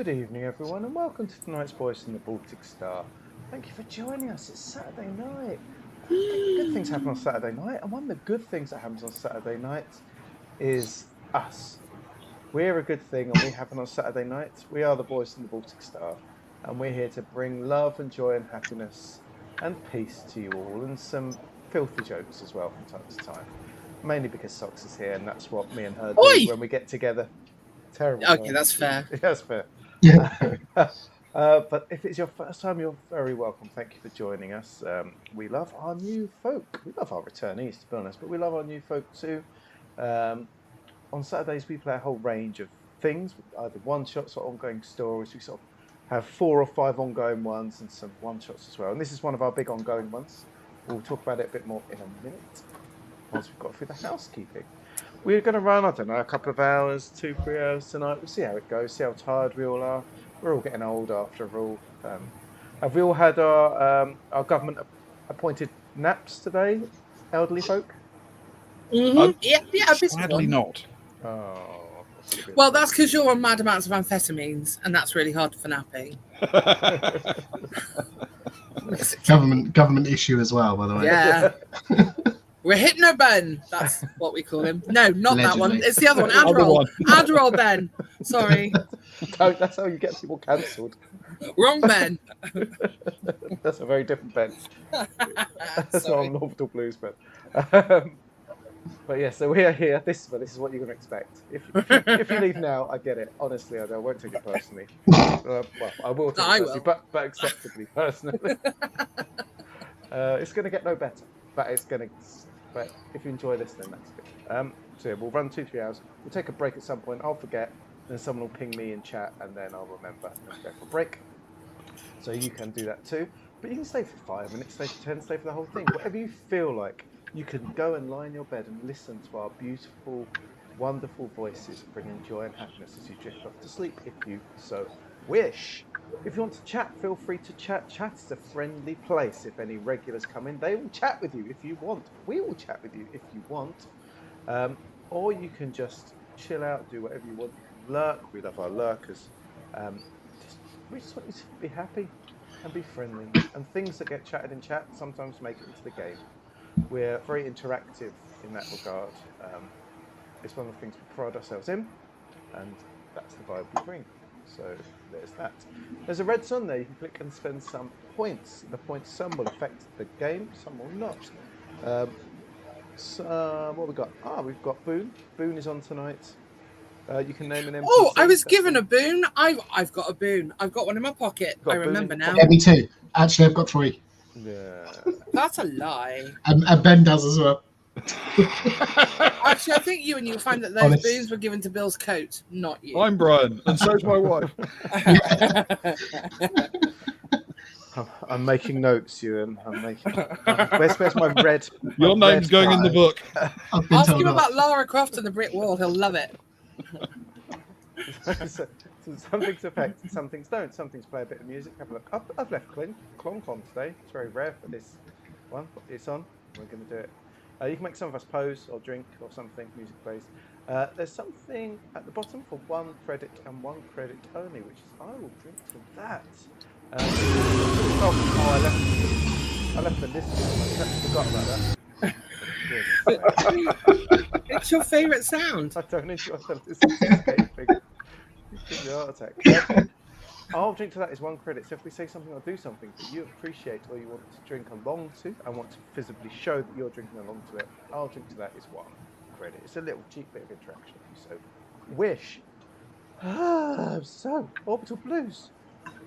Good evening, everyone, and welcome to tonight's Voice in the Baltic Star. Thank you for joining us. It's Saturday night. Good things happen on Saturday night, and one of the good things that happens on Saturday night is us. We're a good thing, and we happen on Saturday night. We are the Voice in the Baltic Star, and we're here to bring love and joy and happiness and peace to you all, and some filthy jokes as well from time to time. Mainly because Socks is here, and that's what me and her do Oi! when we get together. Terrible. Okay, that's fair. Yeah, that's fair. Yeah. But if it's your first time, you're very welcome. Thank you for joining us. We love our new folk. We love our returnees, to be honest, but we love our new folk too. On Saturdays, we play a whole range of things, either one-shots or ongoing stories. We sort of have 4 or 5 ongoing ones and some one-shots as well. And this is one of our big ongoing ones. We'll talk about it a bit more in a minute once we've got through the housekeeping. We're going to run, I don't know, a couple of hours, 2-3 hours tonight. We'll see how it goes, see how tired we all are. We're all getting old after all. Have we all had our government appointed naps today, elderly folk? Mm-hmm. Yeah, Sadly not. Oh. Well, that's because you're on mad amounts of amphetamines, and that's really hard for napping. Government issue as well, by the way. Yeah. We're hypno-Ben. That's what we call him. No, not that one. Allegedly. It's the other one. Adderall. Adderall Ben. Sorry. Don't, that's how you get people cancelled. Wrong Ben. That's a very different Ben. That's not on Orbital Blues, but yeah. So we are here. This is what you're going to expect. If you leave now, I get it. Honestly, I won't take it personally. Well, I will take it personally, but acceptably personally. It's going to get no better, but it's going to. But if you enjoy this, then that's good. So yeah, we'll run 2-3 hours. We'll take a break at some point. I'll forget. Then someone will ping me in chat, and then I'll remember. And we'll go for a break. So you can do that too. But you can stay for 5 minutes, stay for 10, stay for the whole thing. Whatever you feel like, you can go and lie in your bed and listen to our beautiful, wonderful voices bringing joy and happiness as you drift off to sleep, if you so wish. If you want to chat, feel free to chat. Chat is a friendly place. If any regulars come in, they will chat with you if you want. We will chat with you if you want. Or you can just chill out, do whatever you want. You can lurk. We love our lurkers. We just want you to be happy and be friendly. And things that get chatted in chat sometimes make it into the game. We're very interactive in that regard. It's one of the things we pride ourselves in, and that's the vibe we bring. So there's that. There's a red sun there. You can click and spend some points. The points, some will affect the game, some will not. So what have we got? We've got Boone. Boone is on tonight. You can name an NPC. Oh, I was given a boon. I've got a boon. I've got one in my pocket. I remember now. Yeah, me too. Actually, I've got 3. Yeah. That's a lie. And Ben does as well. Actually, I think you will find that those Honest. boons were given to Bill's coat, not you. I'm Brian, and so's my wife. I'm making notes, Ewan. I'm making. Where's my red? Your name's going in the book. I've been Ask told him off. about Lara Croft and the brick wall. He'll love it. So some things affect, some things don't. Some things play a bit of music. Have a look. I've left Clonk on today. It's very rare for this one. It's on. We're going to do it. You can make some of us pose or drink or something. Music plays. There's something at the bottom for 1 credit and 1 credit only, which is I will drink from that. I left the list. I forgot about that. It's your favourite sound. I don't enjoy the list escaping. Give me a heart attack. I'll drink to that is 1 credit. So if we say something or do something that you appreciate or you want to drink along to and want to visibly show that you're drinking along to it, I'll drink to that is 1 credit. It's a little cheap bit of interaction if you so wish. So, Orbital Blues.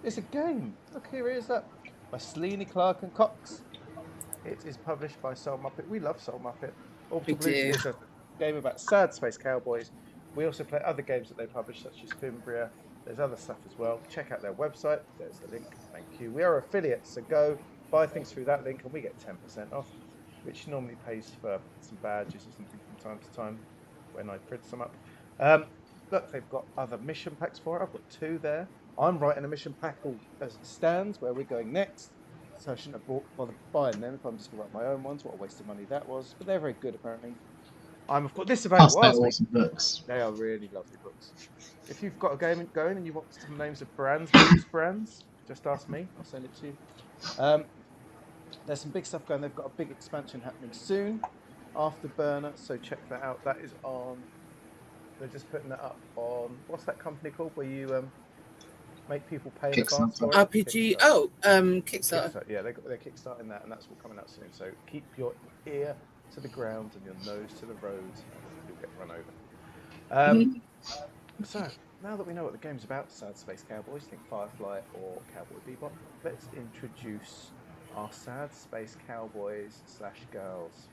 It's a game. Look, here it is up by Sleaney, Clark and Cox. It is published by Soul Muppet. We love Soul Muppet. Orbital Blues is a game about sad space cowboys. We also play other games that they publish, such as Fimbria. There's other stuff as well. Check out their website. There's the link. Thank you. We are affiliates, so go buy things through that link and we get 10% off, which normally pays for some badges or something from time to time when I print some up. Look, they've got other mission packs for it. I've got 2 there. I'm writing a mission pack as it stands, where we're going next. So I shouldn't have bothered buying them if I'm just going to write my own ones. What a waste of money that was. But they're very good, apparently. Of course, this is Plus, available. they're Ask me. awesome books. They are really lovely books. If you've got a game going and you want some names of brands, booze brands, just ask me. I'll send it to you. There's some big stuff going. They've got a big expansion happening soon, Afterburner. So check that out. That is on. They're just putting that up on. What's that company called where you make people pay in advance for it? RPG. Kickstarter. Oh, Kickstarter. Kickstarter. Yeah, they're kickstarting that, and that's all coming out soon. So keep your ear to the ground and your nose to the road, and you'll get run over. So now that we know what the game's about, Sad Space Cowboys, think Firefly or Cowboy Bebop, let's introduce our Sad Space Cowboys / girls.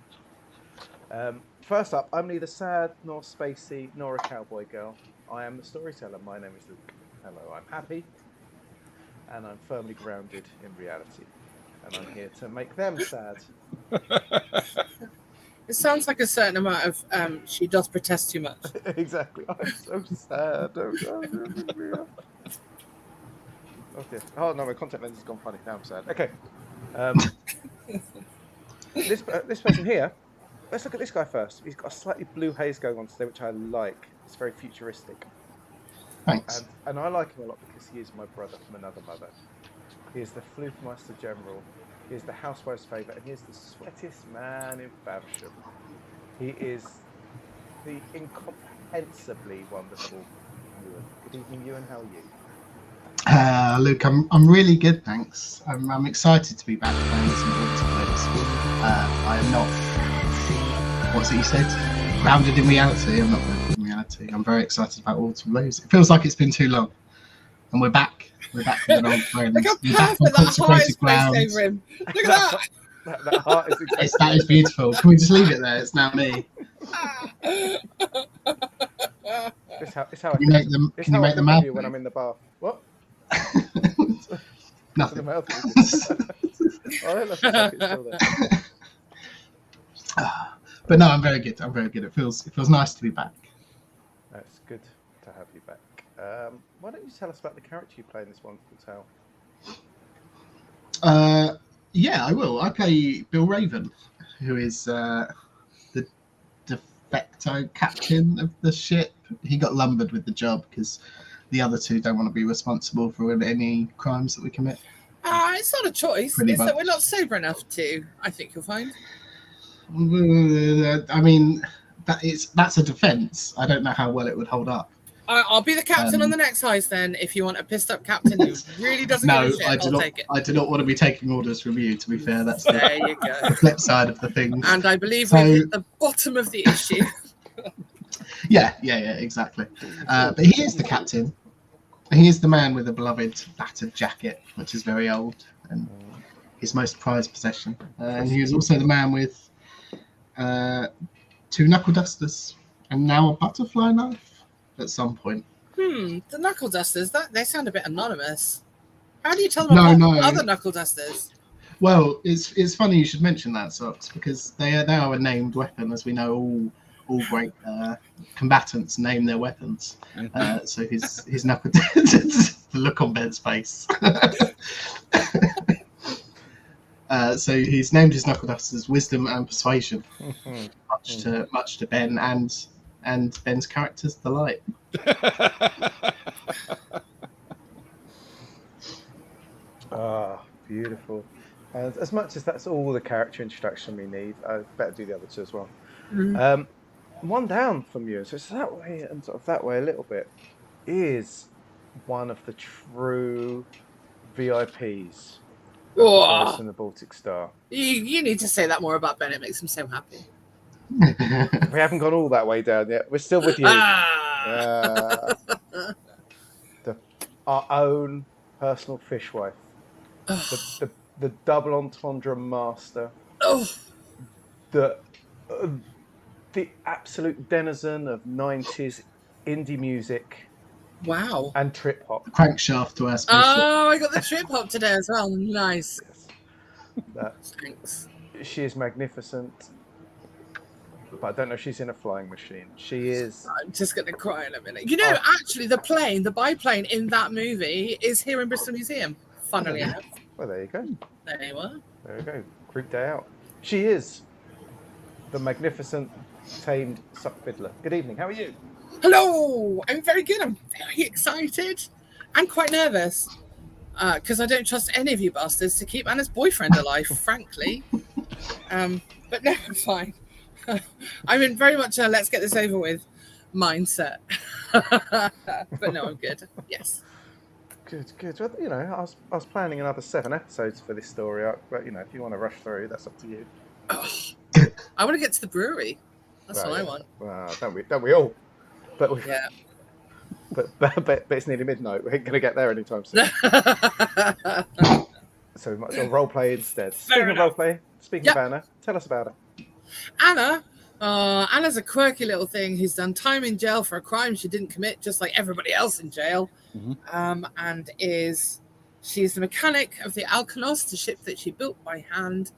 First up, I'm neither sad nor spacey nor a cowboy girl. I am the storyteller. My name is Luke. Hello, I'm happy, and I'm firmly grounded in reality, and I'm here to make them sad. It sounds like a certain amount of she does protest too much. Exactly. I'm so sad. Oh dear. Oh no, my contact lens has gone funny. Now I'm sad. Okay. This person here. Let's look at this guy first. He's got a slightly blue haze going on today, which I like. It's very futuristic. Thanks. And I like him a lot because he is my brother from another mother. He is the Floothmeister General. He is the housewife's favourite, and he is the sweatiest man in Faversham. He is the incomprehensibly wonderful Ewan. Good evening, Ewan. How are you? Luke, I'm really good, thanks. I'm excited to be back playing some multiplayer. I am not. What's it you said? Grounded in reality. I'm not grounded in reality. I'm very excited about Autumn Leaves. It feels like it's been too long, and we're back. We're back with an old friend. Look how perfect that heart is placed over him. Look at that. That heart is exactly. That is beautiful. Can we just leave it there? It's now me. It's how Can you make them? it's Can you how I make the think mouth? of you when I'm in the bath. What? Nothing. The mouth All right, let's check it's still there. But no, I'm very good. I'm very good. It feels nice to be back. It's good to have you back. Why don't you tell us about the character you play in this wonderful tale? Yeah, I will. I play Bill Raven, who is the de facto captain of the ship. He got lumbered with the job because the other two don't want to be responsible for any crimes that we commit. It's not a choice. Pretty It's that much. we're not sober enough to. I think you'll find. I mean, that's a defence. I don't know how well it would hold up. I'll be the captain on the next heist then. If you want a pissed up captain who really doesn't No, give a shit, I'll take it. I do not want to be taking orders from you. To be fair, that's There you go. the flip side of the thing. And I believe So- we've hit the bottom of the issue. Yeah, exactly. But he is the captain. He is the man with the beloved battered jacket, which is very old and his most prized possession. And he is also the man with 2 knuckle dusters and now a butterfly knife at some point. The knuckle dusters, they sound a bit anonymous. How do you tell them about No. other knuckle dusters? Well, it's funny you should mention that, Socks, because they are a named weapon, as we know all great combatants name their weapons. So his knuckle the look on Ben's face. So he's named his knuckle dusters Wisdom and Persuasion, much to Ben and Ben's character's delight. Beautiful. And as much as that's all the character introduction we need, I better do the other two as well. One down from you, so it's that way and sort of that way a little bit, is one of the true VIPs Oh, in the Baltic Star. you need to say that more about Ben. It makes him so happy. We haven't gone all that way down yet. We're still with you. Our own personal fishwife. The double entendre master. The absolute denizen of 90s indie music. Wow. And trip hop. Crankshaft to our spaceship. Oh, I got the trip hop today as well. Nice. Yes. Thanks. She is magnificent. But I don't know if she's in a flying machine. She is. I'm just going to cry in a minute. You know, actually, the biplane in that movie is here in Bristol Museum, funnily enough. Well, there you go. There you are. There you go. Greek day out. She is the magnificent tamed suck fiddler. Good evening. How are you? Hello. I'm very good. I'm very excited and quite nervous because I don't trust any of you bastards to keep Anna's boyfriend alive, frankly. But no, I'm fine. I'm in very much a let's get this over with mindset. But no, I'm good. Yes. Good, good. Well, you know, I was planning another 7 episodes for this story arc, but you know, if you want to rush through, that's up to you. Oh, I want to get to the brewery. That's what I want. Well, don't we all? But Yeah. But it's nearly midnight. We ain't gonna get there anytime soon. So we might as well role play instead. Speaking of role play, of Anna, tell us about her. Anna's a quirky little thing who's done time in jail for a crime she didn't commit, just like everybody else in jail. Mm-hmm. And she's the mechanic of the Alkanos, the ship that she built by hand,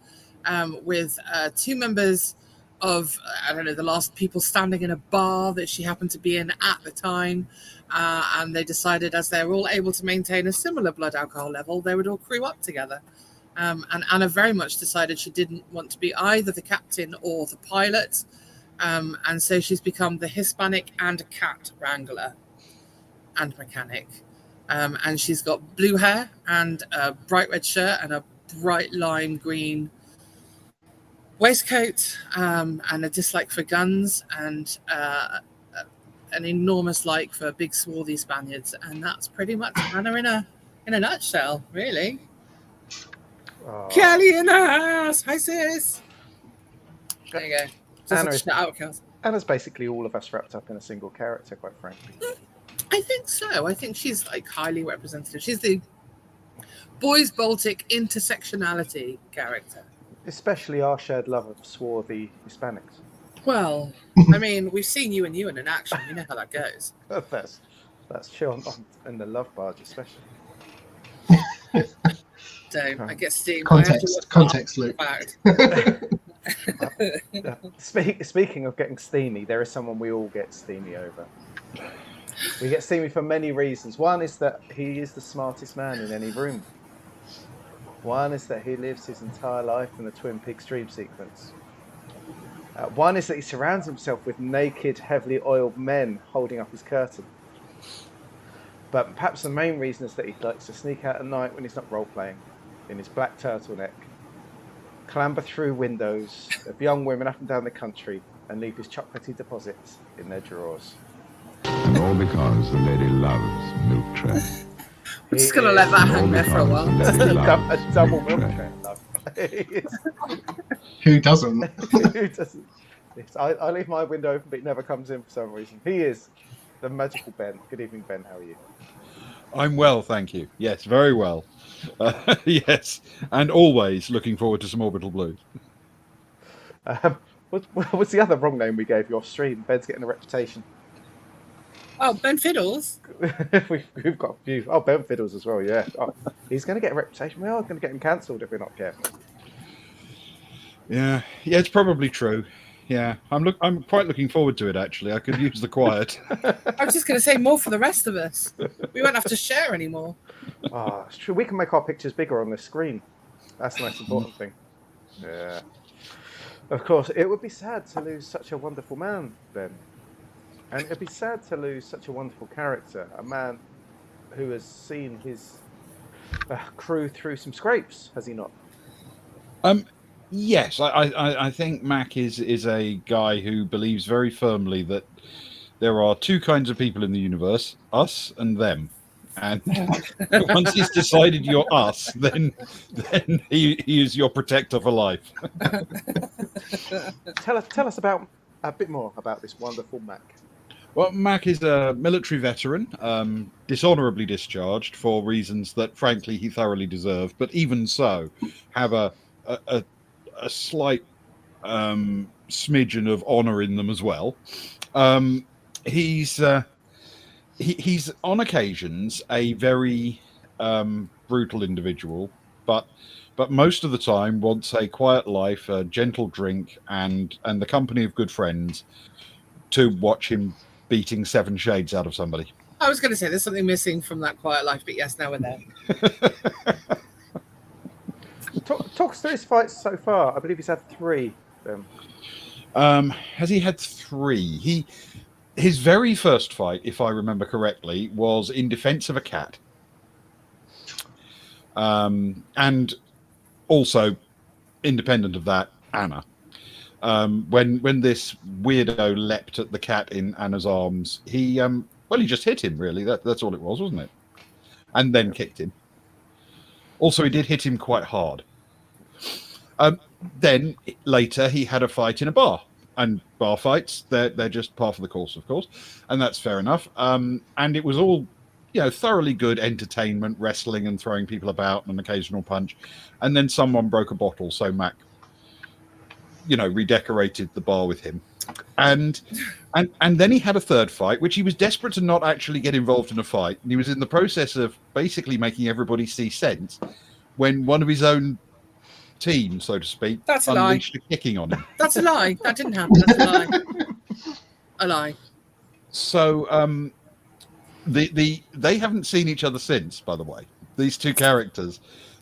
with 2 members of, the last people standing in a bar that she happened to be in at the time. And they decided, as they're all able to maintain a similar blood alcohol level, they would all crew up together. And Anna very much decided she didn't want to be either the captain or the pilot. And so she's become the Hispanic and cat wrangler and mechanic. And she's got blue hair and a bright red shirt and a bright lime green waistcoat, and a dislike for guns, and an enormous like for big swarthy Spaniards. And that's pretty much Anna in a nutshell, really. Kelly in the house. Hi, sis. There you go. Anna's basically all of us wrapped up in a single character, quite frankly. I think so. I think she's like highly representative. She's the Boys Baltic intersectionality character. Especially our shared love of swarthy Hispanics. Well, I mean, we've seen you and Ewan in action. You know how that goes. That's true. On the Love Barge, especially. Don't. I get steamed. Context, Luke. Speaking of getting steamy, there is someone we all get steamy over. We get steamy for many reasons. One is that he is the smartest man in any room. One is that he lives his entire life in the Twin Peaks dream sequence. One is that he surrounds himself with naked, heavily oiled men holding up his curtain. But perhaps the main reason is that he likes to sneak out at night when he's not role-playing, in his black turtleneck, clamber through windows of young women up and down the country, and leave his chocolatey deposits in their drawers. And all because the lady loves milk tray. I'm just going to let that hang there for a while. A double milk tray love. Who doesn't? Who doesn't? Yes, I leave my window open, but it never comes in for some reason. He is the magical Ben. Good evening, Ben. How are you? I'm well, thank you. Yes, very well. Yes, and always looking forward to some Orbital Blues. What's the other wrong name we gave you off stream? Ben's getting a reputation. Oh, Ben Fiddles. we've got a few. Oh, Ben Fiddles as well, yeah. Oh, he's going to get a reputation. We are going to get him cancelled if we're not careful. Yeah, it's probably true. Yeah, I'm quite looking forward to it, actually. I could use the quiet. I was just going to say more for the rest of us. We won't have to share anymore. Oh, it's true. We can make our pictures bigger on the screen. That's the most important thing. Yeah. Of course, it would be sad to lose such a wonderful man, Ben. And it'd be sad to lose such a wonderful character, a man who has seen his crew through some scrapes, has he not? Yes, I think Mac is a guy who believes very firmly that there are 2 kinds of people in the universe, us and them. And once he's decided you're us, then he is your protector for life. Tell us about a bit more about this wonderful Mac. Well, Mac is a military veteran, dishonorably discharged for reasons that, frankly, he thoroughly deserved. But even so, have a slight smidgen of honor in them as well. He's on occasions a very brutal individual, but most of the time wants a quiet life, a gentle drink, and the company of good friends to watch him beating 7 shades out of somebody. I was going to say there's something missing from that quiet life, but yes, now we're there. Talk us through his fights so far. I believe he's had 3. Has he had 3? His very first fight, if I remember correctly, was in defense of a cat. And also, independent of that, Anna. When this weirdo leapt at the cat in Anna's arms, he just hit him, really. That's all it was, wasn't it? And then kicked him. Also, he did hit him quite hard. Then later he had a fight in a bar, and bar fights, they're just par for the course, of course, and that's fair enough. And it was all, thoroughly good entertainment, wrestling and throwing people about, and an occasional punch. And then someone broke a bottle, so Mac, redecorated the bar with him. And then he had a third fight, which he was desperate to not actually get involved in a fight, and he was in the process of basically making everybody see sense when one of his own team, so to speak, That's a unleashed a kicking on him. That's a lie. That didn't happen. That's a lie. A lie. So they haven't seen each other since, by the way. These two characters,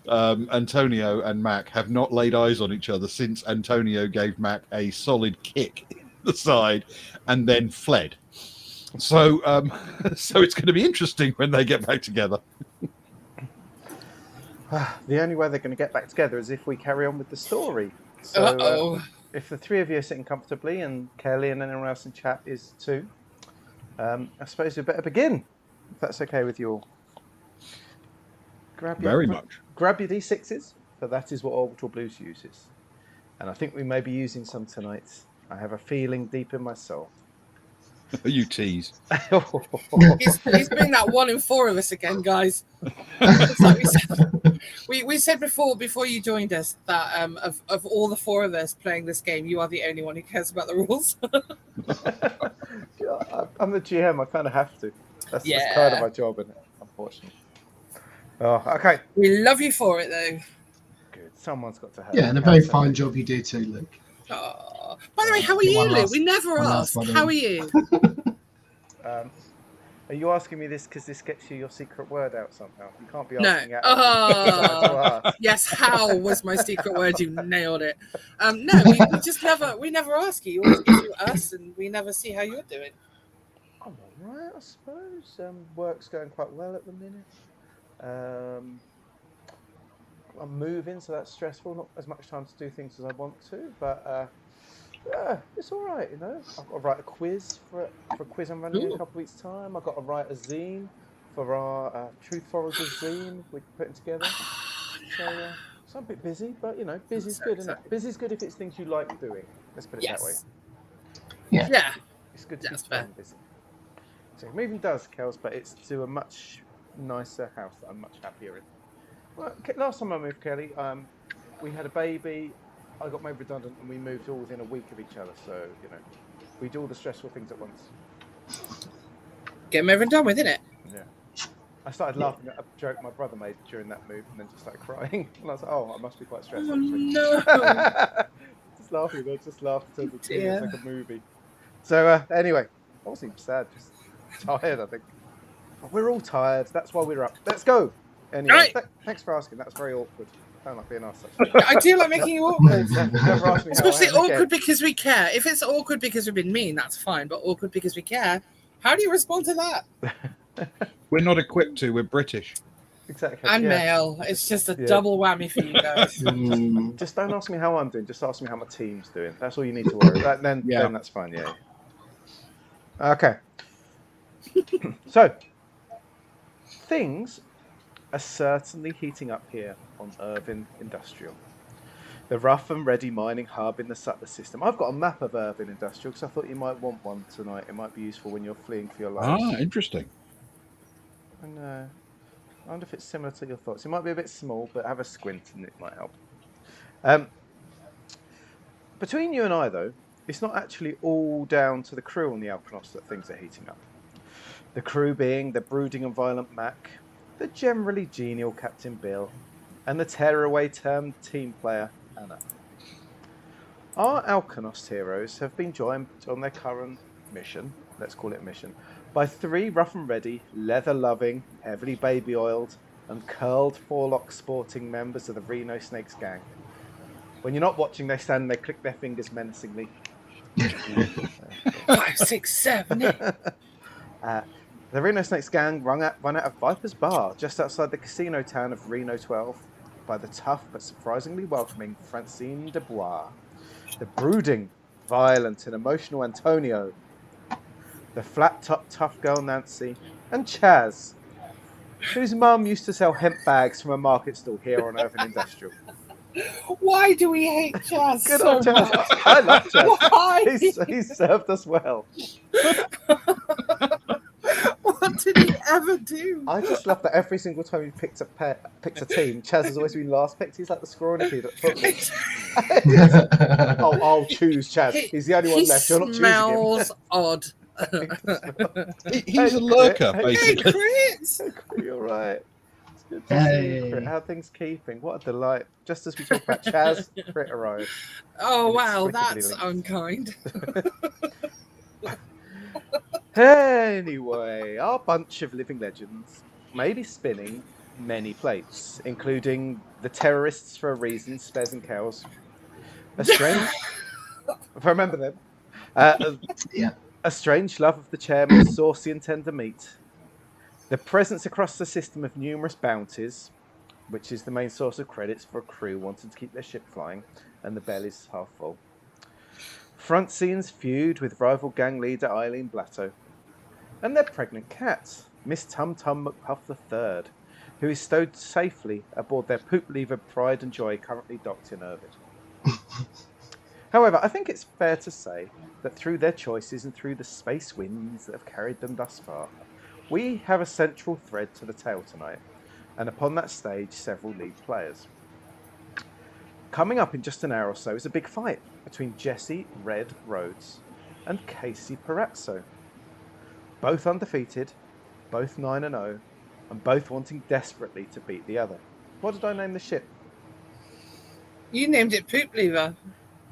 Antonio and Mac, have not laid eyes on each other since Antonio gave Mac a solid kick in the side and then fled. So so it's going to be interesting when they get back together. The only way they're going to get back together is if we carry on with the story. So if the 3 of you are sitting comfortably and Kelly and anyone else in chat is too, I suppose we better begin, if that's okay with you all. Grab your D6s, for that is what Orbital Blues uses. And I think we may be using some tonight. I have a feeling deep in my soul. You tease. He's been that 1 in 4 of us again, guys. Like we said before you joined us that of all the 4 of us playing this game, you are the only one who cares about the rules. I'm the GM. I kind of have to. That's kind of my job, isn't it? Unfortunately. Oh, okay. We love you for it, though. Good. Someone's got to help. Yeah, and a very fine job you do too, Luke. Oh. By the way, how are you, Luke? We never asked. How are you? Are you asking me this because this gets you your secret word out somehow? You can't be asking it. Yes, how was my secret word? You nailed it. No, we never ask you. You always give you us, and we never see how you're doing. I'm all right, I suppose. Work's going quite well at the minute. I'm moving, so that's stressful. Not as much time to do things as I want to, but it's all right, I've got to write a quiz for a quiz I'm running in a couple of weeks' time. I've got to write a zine for our Truth Foragers zine we're putting together. So I'm a bit busy, but busy's good, isn't it? Busy's good if it's things you like doing. Let's put it that way. Yeah. It's good to be busy. So moving does, Kels, but it's to a much nicer house that I'm much happier in. Well, last time I moved, Kelly, we had a baby. I got made redundant, and we moved all within a week of each other. So we do all the stressful things at once. Get them over and done with, innit? Yeah. I started laughing at a joke my brother made during that move, and then just started crying. And I was like, "Oh, I must be quite stressed." Oh no! Just laughing. I just laughed until it's like a movie. So anyway, I wasn't even sad, just tired. I think we're all tired. That's why we're up. Let's go. Anyway, thanks for asking. That's very awkward. I don't like being asked such. I do like making you awkward. Especially awkward because we care. If it's awkward because we've been mean, that's fine. But awkward because we care, how do you respond to that? We're not equipped to. We're British. Exactly. And male. It's just a double whammy for you guys. Just don't ask me how I'm doing. Just ask me how my team's doing. That's all you need to worry about. Then that's fine. Yeah. Okay. So things are certainly heating up here on Irvine Industrial, the rough and ready mining hub in the Sutler system. I've got a map of Irvine Industrial because I thought you might want one tonight. It might be useful when you're fleeing for your life. Ah, interesting. And I wonder if it's similar to your thoughts. It might be a bit small, but have a squint and it might help. Between you and I, though, it's not actually all down to the crew on the Alkanos that things are heating up. The crew being the brooding and violent Mac, the generally genial Captain Bill, and the tearaway termed team player Anna. Our Alkanos heroes have been joined on their current mission, let's call it mission, by 3 rough and ready, leather-loving, heavily baby-oiled, and curled forelock sporting members of the Reno Snakes gang. When you're not watching, they stand and they click their fingers menacingly. 5, 6, 7, 8. The Reno Snakes gang run out of Viper's Bar just outside the casino town of Reno 12 by the tough but surprisingly welcoming Francine Dubois, the brooding, violent, and emotional Antonio, the flat-top tough girl Nancy, and Chaz, whose mum used to sell hemp bags from a market stall here on Irvine Industrial. Why do we hate Chaz Good so old Chaz. much? I love Chaz. Why? He's served us well. What did he ever do? I just love that every single time he picks a team, Chaz has always been last picked. He's like the scrawny kid at football. I'll choose Chaz. He's the only one left. You're not choosing him. Smells odd. He's a lurker, Hey, basically. Chris. You're right. It's good to see you, Crit. How are things keeping? What a delight. Just as we talk about Chaz, Crit arrived. Oh, wow, Inexplicably that's linked. unkind. Anyway, our bunch of living legends may be spinning many plates, including the terrorists for a reason, Spez and Cows. A strange, if I remember them, Yeah. a strange love of the chairman's saucy and tender meat. The presence across the system of numerous bounties, which is the main source of credits for a crew wanting to keep their ship flying, and the belly's half full. Francine's feud with rival gang leader Eileen Blatto, and their pregnant cat, Miss Tum Tum McPuff III, who is stowed safely aboard their poop lever Pride and Joy currently docked in Irvine. However, I think it's fair to say that through their choices and through the space winds that have carried them thus far, we have a central thread to the tale tonight, and upon that stage, several lead players. Coming up in just an hour or so is a big fight between Jesse Red Rhodes and Casey Perazzo. Both undefeated, both 9-0, and both wanting desperately to beat the other. What did I name the ship? You named it Poop Lever.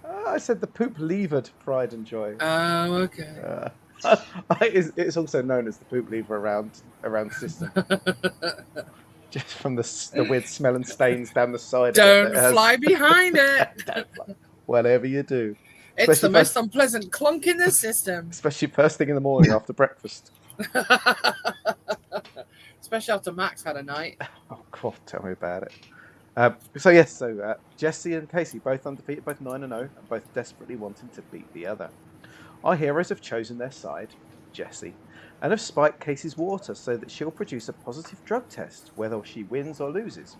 I said the poop-levered Pride and Joy. Oh, okay. It's also known as the poop lever around the system. Just from the weird smell and stains down the side. Don't of it fly behind it. Don't fly. Whatever you do. It's Especially the most unpleasant clunk in the system. Especially first thing in the morning after breakfast. Especially after Max had a night. Oh, God, tell me about it. Jesse and Casey, both undefeated, both 9-0, and both desperately wanting to beat the other. Our heroes have chosen their side, Jesse, and have spiked Casey's water so that she'll produce a positive drug test, whether she wins or loses.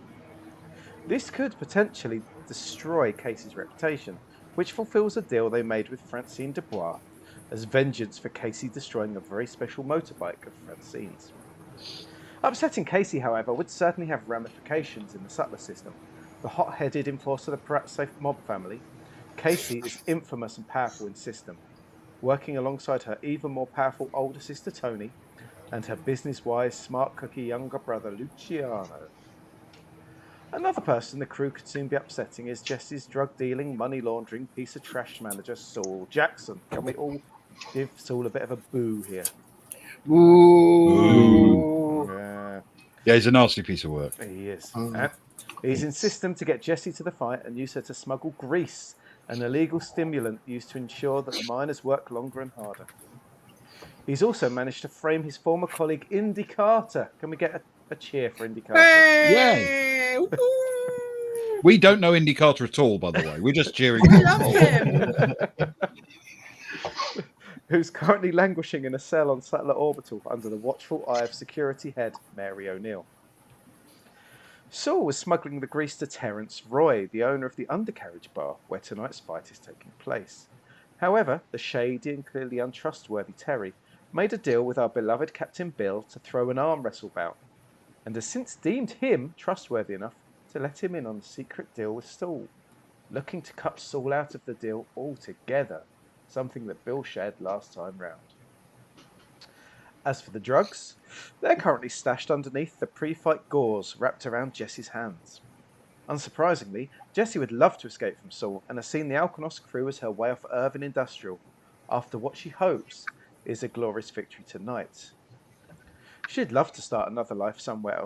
This could potentially destroy Casey's reputation, which fulfills a deal they made with Francine Dubois as vengeance for Casey destroying a very special motorbike of Francine's. Upsetting Casey, however, would certainly have ramifications in the Sutler system. The hot-headed enforcer of the Perazzo mob family, Casey is infamous and powerful in system, working alongside her even more powerful older sister Tony and her business-wise, smart cookie younger brother Luciano. Another person the crew could soon be upsetting is Jesse's drug-dealing, money-laundering piece of trash manager Saul Jackson. Can we all give Saul a bit of a boo here? Ooh. Yeah, he's a nasty piece of work. He is. He's in system to get Jessie to the fight and use her to smuggle grease, an illegal stimulant used to ensure that the miners work longer and harder. He's also managed to frame his former colleague Indy Carter. Can we get a cheer for Indy Carter? Hey! Woo! We don't know Indy Carter at all, by the way. We're just cheering. I love him. Who's currently languishing in a cell on Sutler Orbital under the watchful eye of security head Mary O'Neill. Saul was smuggling the grease to Terence Roy, the owner of the Undercarriage Bar, where tonight's fight is taking place. However, the shady and clearly untrustworthy Terry made a deal with our beloved Captain Bill to throw an arm wrestle bout, and has since deemed him trustworthy enough to let him in on a secret deal with Saul, looking to cut Saul out of the deal altogether, something that Bill shared last time round. As for the drugs, they're currently stashed underneath the pre-fight gauze wrapped around Jesse's hands. Unsurprisingly, Jessie would love to escape from Saul and has seen the Alkonos crew as her way off Irvine Industrial, after what she hopes is a glorious victory tonight. She'd love to start another life somewhere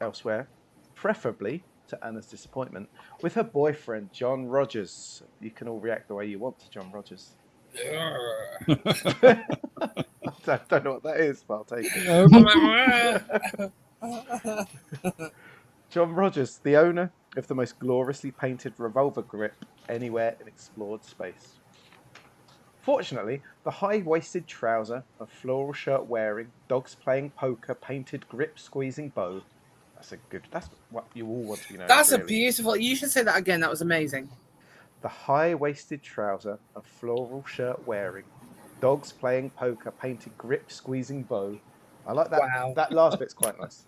elsewhere, preferably, to Anna's disappointment, with her boyfriend John Rogers. You can all react the way you want to John Rogers. I don't know what that is, but I'll take it. John Rogers, the owner of the most gloriously painted revolver grip anywhere in explored space. Fortunately, the high-waisted trouser, a floral shirt wearing, dogs playing poker, painted grip squeezing bow. That's what you all want to be known That's as, a really. beautiful. You should say that again. That was amazing. The high-waisted trouser, a floral shirt wearing, dogs playing poker, painted grip squeezing bow. I like that. Wow. That last bit's quite nice.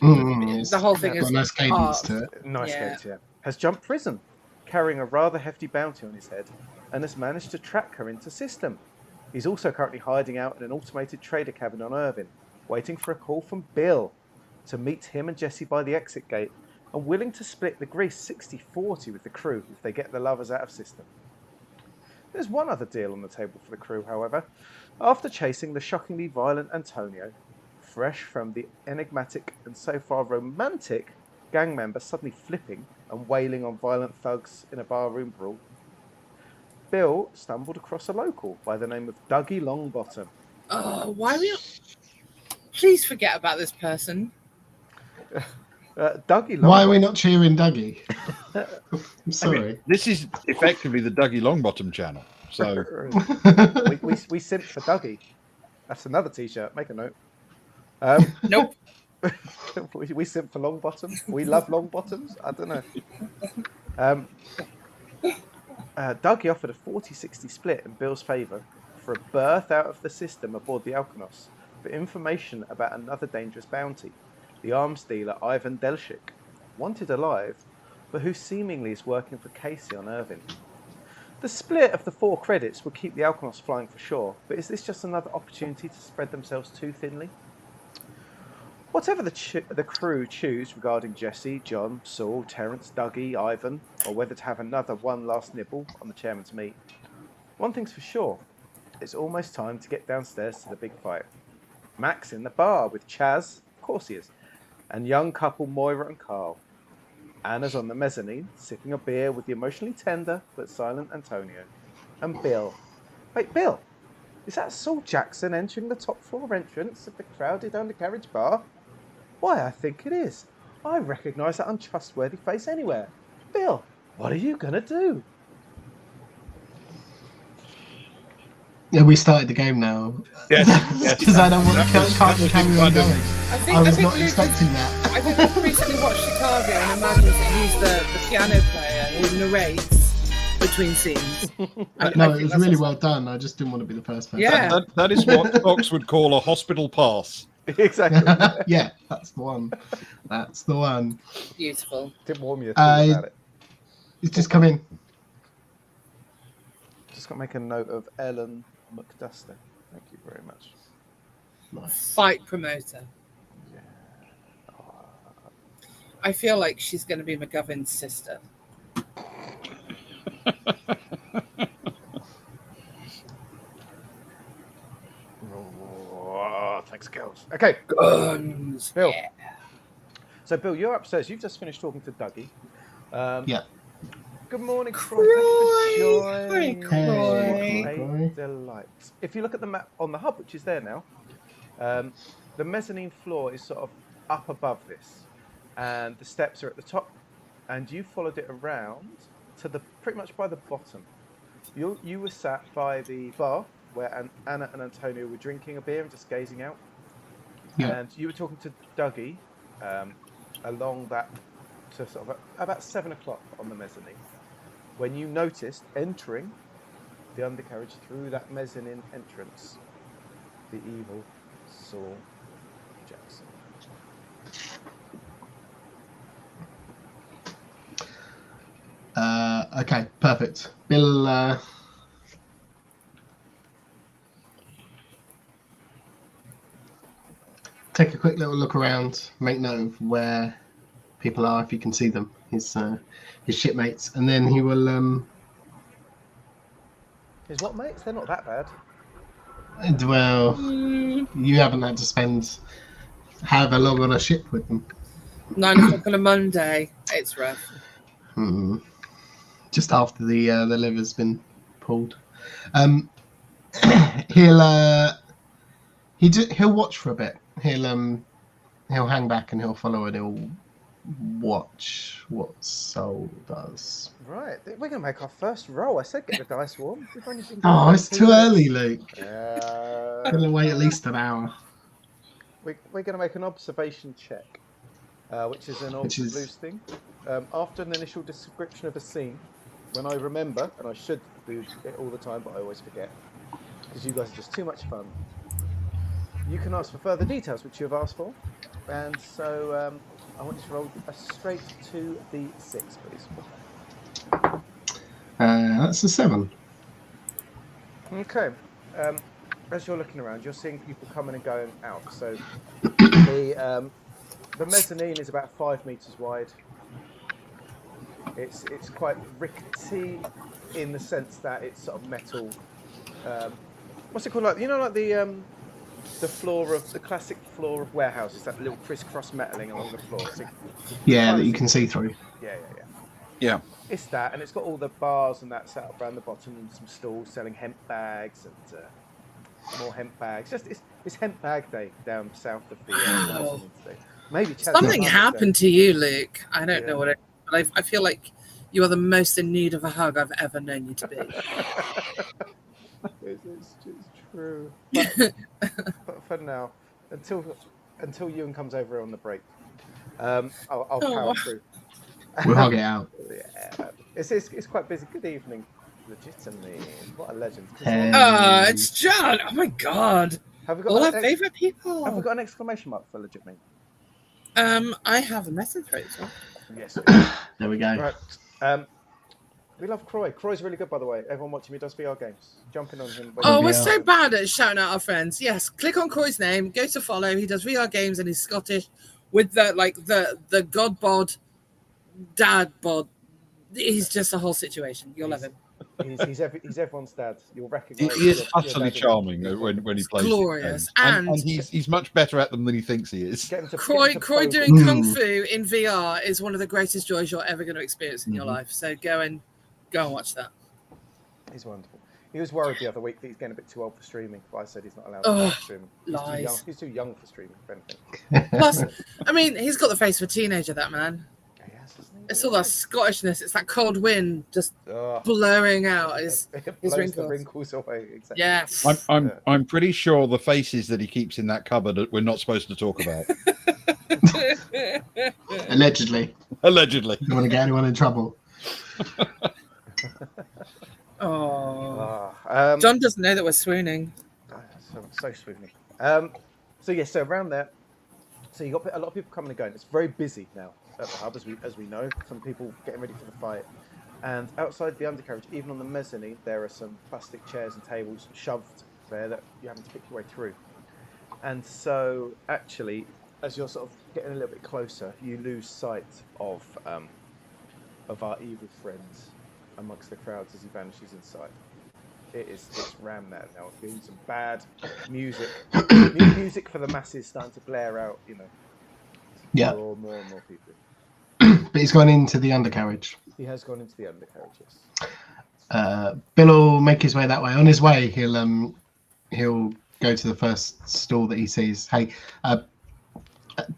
The whole thing got is a nice cadence art. to it. Nice Yeah. case, yeah. Has jumped prison, carrying a rather hefty bounty on his head, and has managed to track her into system. He's also currently hiding out in an automated trader cabin on Irvine, waiting for a call from Bill to meet him and Jesse by the exit gate, and willing to split the grease 60-40 with the crew if they get the lovers out of system. There's one other deal on the table for the crew, however. After chasing the shockingly violent Antonio, fresh from the enigmatic and so far romantic gang member suddenly flipping and wailing on violent thugs in a barroom brawl, Bill stumbled across a local by the name of Dougie Longbottom. Oh, why are we? Please forget about this person. Dougie Longbottom. Why are we not cheering Dougie? I'm sorry. This is effectively the Dougie Longbottom channel. So we simp for Dougie. That's another T-shirt. Make a note. Nope. we simp for Longbottom. We love Longbottoms. I don't know. Dougie offered a 40-60 split in Bill's favour for a berth out of the system aboard the Alkanos for information about another dangerous bounty, the arms dealer Ivan Delshik, wanted alive, but who seemingly is working for Casey on Irvine. The split of the 4 credits will keep the Alkanos flying for sure, but is this just another opportunity to spread themselves too thinly? Whatever the crew choose regarding Jesse, John, Saul, Terence, Dougie, Ivan, or whether to have another one last nibble on the chairman's meat, one thing's for sure, it's almost time to get downstairs to the big fight. Mac's in the bar with Chaz, of course he is, and young couple Moira and Carl. Anna's on the mezzanine, sipping a beer with the emotionally tender but silent Antonio. And Bill. Wait, Bill? Is that Saul Jackson entering the top floor entrance of the crowded undercarriage bar? Why, I think it is. I recognise that untrustworthy face anywhere. Bill, what are you going to do? Yeah, we started the game now. yes, Because I don't want to can't carry on going. I was not Luke expecting that. I think Luke recently watched Chicago and imagines that he's the piano player who narrates between scenes. No, it was really well done. I just didn't want to be the first person. Yeah. that is what Fox would call a hospital pass. Exactly. Yeah, that's the one. That's the one. Beautiful. Didn't warn you at all about it. It's just come in. Just got to make a note of Ellen McDuster. Thank you very much. Nice. Fight promoter. Yeah. I feel like she's going to be McGovern's sister. Oh, thanks, girls. Okay, Guns. Bill. Yeah. So, Bill, you're upstairs. You've just finished talking to Dougie. Yeah. Good morning, Croy. Croy. Thank you for Hi, joining. Croy. A delight. If you look at the map on the hub, which is there now, the mezzanine floor is sort of up above this, and the steps are at the top, and you followed it around to the pretty much by the bottom. You were sat by the bar where Anna and Antonio were drinking a beer and just gazing out. Yeah. And you were talking to Dougie along that to sort of about 7 o'clock on the mezzanine, when you noticed entering the undercarriage through that mezzanine entrance the evil Saul Jackson. Okay, perfect. Bill, take a quick little look around, make note of where people are if you can see them, his shipmates, and then he will. His what, mates? They're not that bad. Well, you haven't had to spend however long on a ship with them. 9 o'clock on a Monday. It's rough. Just after the liver's been pulled. he'll watch for a bit. He'll hang back and he'll follow and he'll watch what Soul does. Right, we're going to make our first roll. I said get the dice warm. We've only been Oh, doing it's it 2 too minutes. early, Luke. Yeah. Gonna wait at least an hour. We're going to make an observation check, which is an Orbital Blues thing. After an initial description of a scene, when I remember, and I should do it all the time, but I always forget, because you guys are just too much fun, you can ask for further details, which you have asked for. And so I want you to roll a straight to the 6, please. That's a 7. Okay. As you're looking around, you're seeing people coming and going out. So the mezzanine is about 5 meters wide. It's quite rickety in the sense that it's sort of metal. What's it called? Like the floor of the classic floor of warehouses, that little crisscross metaling along the floor. So Yeah, that you can see through. Yeah. It's that, and it's got all the bars and that set up around the bottom, and some stalls selling hemp bags and more hemp bags. It's hemp bag day down south of the maybe Something happened to you, Luke. I don't know what it is, but I feel like you are the most in need of a hug I've ever known you to be. It's true. But for now, until Ewan comes over on the break, I'll power through. We'll hug it out. Yeah, it's quite busy. Good evening, legitimately. What a legend. It's John. Oh my God. Have we got all our favorite people. Have we got an exclamation mark for legit me? I have a message for it. Yes. There we go. Right. We love Croy. Croy's really good, by the way. Everyone watching me does VR games. Jumping on him. We're so bad at shouting out our friends. Yes, click on Croy's name, go to follow. He does VR games and he's Scottish with the god bod, dad bod. He's just a whole situation. You'll love him. He's everyone's dad. You'll recognise. He is utterly charming when he plays. Glorious, and he's much better at them than he thinks he is. Croy doing kung fu in VR is one of the greatest joys you're ever going to experience in your life. So go and watch that. He's wonderful. He was worried the other week that he's getting a bit too old for streaming, but I said he's not allowed to stream. Lies. He's too young for streaming, if anything. Plus, I mean, he's got the face of a teenager, that man. It's all that Scottishness. It's that cold wind just blowing out his wrinkles. The wrinkles away. Exactly. Yes. I'm pretty sure the faces that he keeps in that cupboard that we're not supposed to talk about. Allegedly. You don't want to get anyone in trouble. John doesn't know that we're swooning. So swooning. So around there, so you got a lot of people coming and going. It's very busy now at the hub, as we know. Some people getting ready for the fight, and outside the undercarriage, even on the mezzanine, there are some plastic chairs and tables shoved there that you're having to pick your way through. And so, actually, as you're sort of getting a little bit closer, you lose sight of our evil friends amongst the crowds as he vanishes inside. It's Ram now. It's doing some bad music. Music for the masses starting to blare out, Yeah. More and more people. But he's gone into the undercarriage. He has gone into the undercarriage, yes. Bill will make his way that way. On his way, he'll go to the first stall that he sees. Hey,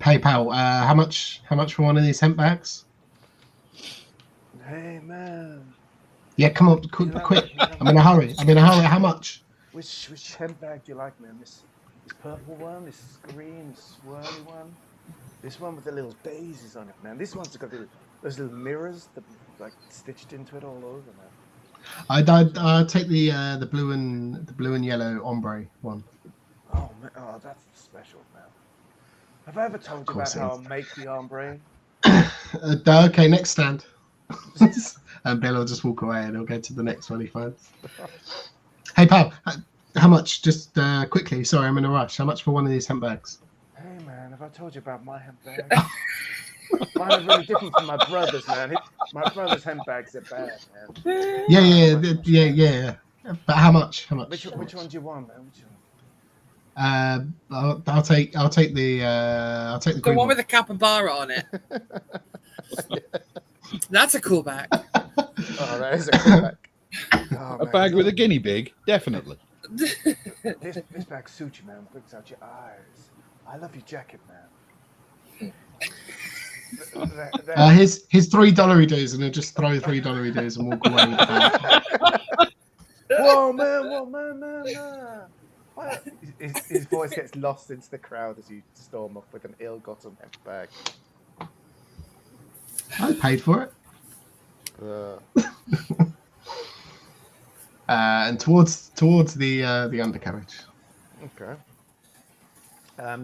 pal, how much for one of these hemp bags? Hey, man. Yeah, come on, quick. I'm in a hurry. How much? Which hemp bag do you like, man? This purple one, this green, swirly one, this one with the little daisies on it, man. This one's got those little mirrors that like stitched into it all over, man. I'd take the blue and yellow ombre one. Oh man, that's special, man. Have I ever told you about how I make the ombre? Okay, next stand. And Bill will just walk away and he'll go to the next one he finds. Hey, pal, how much? Just quickly, sorry, I'm in a rush. How much for one of these hemp bags? Hey, man, have I told you about my hemp bag? Mine are really different from my brother's, man. My brother's hemp bags are bad, man. Yeah. But how much? Which one do you want, man? I'll take the green one with the capybara on it. That's a cool bag. Oh, that is a cool bag. A bag with a guinea pig, definitely. This bag suits you, man. Brings out your eyes. I love your jacket, man. His $3 dues, and he'll just throw $3 dues and walk away with the bag. Whoa, man. What? His voice gets lost into the crowd as you storm off with an ill-gotten hemp bag. I paid for it. And towards the undercarriage. Okay.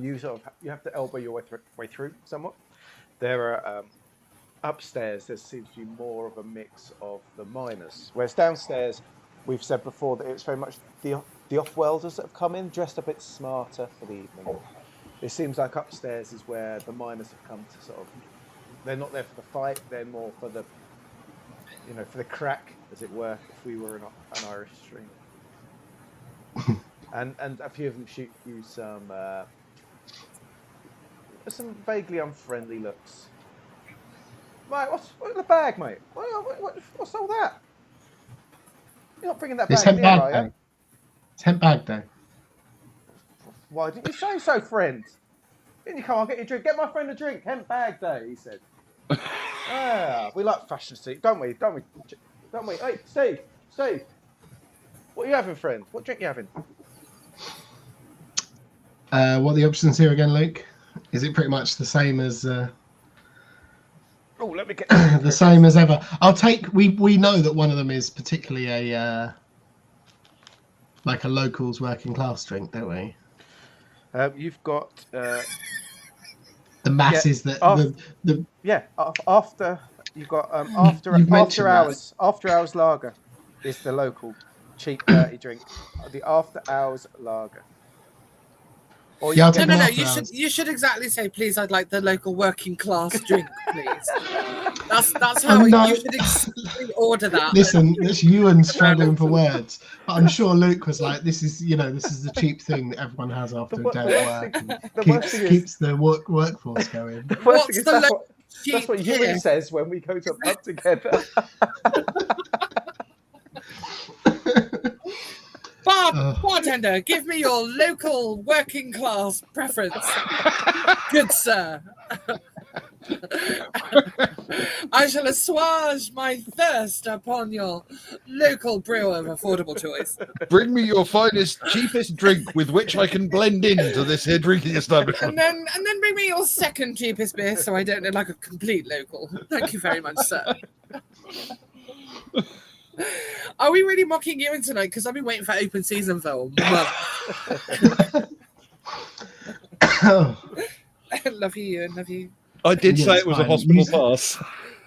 You have to elbow your way through somewhat. There are upstairs. There seems to be more of a mix of the miners, whereas downstairs, we've said before that it's very much the off-welders that have come in, dressed a bit smarter for the evening. It seems like upstairs is where the miners have come to sort of. They're not there for the fight. They're more for the, for the crack, as it were. If we were an Irish stream, and a few of them shoot you some vaguely unfriendly looks. Mate, what's the bag, mate? What's all that? You're not bringing that It's bag Hemp in here, Bag are Day. you? It's Hemp Bag Day. Why didn't you say so, friend? Didn't you come on, get your drink? Get my friend a drink. Hemp Bag Day, he said. We like fashion, Steve, don't we? Don't we? Hey, Steve. What are you having, friend? What drink are you having? What are the options here again, Luke? Is it pretty much the same as Oh, let me get the same as ever? I'll take. We know that one of them is particularly a like a locals working class drink, don't we? You've got the masses that after you've got You've mentioned after hours lager is the local cheap dirty drink. The after hours lager. Or Yeah, I'll No, take no, them no. after You hours. should exactly say, please. I'd like the local working class drink, please. That's how No. you should exactly order that. Listen, it's Ewan struggling for words, but I'm sure Luke was like, "This is the cheap thing that everyone has after a day at work, and keeps the workforce going." The worst What's thing is the that's cheap what here? Ewan says when we go to a pub together. Bartender, give me your local working class preference. Good sir. I shall assuage my thirst upon your local brewer of affordable choice. Bring me your finest, cheapest drink with which I can blend into this here drinking establishment. And then bring me your second cheapest beer so I don't look like a complete local. Thank you very much, sir. Are we really mocking you in tonight? Because I've been waiting for open season for a month. Love you, Ewan. Love you. I did say Yes, it was a fine. hospital pass.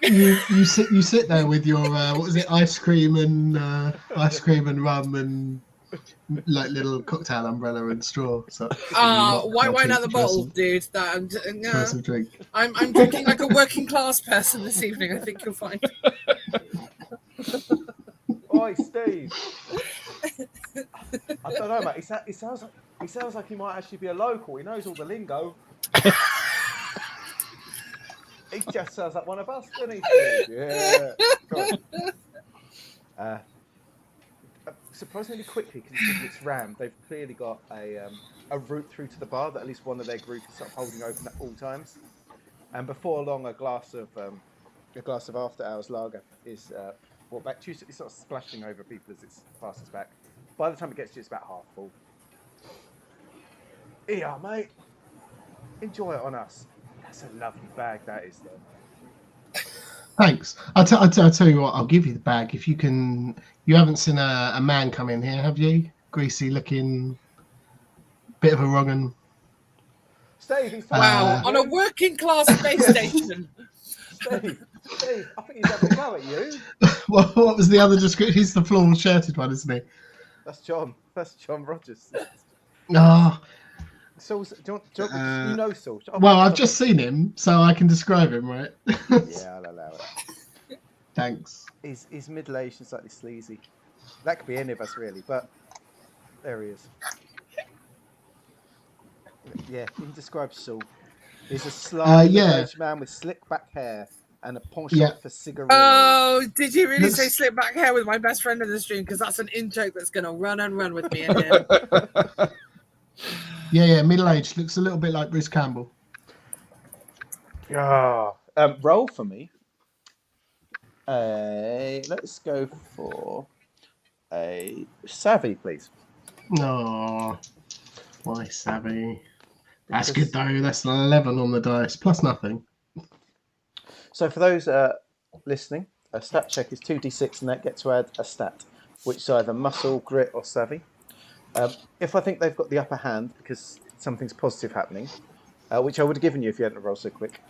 You sit there with your what was it, ice cream and rum and like little cocktail umbrella and straw. So White wine out the bottle, dude. Drink. I'm drinking like a working class person this evening. I think you'll find. Oi, Steve. I don't know, mate. He sounds like he might actually be a local. He knows all the lingo. He just sounds like one of us, doesn't he, Steve? Yeah. Cool. Surprisingly quickly, considering it's rammed, they've clearly got a route through to the bar that at least one of their group is sort of holding open at all times. And before long, a glass of after hours lager is brought back to you. It's sort of splashing over people as it passes back. By the time it gets to you, it's about half full. Here, mate. Enjoy it on us. That's a lovely bag, that is, though. Thanks. I'll tell you what. I'll give you the bag if you can. You haven't seen a man come in here, have you? Greasy looking, bit of a wrong un. Steve, Wow, on a working class space station. Steve, I think he's having a go at you. What was the other description? He's the floral shirted one, isn't he? That's John Rogers. Oh. Saul, do you know Saul? Well, I've just seen him, so I can describe him, right? Yeah, I'll allow it. Thanks. He's middle-aged and slightly sleazy. That could be any of us, really, but there he is. Yeah, you can describe Saul. He's a slight middle-aged man with slick back hair and a penchant Yeah. for cigarillos. Oh, did you really Looks- say slick back hair with my best friend in the stream? Because that's an in-joke that's going to run and run with me and him. Yeah, middle-aged. Looks a little bit like Bruce Campbell. Roll for me. Let's go for a savvy, please. No, why savvy? That's Because- good though. That's an 11 on the dice plus nothing. So for those listening, a stat check is 2d6 and that gets to add a stat, which is either muscle, grit, or savvy. If I think they've got the upper hand because something's positive happening, which I would have given you if you hadn't rolled so quick,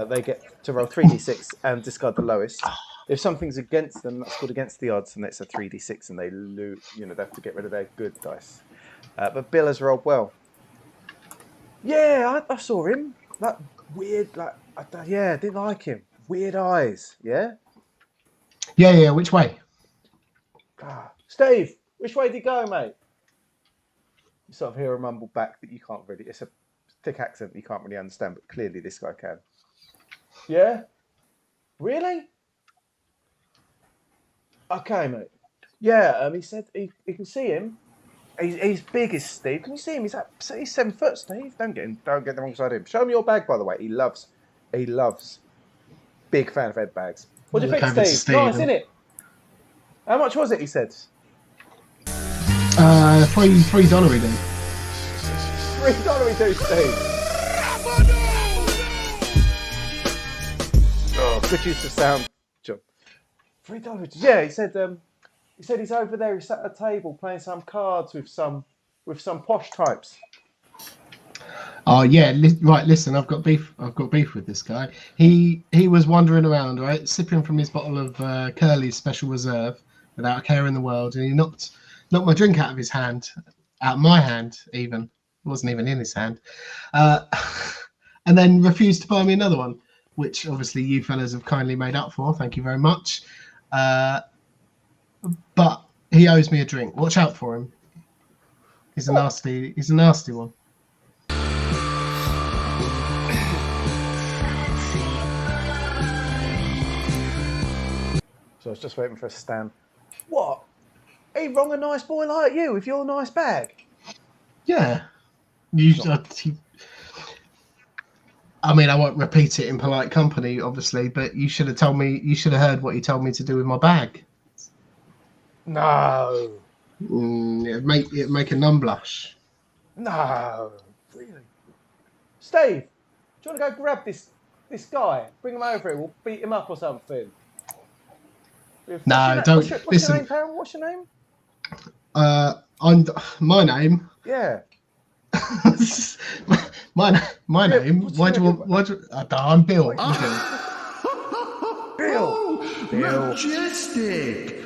they get to roll 3d6 and discard the lowest. If something's against them, that's called against the odds, and it's a 3d6, and they lose. They have to get rid of their good dice. But Bill has rolled well. Yeah, I saw him. That weird, didn't like him. Weird eyes. Yeah. Yeah. Which way? Steve, which way did he go, mate? You sort of hear a mumble back that you can't really. It's a thick accent that you can't really understand, but clearly this guy can. Yeah. Really? Okay, mate. Yeah, he said he can see him. He's big as Steve. Can you see him? He's 7 foot, Steve. Don't get the wrong side of him. Show him your bag, by the way. He loves. Big fan of Hemp Bags. What do you think, Steve? Nice, isn't it? How much was it? He said. $3 we do. $3 we do, Steve. Oh, good use of sound, John. $3. Yeah, he said. He said he's over there. He's sat at a table playing some cards with some posh types. Oh yeah, right. Listen, I've got beef with this guy. He was wandering around, right, sipping from his bottle of Curly's Special Reserve without a care in the world, and he knocked my drink out of my hand. Even it wasn't even in his hand, and then refused to buy me another one, which obviously you fellas have kindly made up for. Thank you very much. But he owes me a drink. Watch out for him. He's a nasty one. So I was just waiting for a stand. What? He wrong a nice boy like you with your nice bag? Yeah. I mean, I won't repeat it in polite company, obviously, but you should have told me. You should have heard what you told me to do with my bag. No. It'd make a nun blush. No. Really? Steve, do you want to go grab this guy? Bring him over here. We'll beat him up or something. No, don't. What's Listen. your name, Pam? What's your name? My name. Yeah. my name. Why do you want? I'm Bill. Bill. Bill. Majestic.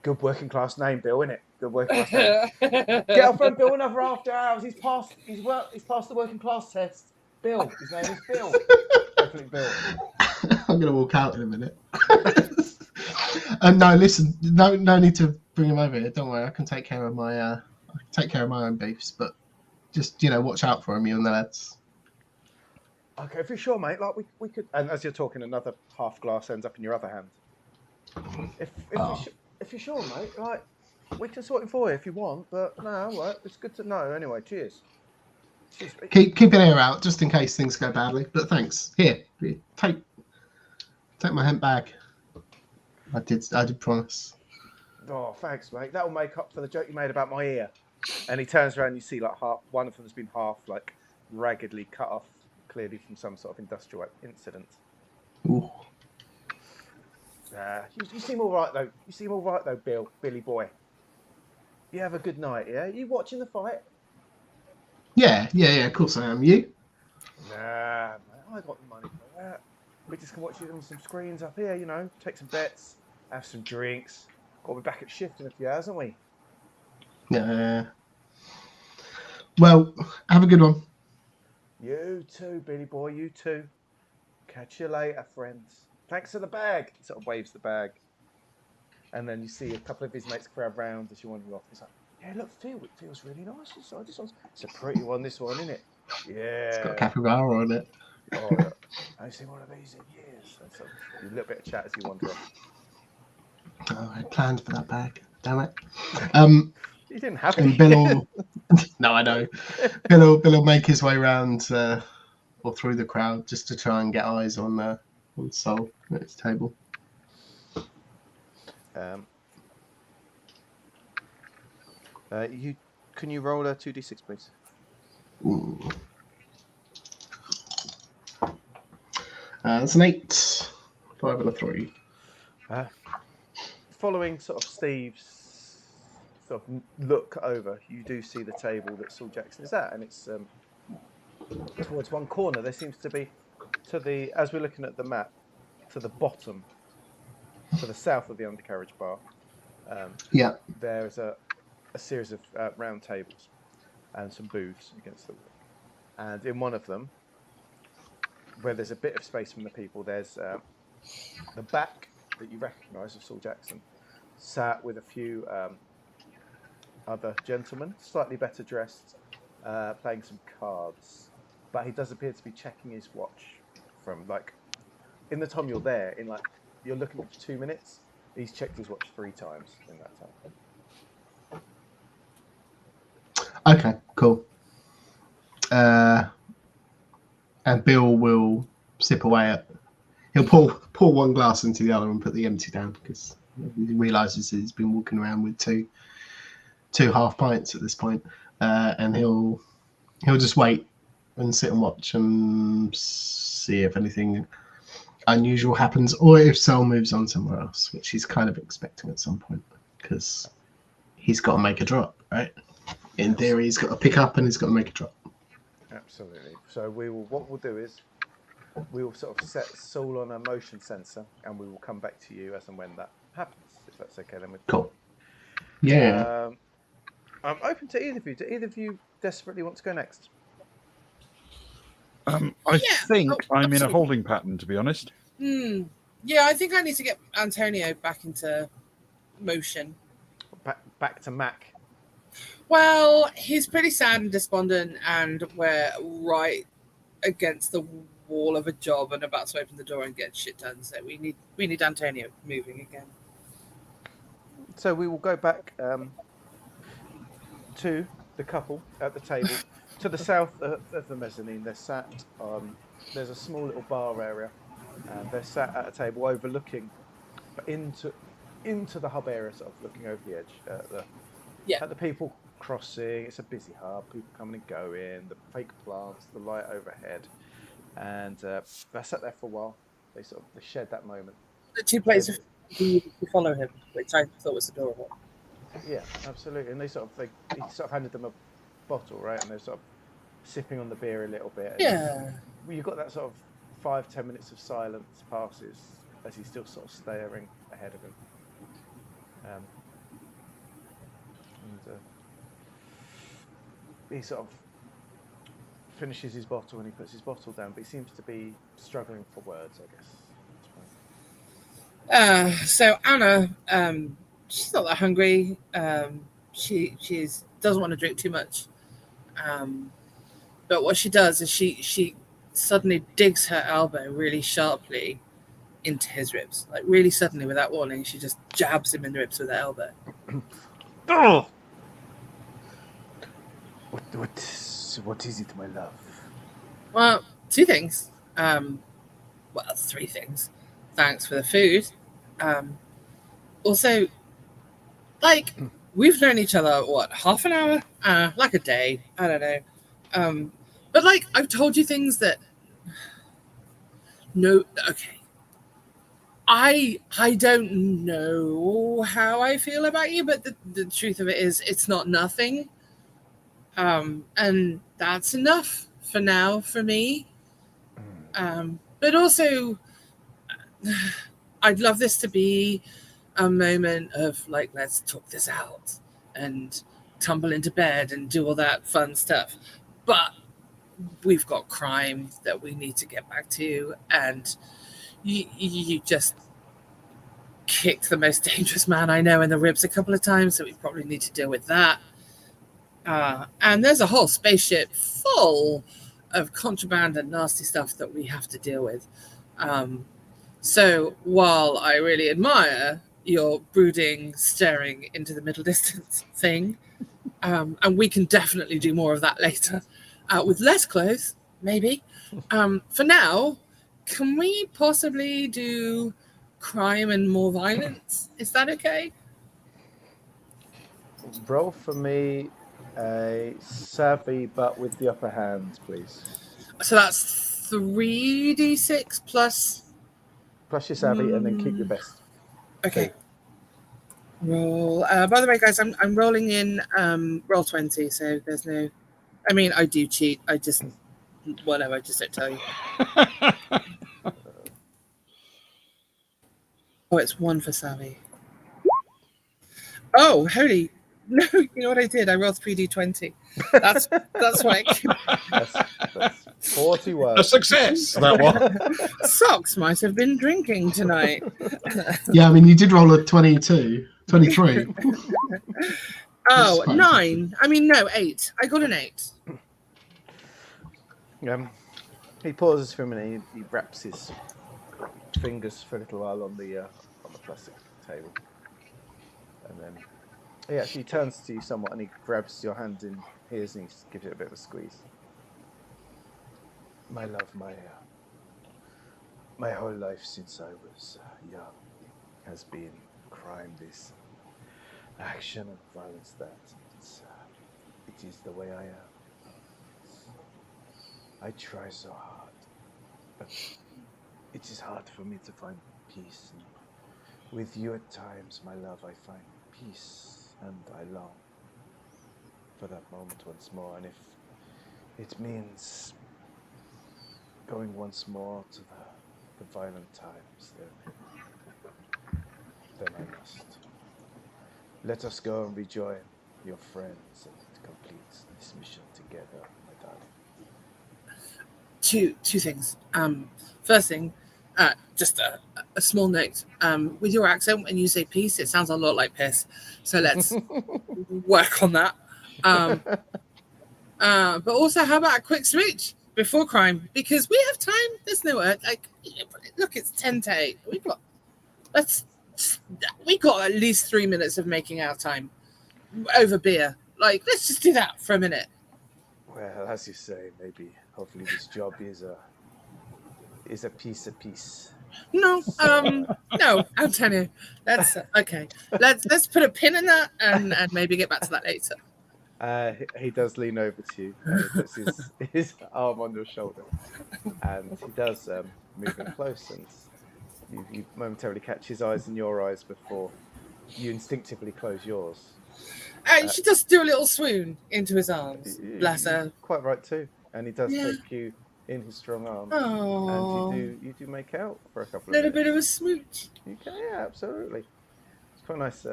Good working class name, Bill, innit? Good working class name. Get our friend Bill another after hours. He's passed the working class test. Bill. His name is Bill. Definitely Bill. I'm gonna walk out in a minute. No, listen. No need to bring him over here. Don't worry. I can take care of my own beefs. But just watch out for him, you and the lads. Okay, if you're sure, mate. Like we could. And as you're talking, another half glass ends up in your other hand. If you're sure, mate, like we can sort it for you if you want. But no, well, it's good to know. Anyway, cheers. Keep an ear out just in case things go badly. But thanks. Here, take my hemp bag. I did promise. Oh, thanks, mate. That'll make up for the joke you made about my ear. And he turns around, and you see like one of them has been like raggedly cut off, clearly from some sort of industrial incident. Ooh. You seem all right though. You seem all right though, Billy boy. You have a good night, yeah? You watching the fight? Yeah. Of course I am. You? Nah, mate, I got the money for that. We just can watch it on some screens up here, take some bets, have some drinks. Got to be back at shift in a few hours, haven't we? Yeah. Well, have a good one. You too, Billy boy. You too. Catch you later, friends. Thanks for the bag. He sort of waves the bag. And then you see a couple of his mates crowd round as you wander off. He's like, yeah, look, it feels really nice. It's a pretty one, this one, isn't it? Yeah. It's got capybara on it. Oh, yeah. I haven't seen one of these in years. And so a little bit of chat as you wander off. Oh, I planned for that bag. Damn it. You didn't have And any. Bill will... No, I know. Bill will make his way around or through the crowd just to try and get eyes on Sol at his table. Can you roll a 2d6, please? Ooh. That's an 8. 5 and a 3. Following sort of Steve's sort of look over, you do see the table that Saul Jackson is at, and it's towards one corner. There seems to be, as we're looking at the map, to the bottom, to the south of the undercarriage bar. There's a series of round tables and some booths against the wall. And in one of them, where there's a bit of space from the people, there's the back that you recognise of Saul Jackson, sat with a few other gentlemen, slightly better dressed, playing some cards. But he does appear to be checking his watch from, like, in the time you're there, you're looking at 2 minutes, he's checked his watch 3 times in that time. Okay, cool. And Bill will sip away at. He'll pour one glass into the other and put the empty down because he realises he's been walking around with two half pints at this point, and he'll just wait and sit and watch and see if anything unusual happens or if Sol moves on somewhere else, which he's kind of expecting at some point because he's got to make a drop, right? In theory, he's got to pick up and he's got to make a drop. Absolutely. So what we'll do is we will sort of set Saul on a motion sensor, and we will come back to you as and when that happens, if that's okay. Then cool. Yeah. I'm open to either of you. Do either of you desperately want to go next? I think I'm in a holding pattern, to be honest. Yeah, I think I need to get Antonio back into motion. Back to Mac. Well, he's pretty sad and despondent, and we're right against the wall of a job and about to open the door and get shit done. So we need Antonio moving again. So we will go back to the couple at the table to the south of the mezzanine. They're sat on. There's a small little bar area, and they're sat at a table overlooking into the hub area, sort of looking over the edge at the people crossing. It's a busy hub, people coming and going, the fake plants, the light overhead, and they sat there for a while. They shared that moment. The 2 players who follow him, which I thought was adorable. Yeah, absolutely. And he sort of handed them a bottle, right? And they're sort of sipping on the beer a little bit. Yeah. You've got that sort of 5-10 minutes of silence passes as he's still sort of staring ahead of him. He sort of finishes his bottle and he puts his bottle down, but he seems to be struggling for words, I guess. So Anna, she's not that hungry. She doesn't want to drink too much. But what she does is she suddenly digs her elbow really sharply into his ribs, like really suddenly without warning. She just jabs him in the ribs with her elbow. Oh! What is it, my love? Well, 2 things. 3 things. Thanks for the food. Also, like, we've known each other, half an hour? Like a day. I don't know. But, like, I've told you things that... No, okay. I don't know how I feel about you, but the truth of it is it's not nothing. And that's enough for now for me. But also, I'd love this to be a moment of, like, let's talk this out and tumble into bed and do all that fun stuff. But we've got crime that we need to get back to, and you just kicked the most dangerous man I know in the ribs a couple of times, so we probably need to deal with that. And there's a whole spaceship full of contraband and nasty stuff that we have to deal with. So while I really admire your brooding, staring into the middle distance thing, and we can definitely do more of that later, with less clothes, maybe. For now, can we possibly do crime and more violence? Is that okay? Roll for me a savvy, but with the upper hand, please. So that's 3d6 plus. Plus your savvy, and then keep your best. Okay. Roll. By the way, guys, I'm rolling in roll 20, so there's no. I mean, I do cheat. I just whatever. I just don't tell you. Oh, it's 1 for savvy. Oh, holy! No, you know what I did? I rolled 3d20. That's why. That's 41. A success, that one. Socks might have been drinking tonight. Yeah, I mean, you did roll a 22, 23. Oh, 9. I mean, no, 8. I got an 8. He pauses for a minute. He wraps his fingers for a little while on the plastic table, and then he actually turns to you somewhat, and he grabs your hand in his and he gives it a bit of a squeeze. My love, my whole life since I was young has been crime, this action and violence. It is the way I am. I try so hard, but it is hard for me to find peace. And with you at times, my love, I find peace, and I long for that moment once more. And if it means going once more to the violent times, then I must. Let us go and rejoin your friends and complete this mission together, my darling. Two things. First thing, just a small note. With your accent, when you say peace, it sounds a lot like piss. So let's work on that. But also, how about a quick switch before crime? Because we have time. There's no look, it's 10 to 8. We got at least 3 minutes of making our time over beer. Like, let's just do that for a minute. Well, as you say, maybe hopefully this job is a piece of peace. No, no, Antonio. That's okay. Let's put a pin in that and maybe get back to that later. He does lean over to you and he puts his arm on your shoulder, and he does move in close, and you momentarily catch his eyes in your eyes before you instinctively close yours. She does do a little swoon into his arms. Bless her. Quite right too. And he does take you in his strong arms. Oh. And you do make out for a couple of little minutes. bit of a smooch. You can, yeah, absolutely. It's quite nice.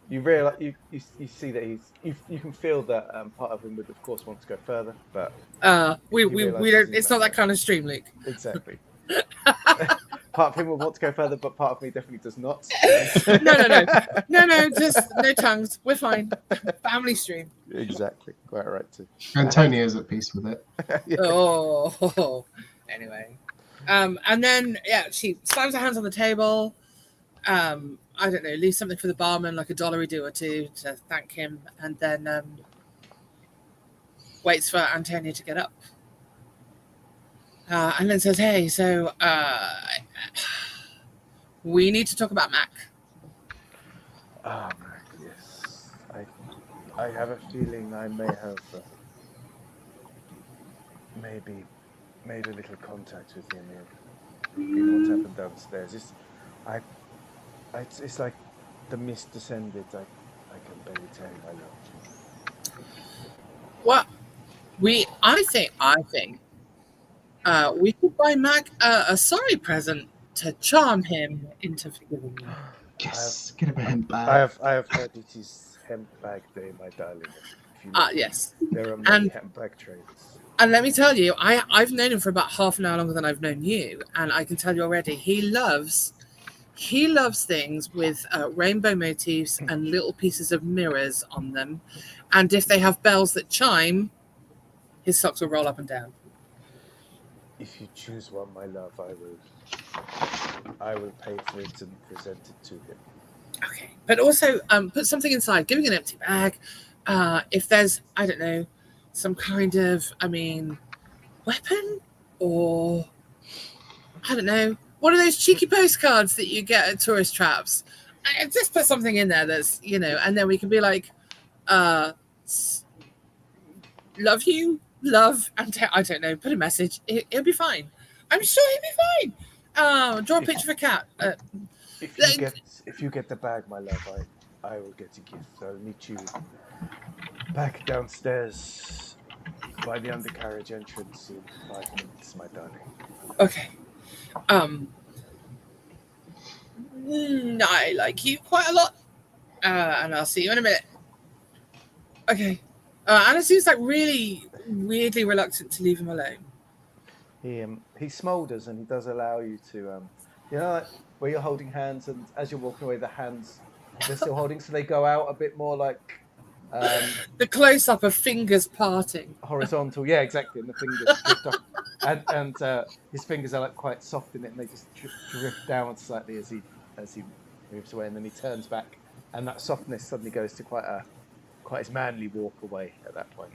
You realize you see that you can feel that part of him would of course want to go further, but we don't. It's not that kind of stream, Luke. Exactly. Part of him will want to go further, but part of me definitely does not. No, just no tongues. We're fine. Family stream. Exactly. Quite right too. Antonio's at peace with it. Yeah. Oh. Anyway, and then she slams her hands on the table. I don't know, leave something for the barman, like a $1 or two to thank him, and then waits for Antonio to get up. And then says, hey, so we need to talk about Mac. Mac, yes. I have a feeling I may have maybe made a little contact with him in what happened downstairs. It's like the mist descended. I can barely tell you I love you. Well, I think we could buy Mac a sorry present to charm him into forgiving you. Yes, get him a hemp bag. I have heard it is Hemp Bag Day, my darling. Yes. There are many hemp bag trades. And let me tell you, I've known him for about half an hour longer than I've known you, and I can tell you already, he loves things with rainbow motifs and little pieces of mirrors on them, and if they have bells that chime, his socks will roll up and down. If you choose one, my love, I will pay for it and present it to him. Okay, but also put something inside. Giving an empty bag. If there's, I don't know, some kind of, weapon, or I don't know, one of those cheeky postcards that you get at tourist traps. Just put something in there that's, and then we can be like, love you, love, and I don't know, put a message. It'll be fine. I'm sure he'll be fine. Draw a picture of a cat. If you get the bag, my love, I will get a gift. I'll meet you back downstairs by the undercarriage entrance in 5 minutes, my darling. Okay. I like you quite a lot. And I'll see you in a minute. Okay. Anna seems like really weirdly reluctant to leave him alone. He smoulders and he does allow you to, like where you're holding hands, and as you're walking away, the hands they're still holding, so they go out a bit more like the close up of fingers parting. Horizontal, yeah, exactly, and the fingers drift up, and his fingers are like quite soft in it, and they just drift down slightly as he moves away, and then he turns back, and that softness suddenly goes to quite his manly walk away at that point.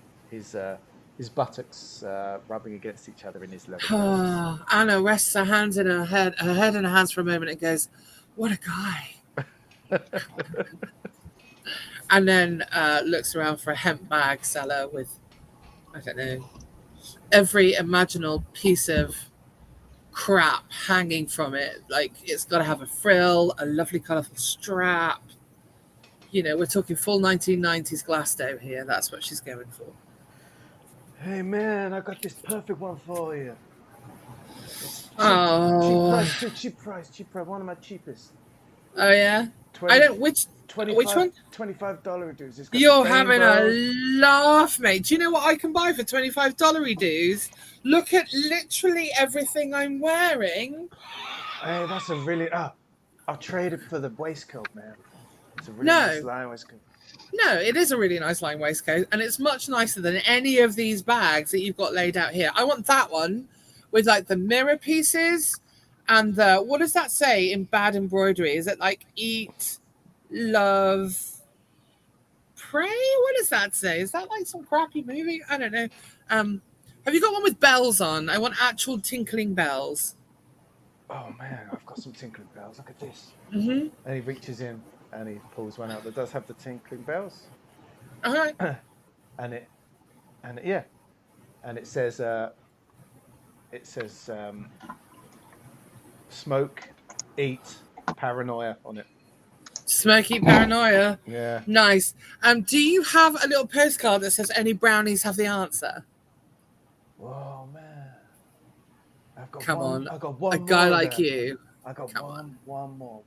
His buttocks rubbing against each other in his leather. Anna rests her hands in her head in her hands for a moment and goes, "What a guy!" And then looks around for a hemp bag seller with, I don't know, every imaginable piece of crap hanging from it. Like it's got to have a frill, a lovely colourful strap. We're talking full 1990s Glasto here. That's what she's going for. Hey man, I got this perfect one for you. Cheap price. One of my cheapest. Oh yeah. Which one? $25 dues. You're having a laugh, mate. Do you know what I can buy for $25 dues? Look at literally everything I'm wearing. Hey, that's a really. I'll trade it for the waistcoat, man. It's a really nice line waistcoat. No, it is a really nice line waistcoat, and it's much nicer than any of these bags that you've got laid out here. I want that one with like the mirror pieces and what does that say in bad embroidery? Is it like eat, love, pray? What does that say? Is that like some crappy movie? I don't know. Have you got one with bells on? I want actual tinkling bells. Oh man, I've got some tinkling bells. Look at this. Mm-hmm. And he reaches in and he pulls one out that does have the tinkling bells. Uh-huh. And it says smoke, eat, paranoia on it. Smoky paranoia. Yeah. Nice. Do you have a little postcard that says any brownies have the answer? Oh man. I've got Come on. I got one a guy more like there. you. I got one more.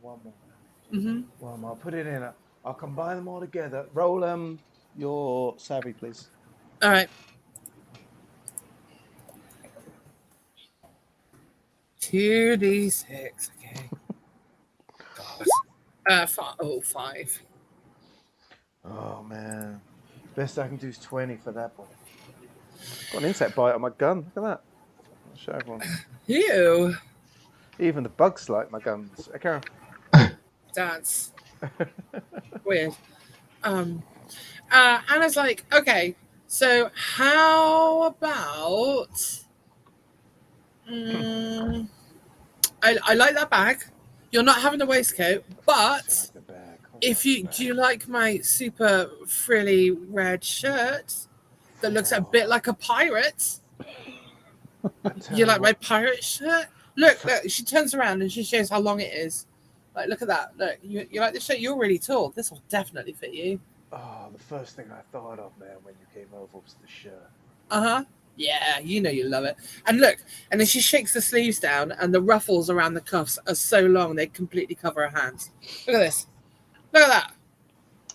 Mm-hmm. One more. I'll put it in. I'll combine them all together. Roll your savvy, please. All right. 2d6. Okay. God. 5. Oh man. Best I can do is 20 for that one. Got an insect bite on my gun. Look at that. I'll show everyone. Ew. Even the bugs like my guns. Okay. That's weird. Anna's like, okay, so how about I like that bag. You're not having a waistcoat, but do you like my super frilly red shirt that looks a bit like a pirate? You like my pirate shirt? Look, she turns around and she shows how long it is. Like, look at that. Look, you like this shirt? You're really tall. This will definitely fit you. Oh, the first thing I thought of, man, when you came over was the shirt. Uh-huh. Yeah, you know you love it. And look, and then she shakes the sleeves down and the ruffles around the cuffs are so long they completely cover her hands. Look at this. Look at that.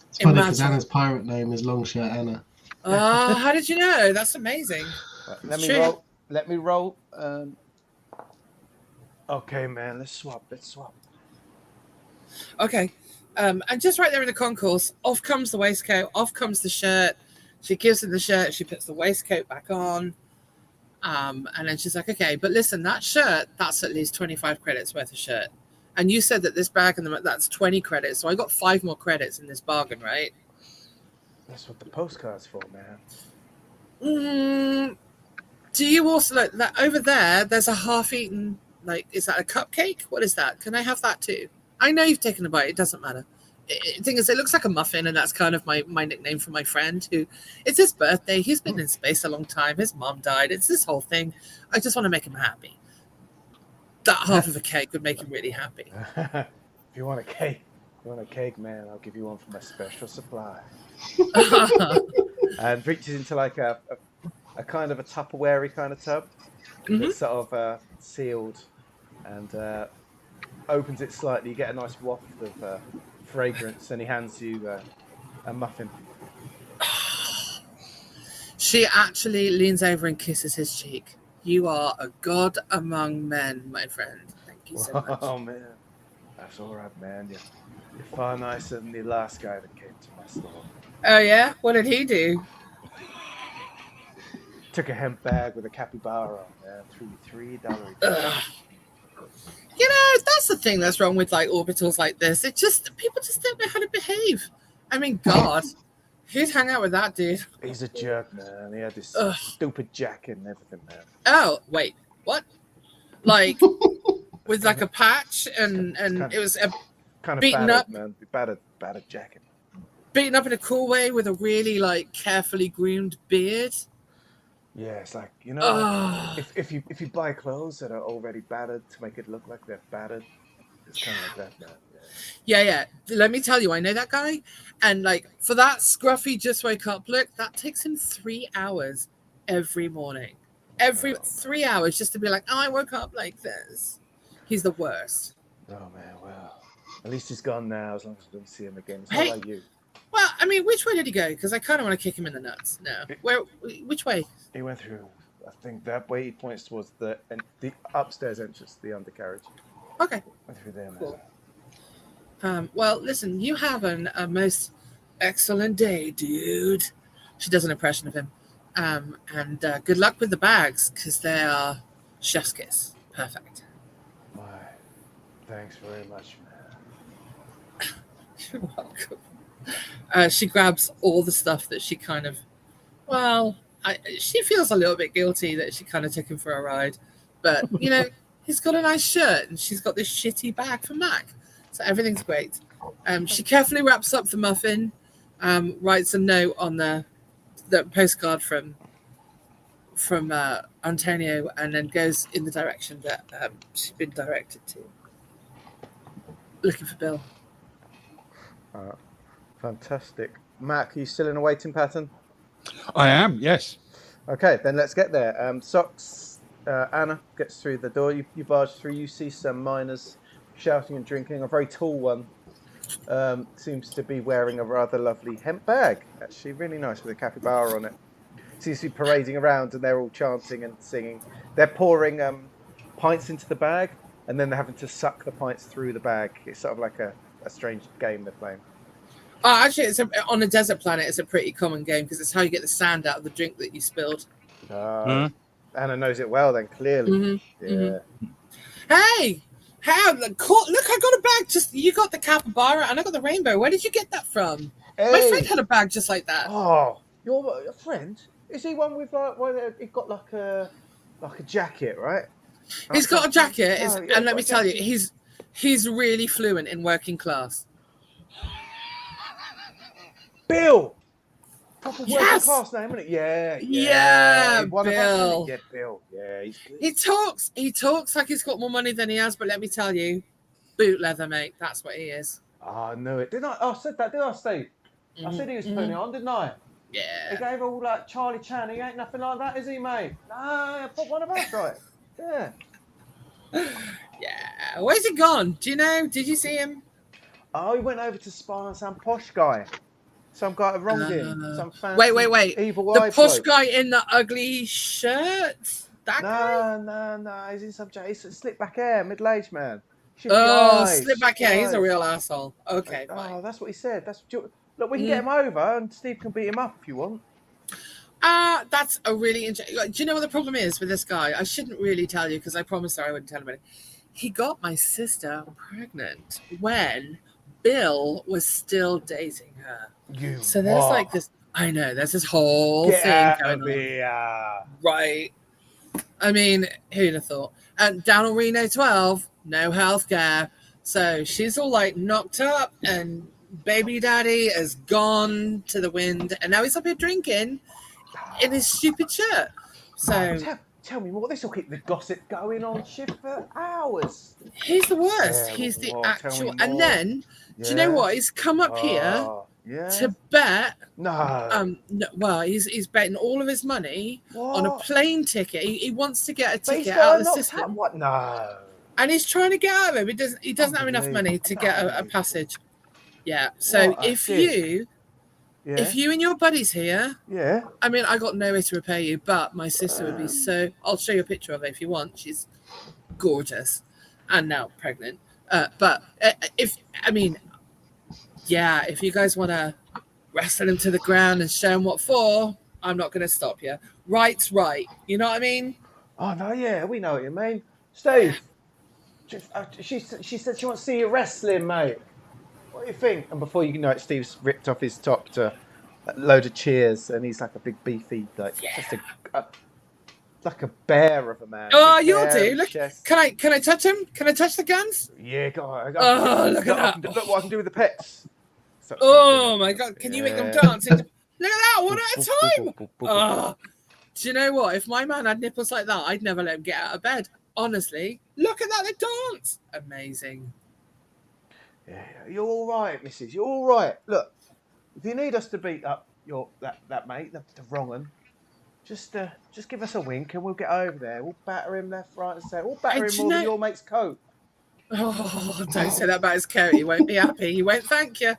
It's funny because Anna's pirate name is Longshirt Anna. Oh, how did you know? That's amazing. Right, let me roll. Okay, man, let's swap. Okay. And just right there in the concourse, off comes the waistcoat, off comes the shirt. She gives him the shirt, she puts the waistcoat back on. And then she's like, okay, but listen, that shirt, that's at least 25 credits worth of shirt. And you said that this bag, that's 20 credits. So I got 5 more credits in this bargain, right? That's what the postcard's for, man. Do you also like that over there? There's a half-eaten, like, is that a cupcake? What is that? Can I have that too? I know you've taken a bite. It doesn't matter. The thing is, it looks like a muffin, and that's kind of my nickname for my friend. Who, it's his birthday. He's been in space a long time. His mom died. It's this whole thing. I just want to make him happy. That half of a cake would make him really happy. If you want a cake, man, I'll give you one from my special supply. And reaches into like a kind of a Tupperware kind of tub. It's sort of sealed, and opens it slightly. You get a nice waft of fragrance, and he hands you a muffin. She actually leans over and kisses his cheek. You are a god among men, my friend. Thank you so much. Oh man, that's all right, man. You're far nicer than the last guy that came to my store. Oh yeah, what did he do? Took a hemp bag with a capybara on there, threw me $3. You know, that's the thing that's wrong with like orbitals like this. People just don't know how to behave. I mean, God, who'd hang out with that dude? He's a jerk, man. He had this stupid jacket and everything, man. Oh, wait, what? Like with like a patch and it was Kind of beaten battered, up, man. Battered jacket. beaten up in a cool way with a really like carefully groomed beard. Yeah, it's like, you know, if you buy clothes that are already battered to make it look like they're battered, it's kind of like that, man. Yeah. Let me tell you, I know that guy, and like for that scruffy just wake up look, that takes him 3 hours every morning. Every 3 hours just to be like, oh, I woke up like this. He's the worst. Oh man, well, at least he's gone now. As long as I don't see him again. It's Hey. not like you. Well, I mean, which way did he go? Because I kind of want to kick him in the nuts now. Which way? He went through. I think that way he points towards the upstairs entrance, the undercarriage. Okay. Went through there, man. Cool. Well, listen, you have a most excellent day, dude. She does an impression of him. And good luck with the bags, because they are chef's kiss. Perfect. Why? Thanks very much, man. You're welcome. She grabs all the stuff that she kind of, she feels a little bit guilty that she kind of took him for a ride. But, you know, he's got a nice shirt and she's got this shitty bag for Mac. So everything's great. She carefully wraps up the muffin, writes a note on the postcard from Antonio, and then goes in the direction that she's been directed to. Looking for Bill. Fantastic. Mac, are you still in a waiting pattern? I am, yes. Okay, then let's get there. Socks, Anna gets through the door. You barge through. You see some miners shouting and drinking. A very tall one seems to be wearing a rather lovely hemp bag. Actually, really nice with a capybara on it. Seems to be parading around, and they're all chanting and singing. They're pouring pints into the bag, and then they're having to suck the pints through the bag. It's sort of like a strange game they're playing. Actually, on a desert planet, it's a pretty common game because it's how you get the sand out of the drink that you spilled. Anna knows it well then, clearly. Yeah. Hey, look, I got a bag. You got the capybara and I got the rainbow. Where did you get that from? Hey. My friend had a bag just like that. Oh, your friend? Is he one with like? Well, he got like a jacket, right? He's got a jacket, yeah, and let me tell you, he's really fluent in working class. Bill. Proper working Yes! class name, isn't it? Yeah. Bill. Yeah, Bill. Yeah, he's good. He talks like he's got more money than he has, but let me tell you, boot leather, mate. That's what he is. Oh, I knew it. Didn't I? I said that, didn't I, Steve? I said he was putting it on, didn't I? He Yeah. gave all like Charlie Chan. He ain't nothing like that, is he, mate? No, put one of us right. Yeah. Yeah. Where's he gone? Do you know? Did you see him? Oh, he went over to spy on some posh guy. Some guy that wronged him. Some fancy, Wait. evil The eye posh bloke. guy in the ugly shirt? That guy? No. He's in some. He's a slick back hair, middle-aged man. Shifty Oh, eyes, slip back here. shifty He's a eyes. real asshole. Okay, Oh, fine. that's what he said. Look, we can get him over, and Steve can beat him up if you want. That's a really interesting. Do you know what the problem is with this guy? I shouldn't really tell you because I promised her I wouldn't tell anybody. He got my sister pregnant when Bill was still dating her. So there's like this. I know there's this whole Get thing out going of on. here. Right. I mean, who'd have thought? And down on Reno 12, no healthcare. So she's all like knocked up, and baby daddy has gone to the wind, and now he's up here drinking in his stupid shirt. So tell me more. This will keep the gossip going on shift for hours. he's the worst. Yeah, He's the well, tell me actual. more. And then, do you know what? He's come up here to bet. No. No, well, he's betting all of his money on a plane ticket. He wants to get a But he's ticket got out of the system. What? No. And he's trying to get out of it. He doesn't have enough money to get a passage. Yeah. So if you and your buddies here, I mean, I got no way to repay you, but my sister would be so. I'll show you a picture of her if you want. She's gorgeous, and now pregnant. But if you guys want to wrestle him to the ground and show him what for, I'm not going to stop you. Right's right. You know what I mean? Oh no, yeah, we know what you mean, Steve. She said she wants to see you wrestling, mate. What do you think? And before you know it, Steve's ripped off his top to a load of cheers, and he's like a big beefy, just like a bear of a man. Oh, you'll do. Look, can I touch him? Can I touch the guns? Yeah, go on. Oh, look at that! Look what I can do with the pets. Oh my God! Can you make them dance? Look at that, one at a time. Oh, do you know what? If my man had nipples like that, I'd never let him get out of bed. Honestly, look at that, they dance. Amazing. Yeah, you're all right, missus. You're all right. Look, if you need us to beat up that mate, the wrong one, just give us a wink and we'll get over there. We'll batter him left, right, and centre. We'll batter him more than your mate's coat. Oh, don't say that about his coat. He won't be happy. He won't thank you.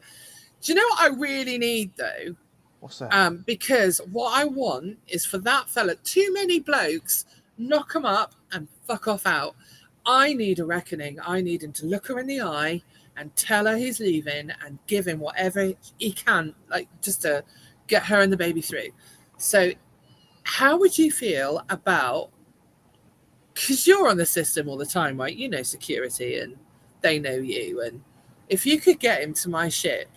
Do you know what I really need though? What's that? Because what I want is for that fella, too many blokes, knock him up and fuck off out. I need a reckoning. I need him to look her in the eye and tell her he's leaving and give him whatever he can, like just to get her and the baby through. So how would you feel about, because you're on the system all the time, right? You know security and they know you. And if you could get him to my ship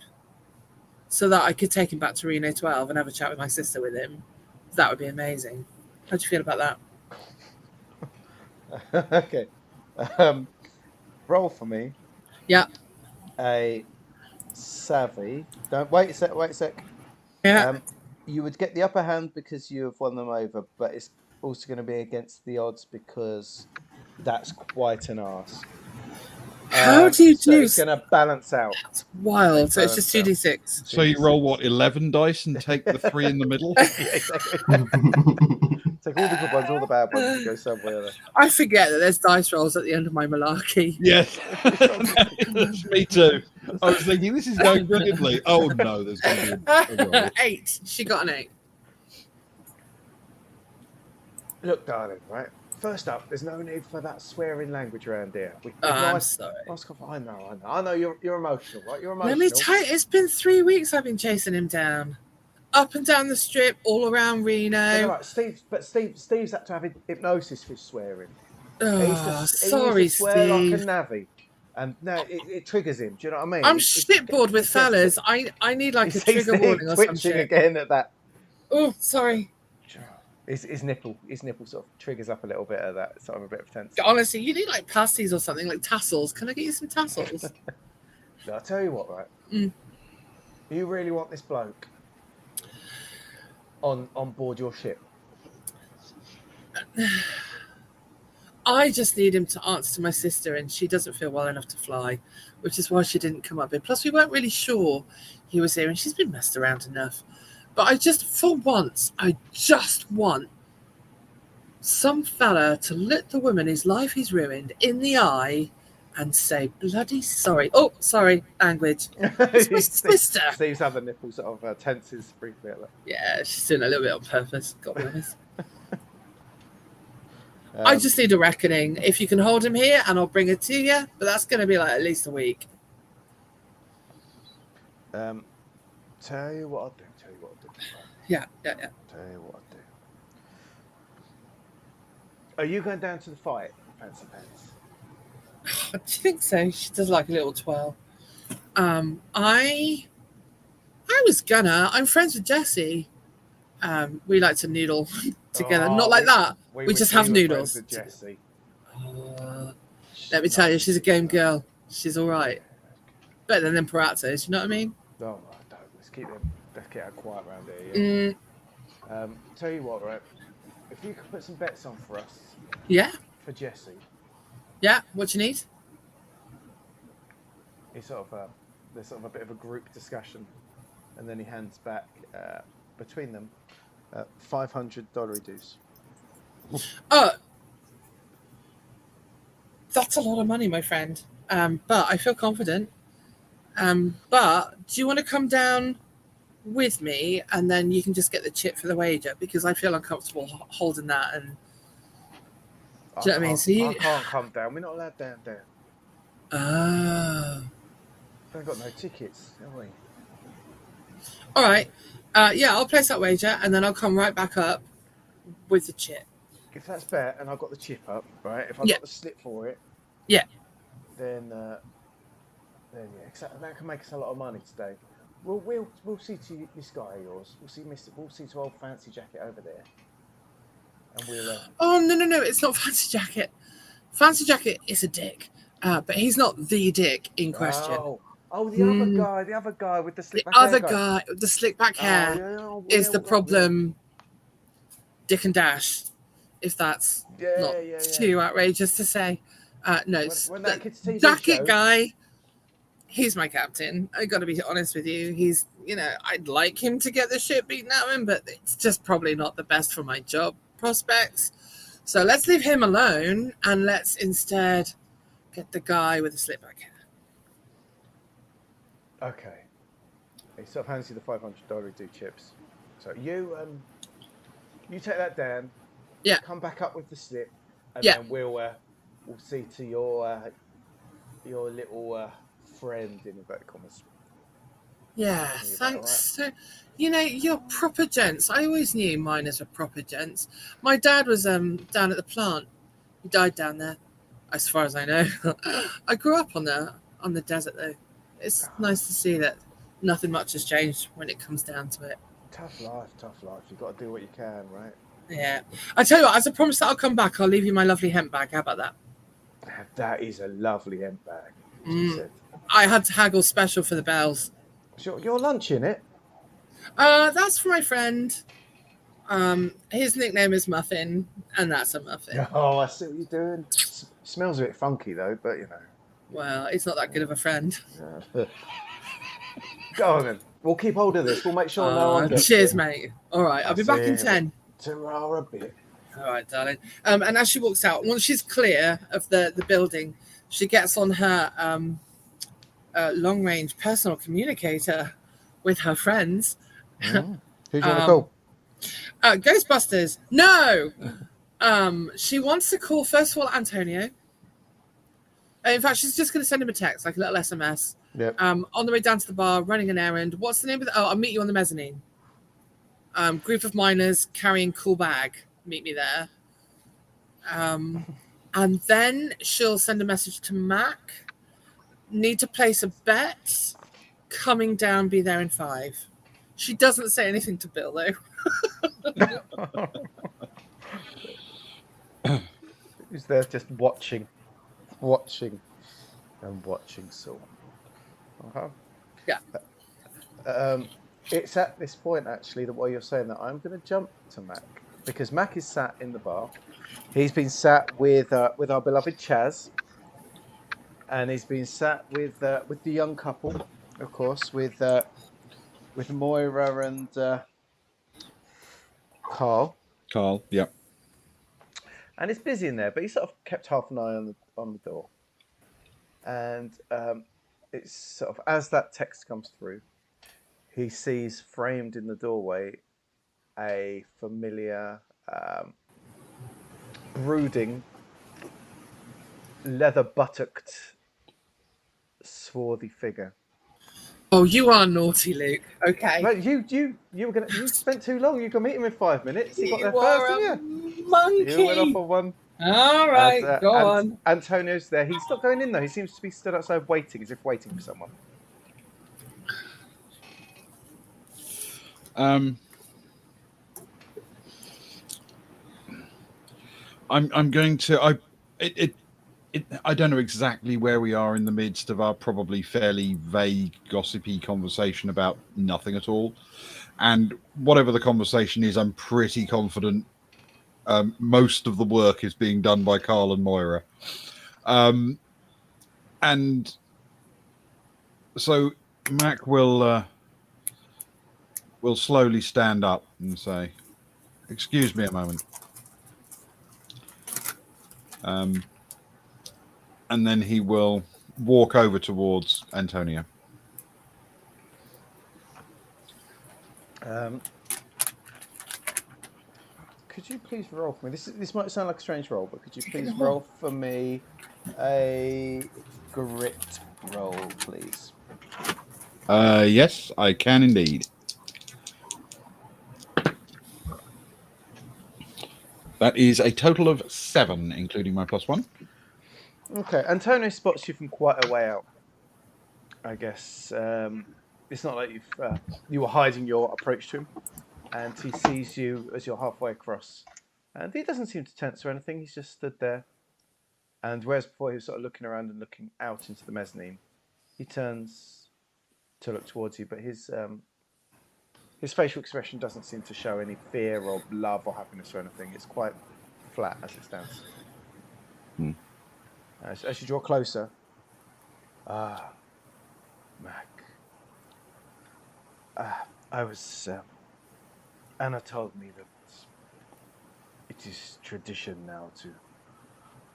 so that I could take him back to Reno 12 and have a chat with my sister with him, that would be amazing. How do you feel about that? Okay. Roll for me. Yeah. A savvy. Don't wait a sec. Yeah. You would get the upper hand because you have won them over, but it's also going to be against the odds because that's quite an arse. How do you do? It's going to balance out. That's wild. So it's just 2d6. So you roll what, 11 dice and take the 3 in the middle? Yeah, exactly. Take all the good ones, all the bad ones, and go somewhere. I forget that there's dice rolls at the end of my malarkey. Yes. Me too. I was thinking, this is going brilliantly. Oh no, there's going to be a roll. 8. She got an 8. Look, darling, right? First up, there's no need for that swearing language around here. I'm sorry. I know you're emotional, right? You're emotional. Let me tell you, it's been 3 weeks I've been chasing him down. Up and down the strip, all around Reno. Right, Steve's had to have hypnosis for his swearing. Oh, he sorry, used to swear Steve. like a navvy. And no, it triggers him. Do you know what I mean? I'm shitboard with fellas. I need like a trigger warning or some twitching shit. again at that. Oh, sorry. His nipple sort of triggers up a little bit of that. So I'm a bit of tense. Honestly, you need like pasties or something, like tassels. Can I get you some tassels? No, I'll tell you what, right? You really want this bloke on board your ship? I just need him to answer to my sister, and she doesn't feel well enough to fly, which is why she didn't come up here. Plus, we weren't really sure he was here, and she's been messed around enough. But I just want some fella to look the woman whose life he's ruined in the eye and say, bloody sorry. Oh, sorry, language. It's my sister. Steve's had the nipple sort of tenses briefly at that. Yeah, she's doing a little bit on purpose, got to be honest. I just need a reckoning. If you can hold him here, and I'll bring it to you, but that's going to be like at least a week. Tell you what I'll do. Yeah. Tell you what I'll do. Are you going down to the fight, Fancy Pants? Do you think so? She does like a little twirl. I was gonna. I'm friends with Jessie. We like to noodle together. Not like that. We just have noodles. With Jessie. Let me tell you, she's a game girl. She's all right. Better than them Parazzos, you know what I mean? No, I don't. Let's keep her quiet around here. Yeah? Tell you what, right? If you could put some bets on for us. Yeah. For Jessie. Yeah. What you need? It's there's sort of a bit of a group discussion, and then he hands back between them $500 dues. That's a lot of money, my friend. But I feel confident. But do you want to come down with me, and then you can just get the chip for the wager, because I feel uncomfortable holding that. And do you know what I mean? So I can't come down. We're not allowed down there. Oh. We've got no tickets, have we? All right. Yeah, I'll place that wager, and then I'll come right back up with the chip. If that's bet, and I've got the chip up, right? If I've got the slip for it, then yeah, exactly. That can make us a lot of money today. We'll see to this guy of yours. We'll see to old Fancy Jacket over there, and we'll. Oh no! It's not Fancy Jacket. Fancy Jacket is a dick, but he's not the dick in question. Oh, the other guy with the slick back hair. The other guy with the slick back hair is the problem. Dick and Dash, if that's not too outrageous to say. No, when that kid's TV Jacket show, guy. He's my captain. I got to be honest with you. He's, I'd like him to get the shit beaten out of him, but it's just probably not the best for my job prospects. So let's leave him alone, and let's instead get the guy with the slick back hair. Okay. He sort of hands you the $500 do chips. So you take that down. Yeah. Come back up with the slip, and then we'll see to your little friend in inverted commas. Yeah, thanks. Right. So, you're proper gents. I always knew miners were proper gents. My dad was down at the plant. He died down there, as far as I know. I grew up on the desert though. It's nice to see that nothing much has changed when it comes down to it. Tough life. You've got to do what you can, right? Yeah. I tell you what, as a promise that I'll come back, I'll leave you my lovely hemp bag. How about that? That is a lovely hemp bag. She said. I had to haggle special for the bells. Your lunch in it? That's for my friend. His nickname is Muffin, and that's a muffin. Oh, I see what you're doing. Smells a bit funky though, but Well, he's not that good of a friend. Go on then. We'll keep hold of this. We'll make sure no one gets cheers, it. mate. All right, I'll be back in 10. Ta-ra a bit. All right, darling. And as she walks out, once she's clear of the building, she gets on her long-range personal communicator with her friends. Who do you want to call? Ghostbusters. No. She wants to call, first of all, Antonio. In fact, she's just going to send him a text, like a little SMS. Yep. On the way down to the bar, running an errand. What's the name of I'll meet you on the mezzanine. Group of miners carrying cool bag. Meet me there. And then she'll send a message to Mac. Need to place a bet. Coming down, be there in 5. She doesn't say anything to Bill, though. Who's there just watching Saul? Uh-huh. Yeah. It's at this point, actually, that while you're saying that, I'm going to jump to Mac. Because Mac is sat in the bar. He's been sat with our beloved Chaz. And he's been sat with the young couple, of course, with Moira and Carl. Yeah. And it's busy in there, but he sort of kept half an eye on the door. And it's sort of, as that text comes through, he sees framed in the doorway a familiar, brooding, leather-buttocked, swarthy figure. Oh, you are naughty, Luke. Okay. Right, you spent too long. You got to meet him in 5 minutes. You got there You first, are a didn't you? monkey. You went off on one. All right, go on. Antonio's there. He's not going in though. He seems to be stood outside waiting, as if waiting for someone. I'm going to. I don't know exactly where we are in the midst of our probably fairly vague, gossipy conversation about nothing at all. And whatever the conversation is, I'm pretty confident most of the work is being done by Carl and Moira. And so Mac will slowly stand up and say, "Excuse me a moment." And then he will walk over towards Antonio. Could you please roll for me? This might sound like a strange roll, but could you please roll for me a grit roll, please? Yes, I can indeed. That is a total of 7, including my +1. Okay, Antonio spots you from quite a way out. I guess it's not like you were hiding your approach to him, and he sees you as you're halfway across, and he doesn't seem to tense or anything. He's just stood there, and whereas before he was sort of looking around and looking out into the mezzanine, he turns to look towards you, but his facial expression doesn't seem to show any fear or love or happiness or anything. It's quite flat as it stands. As you draw closer, Mac. I was. Anna told me that it is tradition now to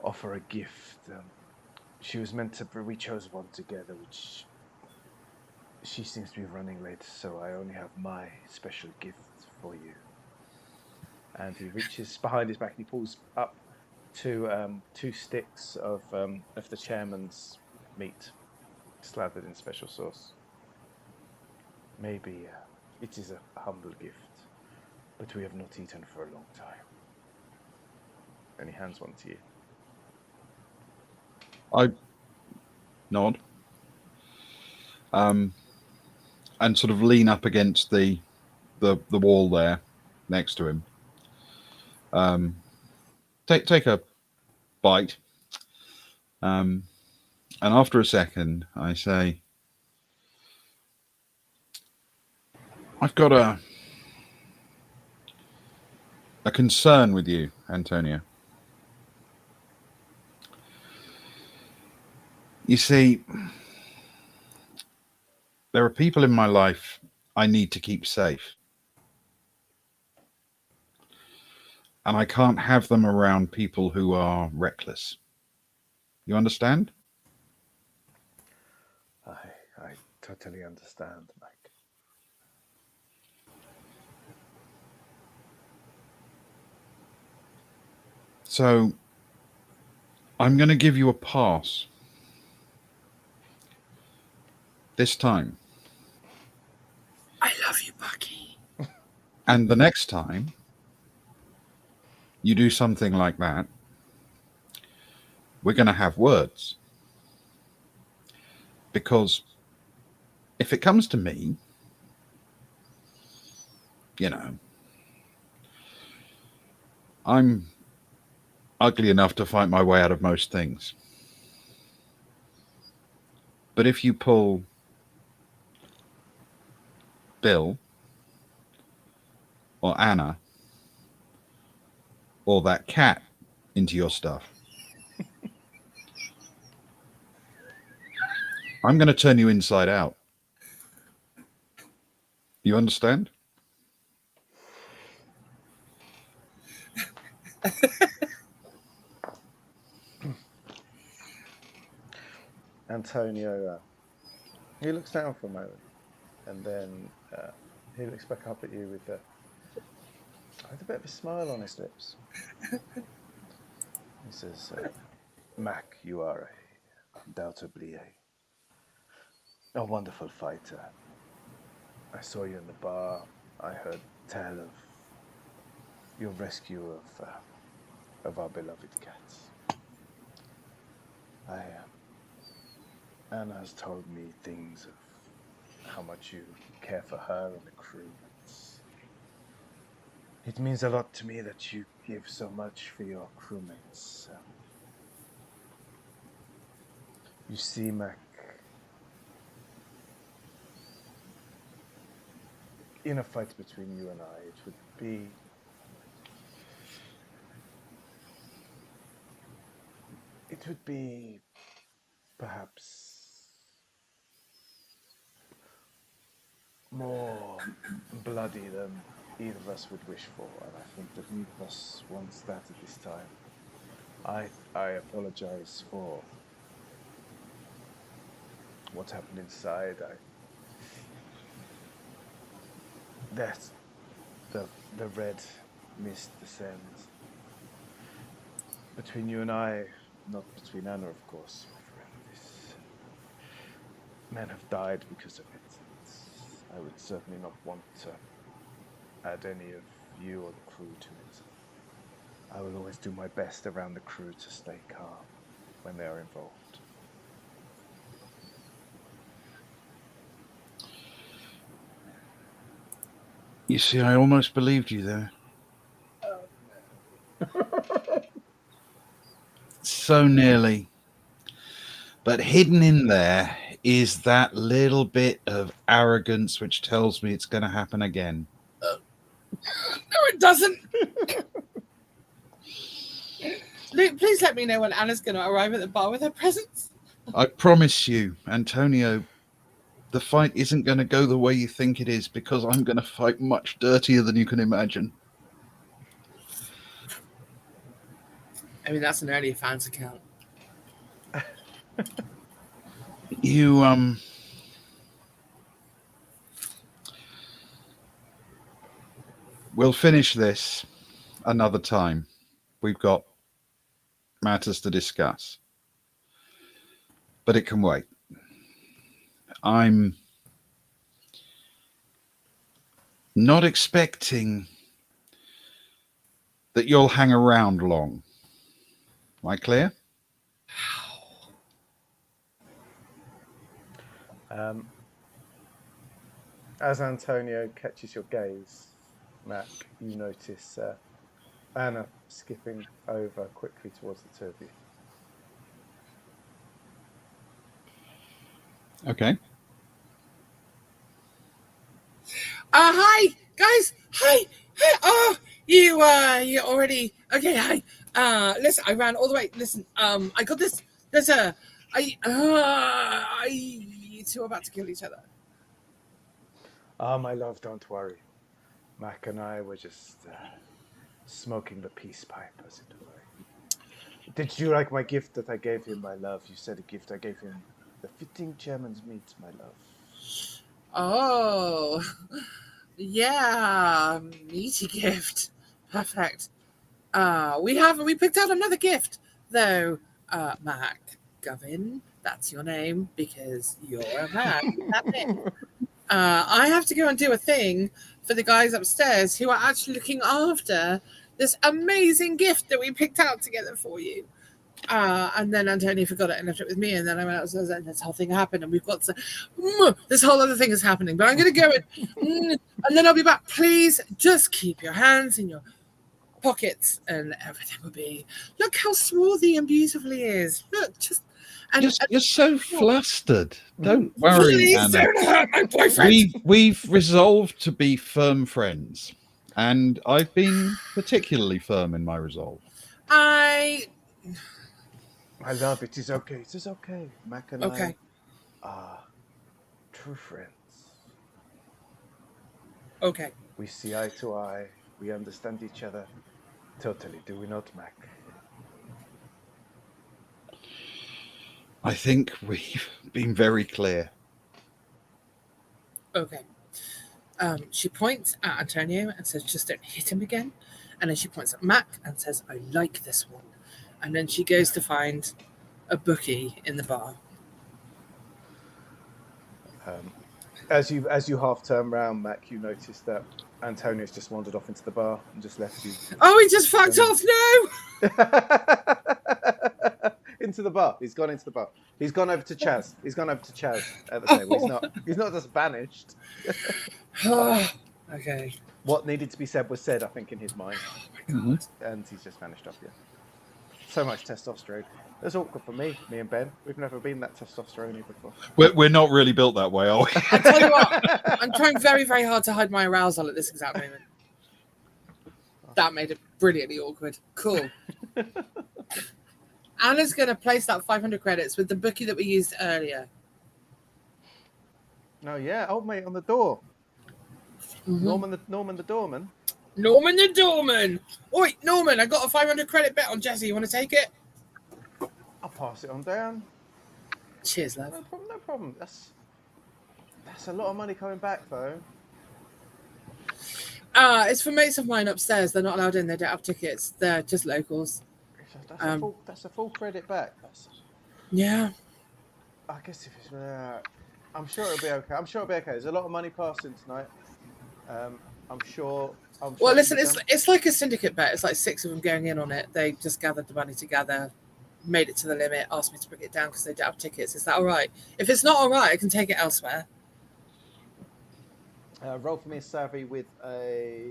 offer a gift. She was meant to. We chose one together, which she seems to be running late, so I only have my special gift for you. And he reaches behind his back and he pulls up two sticks of the chairman's meat, slathered in special sauce. Maybe it is a humble gift, but we have not eaten for a long time. And he hands one to you. I nod. And sort of lean up against the wall there next to him. Take a bite. And after a second, I say, I've got a concern with you, Antonio. You see, there are people in my life I need to keep safe. And I can't have them around people who are reckless. You understand? I totally understand, Mike. So, I'm going to give you a pass. This time. I love you, Bucky. And the next time you do something like that, we're going to have words. Because if it comes to me, I'm ugly enough to fight my way out of most things. But if you pull Bill or Anna or that cat into your stuff, I'm going to turn you inside out. You understand? Antonio, he looks down for a moment, and then he looks back up at you with a bit of a smile on his lips. He says, Mac, you are undoubtedly a wonderful fighter. I saw you in the bar. I heard tell of your rescue of our beloved cats. Anna has told me things of how much you care for her and the crew. It means a lot to me that you give so much for your crewmates. You see, Mac, in a fight between you and I, it would be perhaps more bloody than either of us would wish for, and I think that neither of us wants that at this time. I apologize for what happened inside. That's the red mist descends between you and I, not between Anna, of course, my friend. Men have died because of it. I would certainly not want to add any of you or the crew to it. I will always do my best around the crew to stay calm when they are involved. You see, I almost believed you there. So nearly. But hidden in there is that little bit of arrogance which tells me it's going to happen again. No, it doesn't. Luke, please let me know when Anna's going to arrive at the bar with her presents. I promise you, Antonio, the fight isn't going to go the way you think it is, because I'm going to fight much dirtier than you can imagine. I mean, that's an early fans account. You, we'll finish this another time. We've got matters to discuss. But it can wait. I'm not expecting that you'll hang around long. Am I clear? As Antonio catches your gaze, Mac, you notice Anna skipping over quickly towards the two of you. Okay. Hi, guys. Hi. Oh, you already. Okay, hi. Listen, I ran all the way. Listen, I got this. You two are about to kill each other. My love, don't worry. Mac and I were just smoking the peace pipe, as it were. Did you like my gift that I gave him, my love? You said a gift I gave him. The fitting chairman's meat, my love. Oh, yeah, meaty gift. Perfect. We picked out another gift, though. Mac Govin, that's your name because you're a Mac. That's it. I have to go and do a thing for the guys upstairs who are actually looking after this amazing gift that we picked out together for you. And then Antonio forgot it and left it with me, and then I went upstairs and this whole thing happened, and we've got this whole other thing is happening, but I'm going to go and then I'll be back. Please just keep your hands in your pockets and everything will be. Look how swarthy and beautiful he is. Look, just You're so flustered. Don't worry, please Anna. don't hurt my boyfriend. We've resolved to be firm friends, and I've been particularly firm in my resolve. My love, it is okay. It is okay. Mac and I are true friends. Okay. We see eye to eye. We understand each other totally, do we not, Mac? I think we've been very clear. Okay. She points at Antonio and says, just don't hit him again. And then she points at Mac and says, I like this one. And then she goes to find a bookie in the bar. As you half turn round, Mac, you notice that Antonio's just wandered off into the bar and just left you. Oh, he just fucked off! No. Into the bar. He's gone into the bar. He's gone over to Chaz. He's gone over to Chaz at the table. He's not just vanished. Okay. What needed to be said was said, I think, in his mind. Oh my God. And he's just vanished off you. So much testosterone. That's awkward for me and Ben. We've never been that testosterone before. We're not really built that way, are we? I tell you what, I'm trying very, very hard to hide my arousal at this exact moment. That made it brilliantly awkward. Cool. Anna's going to place that 500 credits with the bookie that we used earlier. Oh, yeah. Old mate on the door. Mm-hmm. Norman the doorman. Norman the doorman. Oi, Norman, I got a 500 credit bet on Jesse. You want to take it? I'll pass it on down. Cheers, love. No problem. That's a lot of money coming back, though. It's for mates of mine upstairs. They're not allowed in. They don't have tickets. They're just locals. That's a full credit back. Yeah. I guess if it's... I'm sure it'll be okay. There's a lot of money passing tonight. I'm sure. Well, listen, it's like a syndicate bet. It's like 6 of them going in on it. They just gathered the money together, made it to the limit, asked me to bring it down because they don't have tickets. Is that all right? If it's not all right, I can take it elsewhere. Roll for me a savvy with a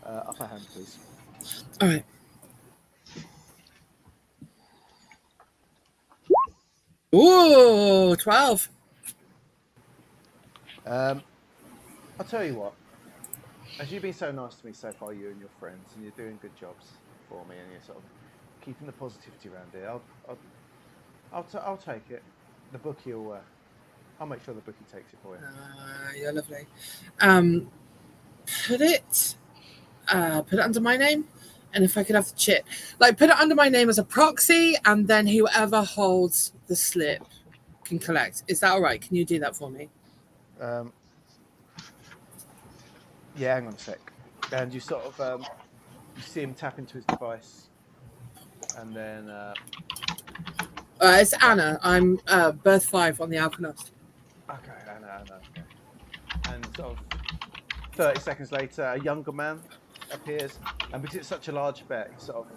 upper hand, please. All right. Ooh, 12. I'll tell you what. As you've been so nice to me so far, you and your friends, and you're doing good jobs for me, and you're sort of keeping the positivity around here, I'll take it. The bookie will. I'll make sure the bookie takes it for you. You're lovely. Put it under my name, and if I could have the chit, like put it under my name as a proxy, and then whoever holds the slip can collect. Is that all right? Can you do that for me? Yeah, hang on a sec. And you sort of you see him tap into his device, and then it's Anna. I'm birth 5 on the Alchemist. okay, Anna. Okay. And sort of 30 seconds later, a younger man appears, and because it's such a large bet,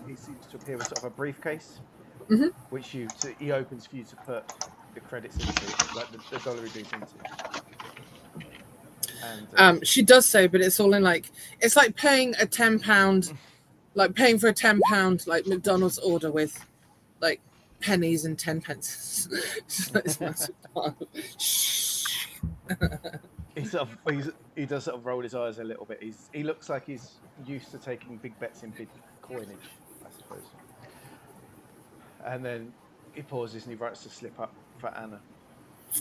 he seems to appear with sort of a briefcase, which he opens for you to put the credits into, like the dollary dues into. And, she does so, but it's all in it's like paying a £10, like paying for a £10 like McDonald's order with like pennies and 10 pence. It's massive. He does sort of roll his eyes a little bit. He looks like he's used to taking big bets in big coinage, I suppose. And then he pauses and he writes the slip up for Anna,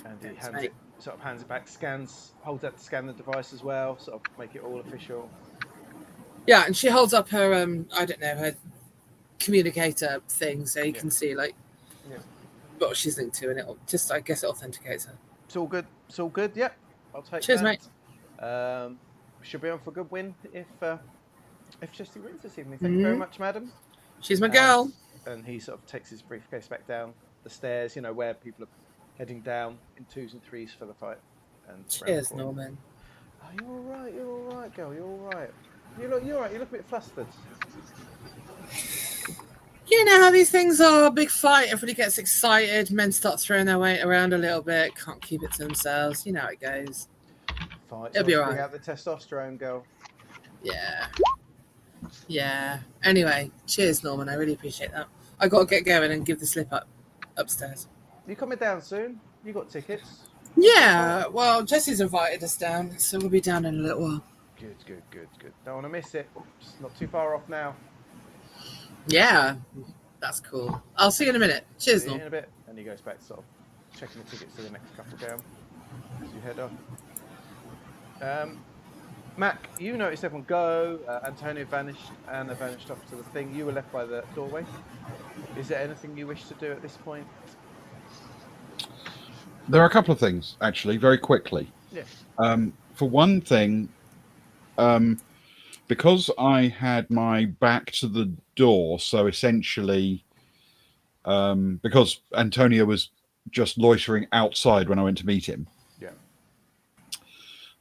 and he hands it back, holds out to scan the device as well, sort of make it all official. Yeah, and she holds up her I don't know, her communicator thing, so you can see what she's linked to, and it'll just, I guess, it authenticates her. It's all good. Yep, I'll take. Cheers, that. mate. Should be on for a good win if Jessie wins this evening. Thank you very much, madam. She's my girl. And he sort of takes his briefcase back down the stairs, where people are heading down in 2s and 3s for the fight. And cheers, Norman. Oh, you're all right, girl. You're all right. You're all right. You look a bit flustered. You know how these things are. Big fight, everybody gets excited. Men start throwing their weight around a little bit. Can't keep it to themselves. You know how it goes. Fights. It'll be all right. Bring out the testosterone, girl. Yeah. Anyway, cheers, Norman. I really appreciate that. I got to get going and give the slip upstairs. You coming down soon? You got tickets? Yeah. Well, Jesse's invited us down, so we'll be down in a little while. Good. Don't want to miss it. Just not too far off now. Yeah, that's cool. I'll see you in a minute. Cheers, See you Norm. in a bit. And he goes back to sort of checking the tickets to the next couple down as you head off. Mac, you noticed everyone go. Antonio vanished. Anna vanished off to the thing. You were left by the doorway. Is there anything you wish to do at this point? There are a couple of things, actually, very quickly. Yeah. For one thing, because I had my back to the door, so essentially, because Antonio was just loitering outside when I went to meet him, Yeah.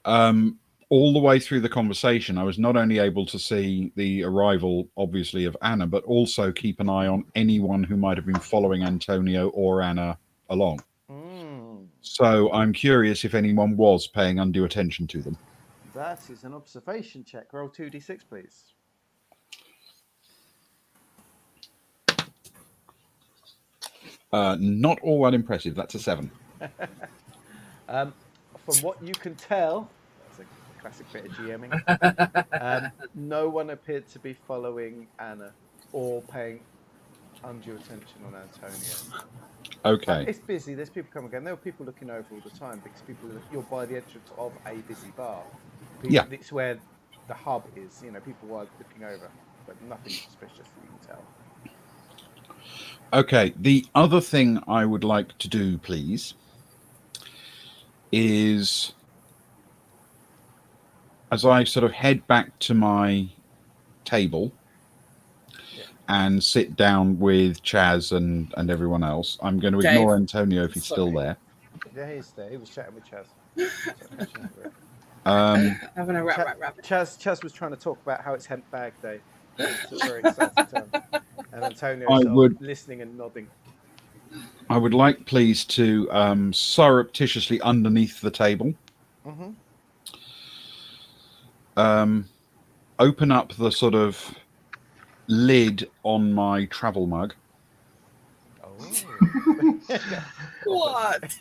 all the way through the conversation, I was not only able to see the arrival, obviously, of Anna, but also keep an eye on anyone who might have been following Antonio or Anna along. So I'm curious if anyone was paying undue attention to them. That is an observation check. Roll 2d6, please. Not all that impressive. That's a 7. From what you can tell, that's a classic bit of GMing. No one appeared to be following Anna or paying undue attention on Antonio. Okay. It's busy. There's people coming again. There are people looking over all the time because you're by the entrance of a busy bar. Yeah. It's where the hub is. People are looking over, but nothing suspicious that you can tell. Okay. The other thing I would like to do, please, is as I sort of head back to my table and sit down with Chaz and everyone else, I'm going to ignore Antonio if he's still there. Yeah, he's there. He was chatting with Chaz. Having a rap. Chaz was trying to talk about how it's Hemp Bag Day. It's a very exciting time. And Antonio's listening and nodding. I would like, please, to surreptitiously underneath the table, open up the sort of lid on my travel mug. What?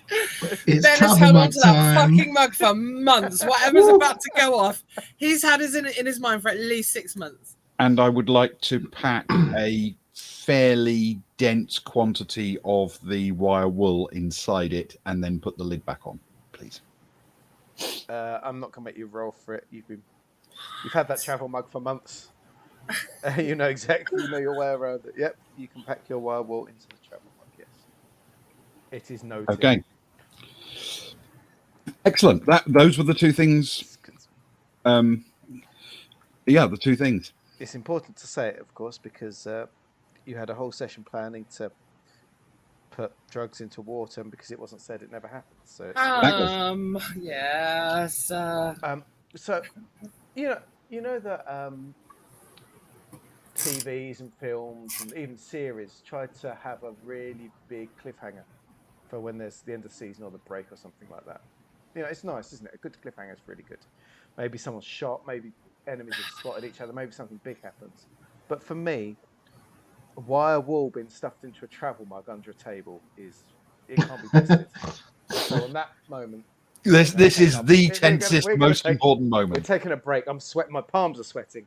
It's Ben has travel held on mug to that time. fucking mug for months. Whatever's about to go off, he's had it in his mind for at least 6 months. And I would like to pack a fairly dense quantity of the wire wool inside it and then put the lid back on, please. I'm not going to make you roll for it. You've had that travel mug for months. You know your way around it. Yep, you can pack your wire wool into the travel mug, yes. It is noted. Okay. Excellent. Those were the two things. The two things. It's important to say it, of course, because you had a whole session planning to put drugs into water, and because it wasn't said, it never happened. So yes. So you know that TVs and films and even series try to have a really big cliffhanger for when there's the end of the season or the break or something like that. It's nice, isn't it? A good cliffhanger is really good. Maybe someone's shot, maybe enemies have spotted each other, maybe something big happens. But for me, a wire wool being stuffed into a travel mug under a table it can't be bested. So on that moment, this is the tensest, most important moment. We're taking a break. I'm sweating. My palms are sweating.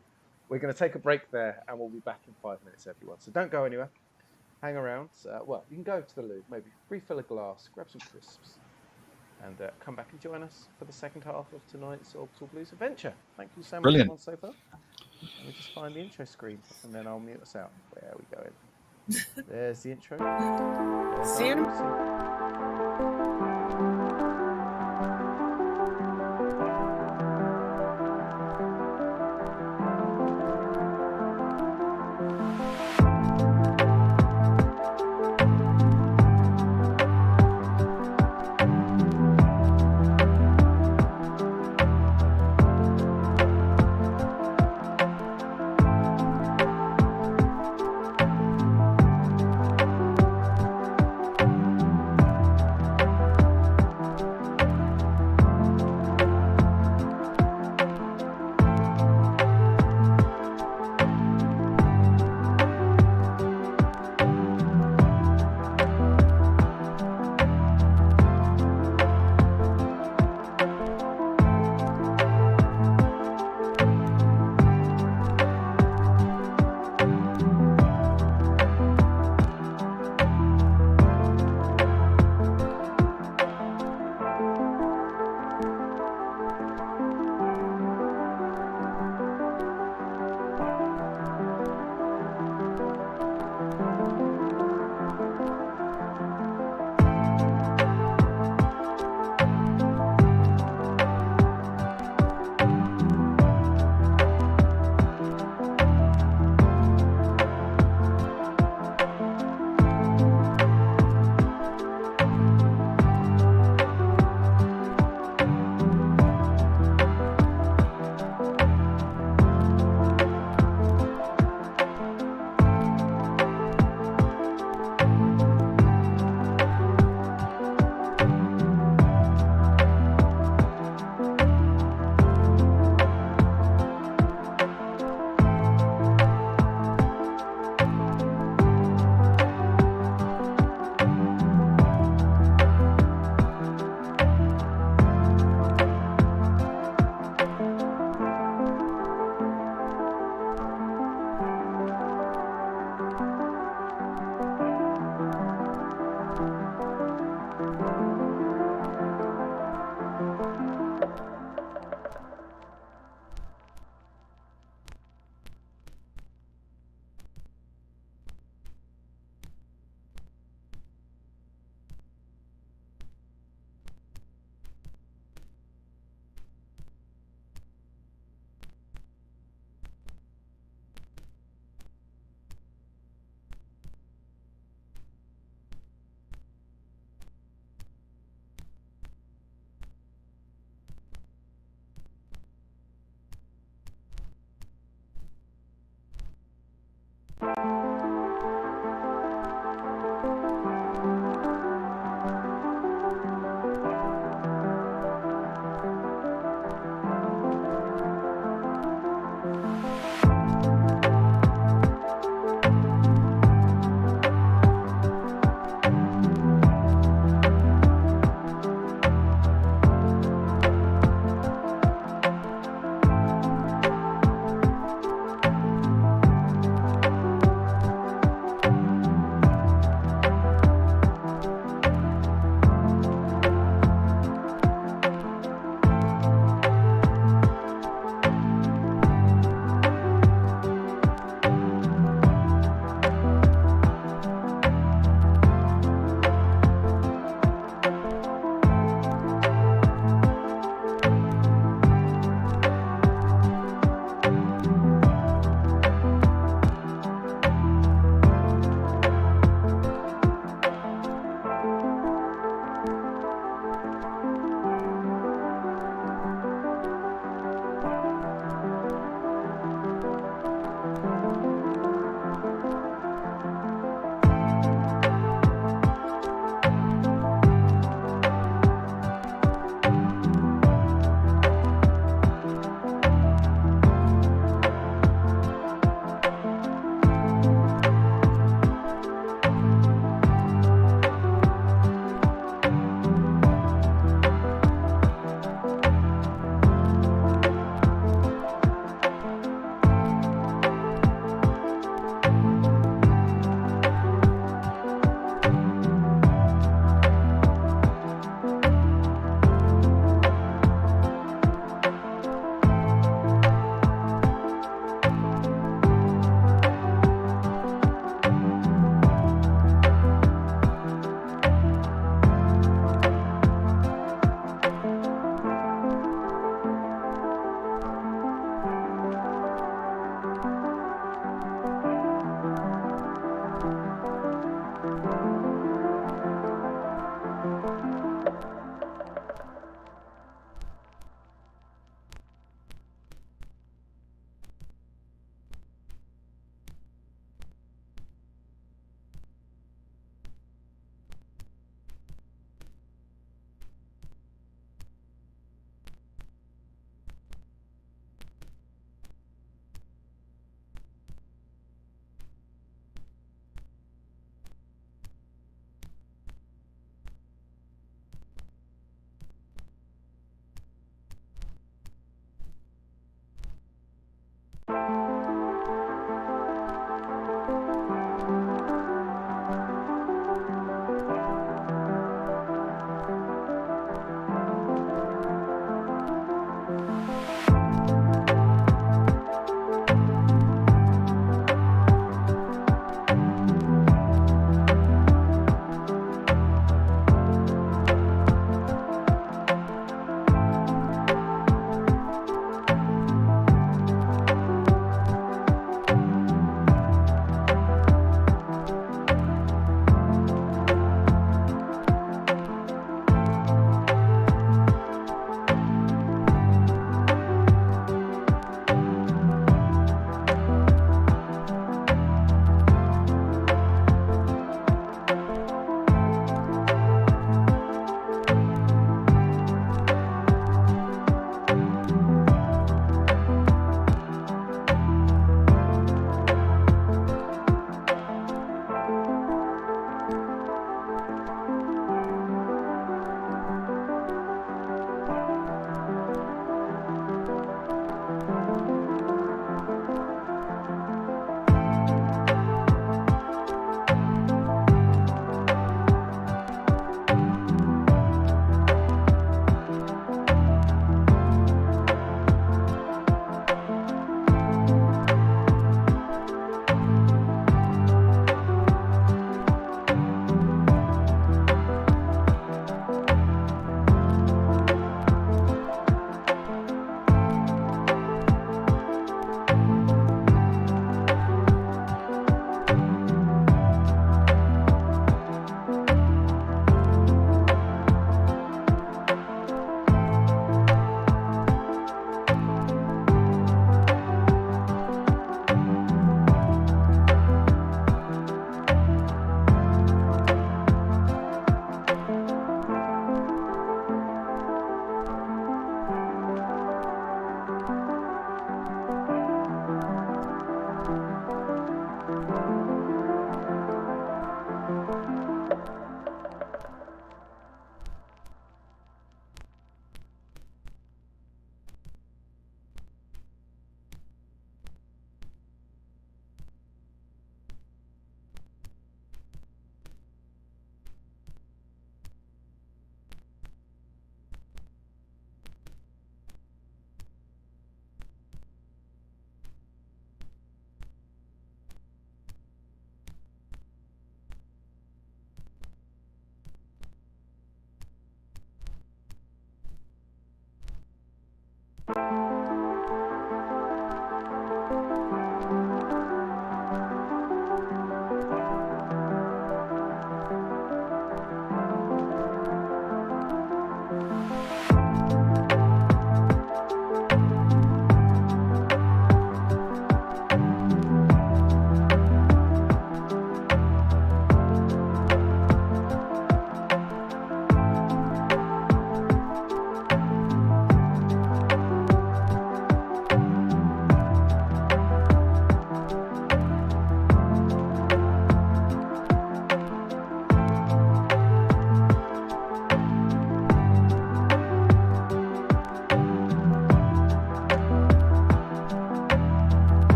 We're going to take a break there, and we'll be back in 5 minutes, everyone. So don't go anywhere. Hang around. You can go to the loo, maybe refill a glass, grab some crisps, and come back and join us for the second half of tonight's Orbital Blues adventure. Thank you so much, everyone, so far. Let me just find the intro screen, and then I'll mute us out. Where are we going? There's the intro. See you.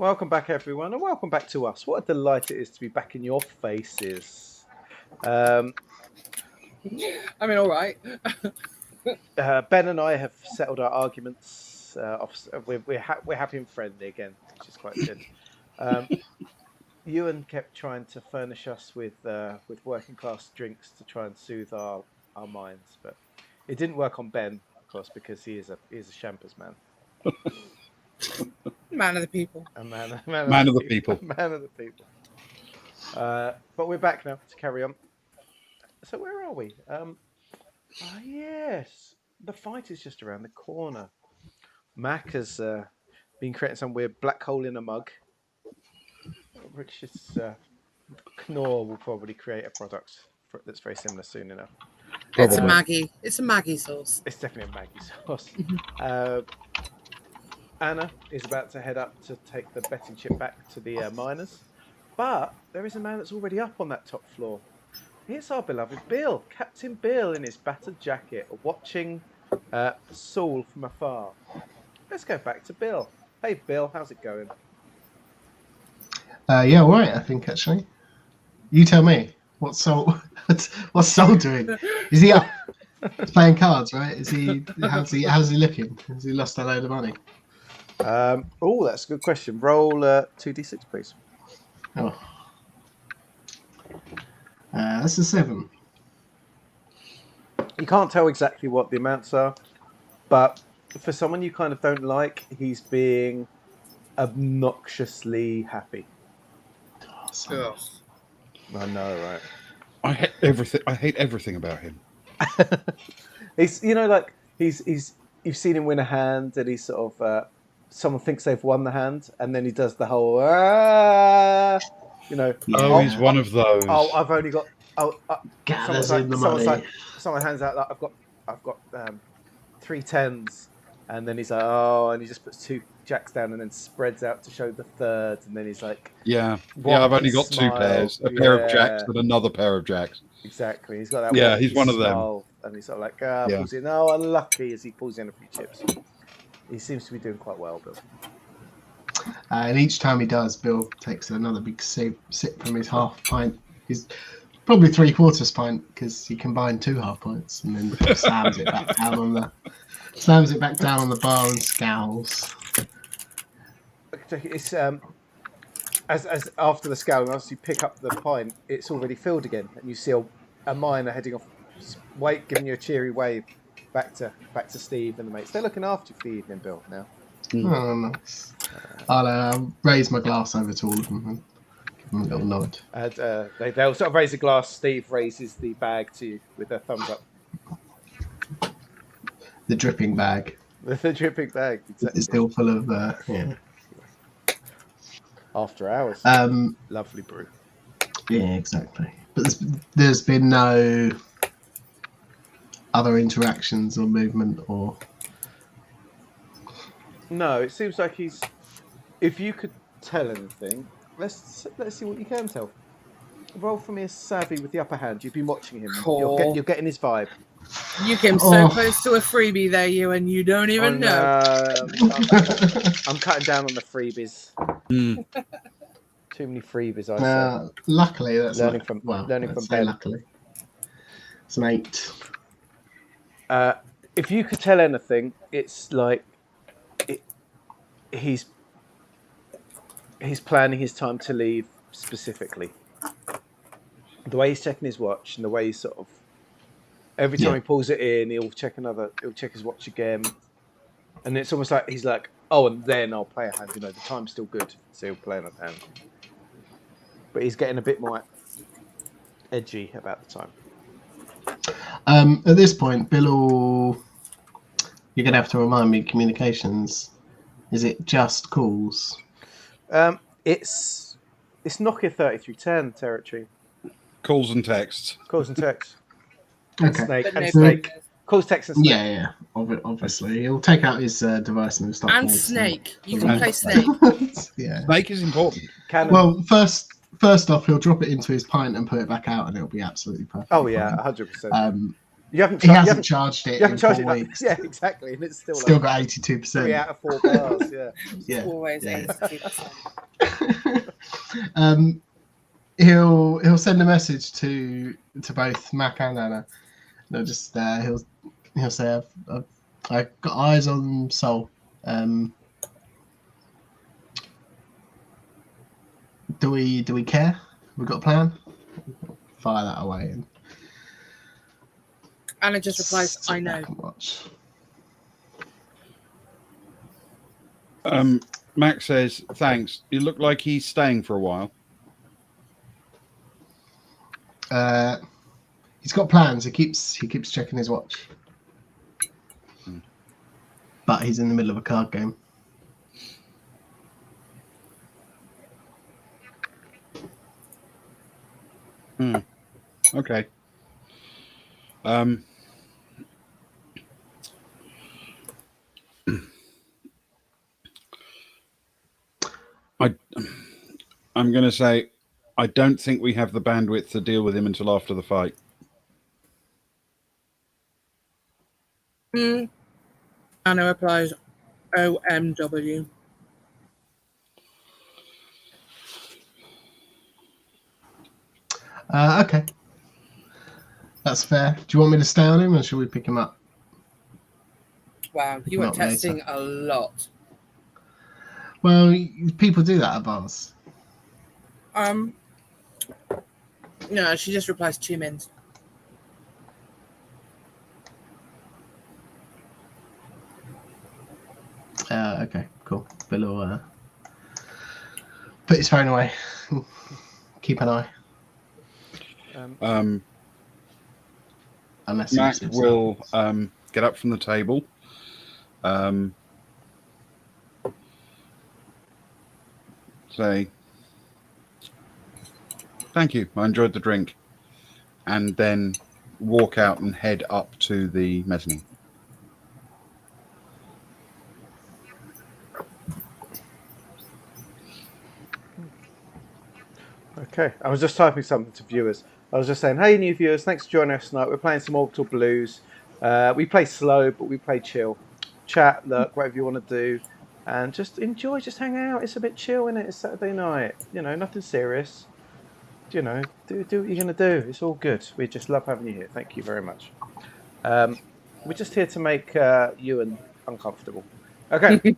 Welcome back, everyone, and welcome back to us. What a delight it is to be back in your faces. I mean, all right. Ben and I have settled our arguments. We're happy and friendly again, which is quite good. Ewan kept trying to furnish us with working class drinks to try and soothe our minds, but it didn't work on Ben, of course, because he is a Shampers man. Man of the people. A man of the people. Man of the people. But we're back now to carry on. So where are we? Yes, the fight is just around the corner. Mac has been creating some weird black hole in a mug. Which is Knorr will probably create a product that's very similar soon enough. It's a Maggie. It's a Maggie sauce. It's definitely a Maggie sauce. Anna is about to head up to take the betting chip back to the miners, but there is a man that's already up on that top floor. It's our beloved Bill, Captain Bill, in his battered jacket, watching Saul from afar. Let's go back to Bill. Hey, Bill, how's it going? Yeah, all right, I think, actually. You tell me. What's Saul doing? Is he up? He's playing cards, right? How's he looking? Has he lost a load of money? Oh, that's a good question. Roll 2d6, please. Oh. That's a 7. You can't tell exactly what the amounts are, but for someone you kind of don't like, he's being obnoxiously happy. Ugh. I know, right? I hate everything. I hate everything about him. He's, like he's. You've seen him win a hand, and he's sort of. Someone thinks they've won the hand, and then he does the whole. Oh, he's one of those. Oh, I've only got. Gathers in the money. Someone hands out that I've got 3 10s, and then he's like, oh, and he just puts 2 jacks down, and then spreads out to show the third, and then he's like, yeah, I've only got 2 pairs, a pair of jacks and another pair of jacks. Exactly, he's got that. Yeah, he's one of them. And he's sort of like, pulls in. Oh, unlucky as he pulls in a few chips. He seems to be doing quite well, Bill. And each time he does, Bill takes another big sip from his half pint. He's probably 3/4 pint because he combined 2 half pints, and then slams it back down on the bar and scowls. It's as after the scowl, as you pick up the pint, it's already filled again, and you see a miner heading off, giving you a cheery wave back to Steve and the mates. They're looking after you for the evening, Bill. Now. Oh, nice. I'll raise my glass over to all of them and give them a little nod. And they'll sort of raise a glass. Steve raises the bag to you with a thumbs up. The dripping bag. The dripping bag. Exactly. It's still full of After hours. Lovely brew. Yeah, exactly. But there's been no other interactions or movement or. No, it seems like he's. If you could tell anything, let's see what you can tell. Roll for me as savvy with the upper hand. You've been watching him. Cool. You're getting his vibe. You came so close to a freebie there, you, and you don't even know. I'm cutting down on the freebies. Too many freebies, I say. Luckily, that's learning from Ben. Luckily, it's an 8. If you could tell anything, it's like he's planning his time to leave specifically. The way he's checking his watch and the way he's sort of every time he pulls it in, he'll check his watch again, and it's almost like he's like, oh, and then I'll play a hand. The time's still good, so he'll play another hand. But he's getting a bit more edgy about the time. At this point, Bill, you're going to have to remind me, communications, is it just calls? It's Nokia 3310 territory. Calls and texts. Calls and texts. Okay. Snake. Calls, text, and Snake. Yeah. Obviously. He'll take out his device and start. And Snake. You can play Snake. Yeah. Snake is important. Well, first off, he'll drop it into his pint and put it back out, and it'll be absolutely perfect. Oh yeah, 100%. You haven't. He hasn't charged it You haven't in charged 4 it. weeks. Yeah, exactly, and it's still Still like got 82%. 3 out of 4 bars. Yeah. Yeah. Always yeah. 82%. He'll send a message to both Mac and Anna. They'll just he'll say I've got eyes on Soul. Do we care? We got a plan? Fire that away and Anna just replies, sit I know. back and watch. Max says, thanks. You look like he's staying for a while. He's got plans. He keeps checking his watch. But he's in the middle of a card game. Okay. I'm going to say I don't think we have the bandwidth to deal with him until after the fight. Anna replies, OMW. Okay. That's fair. Do you want me to stay on him or should we pick him up? Wow, you were Not testing later. a lot. Well, people do that at bars. No, she just replies 2 mins. Okay, cool. Bill will put his phone away. Keep an eye. Unless he Mac sits will get up from the table. Say, thank you. I enjoyed the drink. And then walk out and head up to the mezzanine. Okay, I was just typing something to viewers. I was just saying, hey, new viewers, thanks for joining us tonight. We're playing some Orbital Blues. We play slow, but we play chill. Chat, look, whatever you want to do. And just enjoy, just hang out. It's a bit chill, innit? It's Saturday night. You know, nothing serious. You know, do what you're going to do. It's all good. We just love having you here. Thank you very much. We're just here to make Ewan uncomfortable. Okay.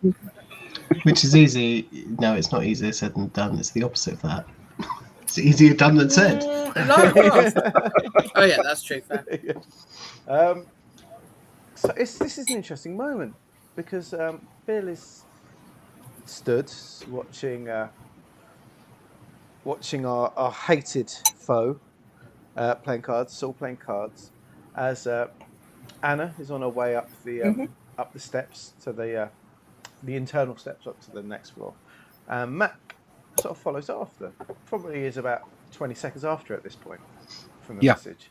Which is easy. No, it's not easier said than done. It's the opposite of that. It's easier done than said. Oh yeah, that's true. Fair. So this is an interesting moment because Bill is stood watching our hated foe playing cards, Saul playing cards, as Anna is on her way up the steps to the internal steps up to the next floor. Matt sort of follows after. Probably is about 20 seconds after at this point from the message,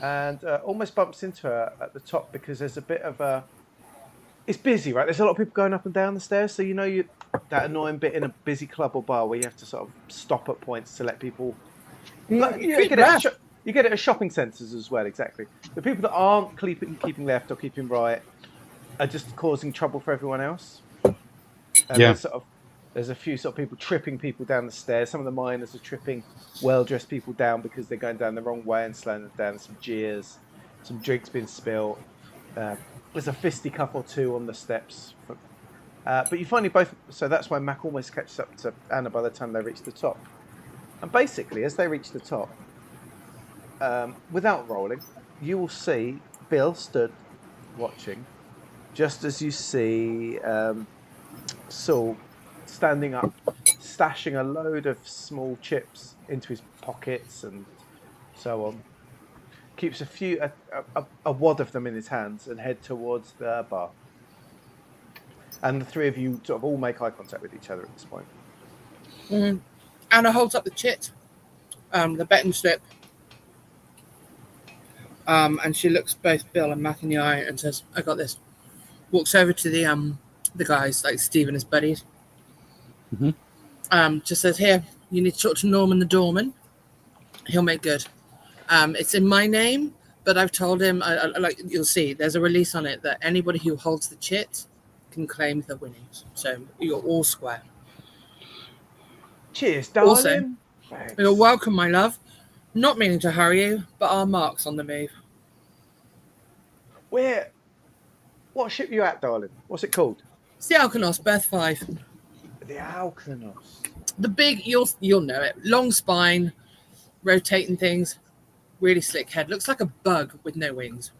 and almost bumps into her at the top because there's a bit of a. It's busy, right? There's a lot of people going up and down the stairs, so you know that annoying bit in a busy club or bar where you have to sort of stop at points to let people. Like, you get it at shopping centres as well, exactly. The people that aren't keeping left or keeping right are just causing trouble for everyone else. And there's a few sort of people tripping people down the stairs. Some of the miners are tripping well-dressed people down because they're going down the wrong way and slowing them down. Some jeers, some drinks being spilled. There's a fisticuff or two on the steps. But you finally both... So that's why Mac almost catches up to Anna by the time they reach the top. And basically, as they reach the top, without rolling, you will see Bill stood watching, just as you see Saul standing up, stashing a load of small chips into his pockets and so on. Keeps a wad of them in his hands and head towards the bar. And the three of you sort of all make eye contact with each other at this point. Mm-hmm. Anna holds up the chit, the betting slip, and she looks both Bill and Mac in the eye and says, "I got this." Walks over to the guys, like Steve and his buddies. Mm-hmm. Just says, "Here, you need to talk to Norman the doorman. He'll make good. It's in my name, But I've told him, like you'll see, there's a release on it that anybody who holds the chit can claim the winnings. So you're all square. Cheers, darling. Also, Thanks. you're welcome, my love. Not meaning to hurry you, but our Mark's on the move. What ship you at, darling? What's it called? It's the Alkanos, Berth 5. The Alkanos. The big, you'll know it. Long spine, rotating things, really slick head. Looks like a bug with no wings.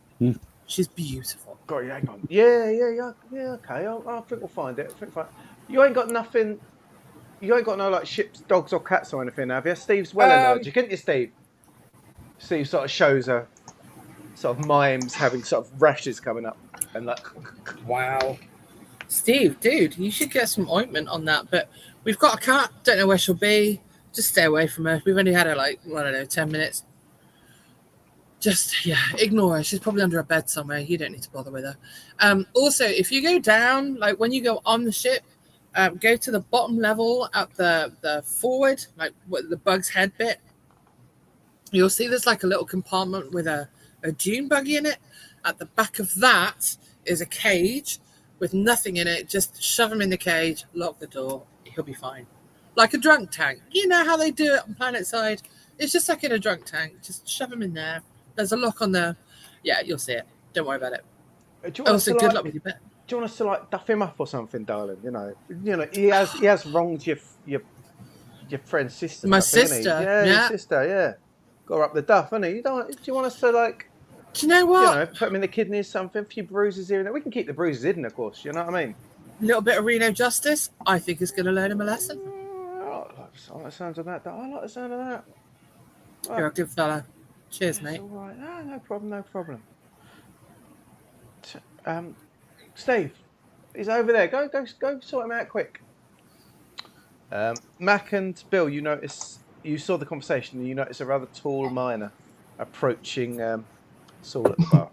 She's beautiful. Got you, hang on. Yeah, okay. I think we'll find it. You ain't got nothing. You ain't got no like ships, dogs, or cats or anything, have you? Steve's well allergic, isn't you, Steve? Steve sort of shows her, sort of mimes having sort of rashes coming up, and like, wow. Steve, dude, you should get some ointment on that. But we've got a cat. Don't know where she'll be. Just stay away from her. We've only had her like, I don't know, 10 minutes. Just, ignore her. She's probably under a bed somewhere. You don't need to bother with her. Also, if you go down, like when you go on the ship, go to the bottom level at the forward, like the bug's head bit. You'll see there's like a little compartment with a dune buggy in it. At the back of that is a cage with nothing in it. Just shove him in the cage, lock the door. He'll be fine. Like a drunk tank. You know how they do it on Planet Side? It's just like in a drunk tank. Just shove him in there. There's a lock on there. Yeah, you'll see it. Don't worry about it. Also, good luck with your bet. Do you want us to like duff him up or something, darling? You know, he has wronged your friend's sister. My sister, sister, yeah, your sister, yeah. Got her up the duff, hasn't he? Do you want us to like? Do you know what? Put him in the kidneys, something, a few bruises here and there. We can keep the bruises hidden, of course. You know what I mean? A little bit of Reno justice. I think is going to learn him a lesson. I like the sound of that. I like the sound of that. Right. You're a good fella. Cheers, mate. All right. No problem. Steve, he's over there. Go sort him out quick. Mac and Bill, you saw the conversation and you notice a rather tall miner approaching Saul at the bar.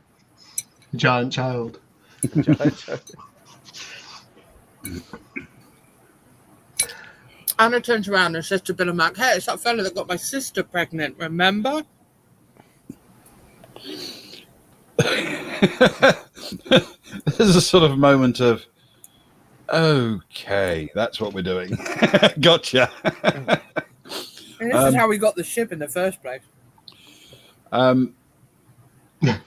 Giant child. Anna turns around and says to Bill and Mac, "Hey, it's that fella that got my sister pregnant, remember?" There's a sort of moment of, okay, that's what we're doing. Gotcha. And this is how we got the ship in the first place. I'm going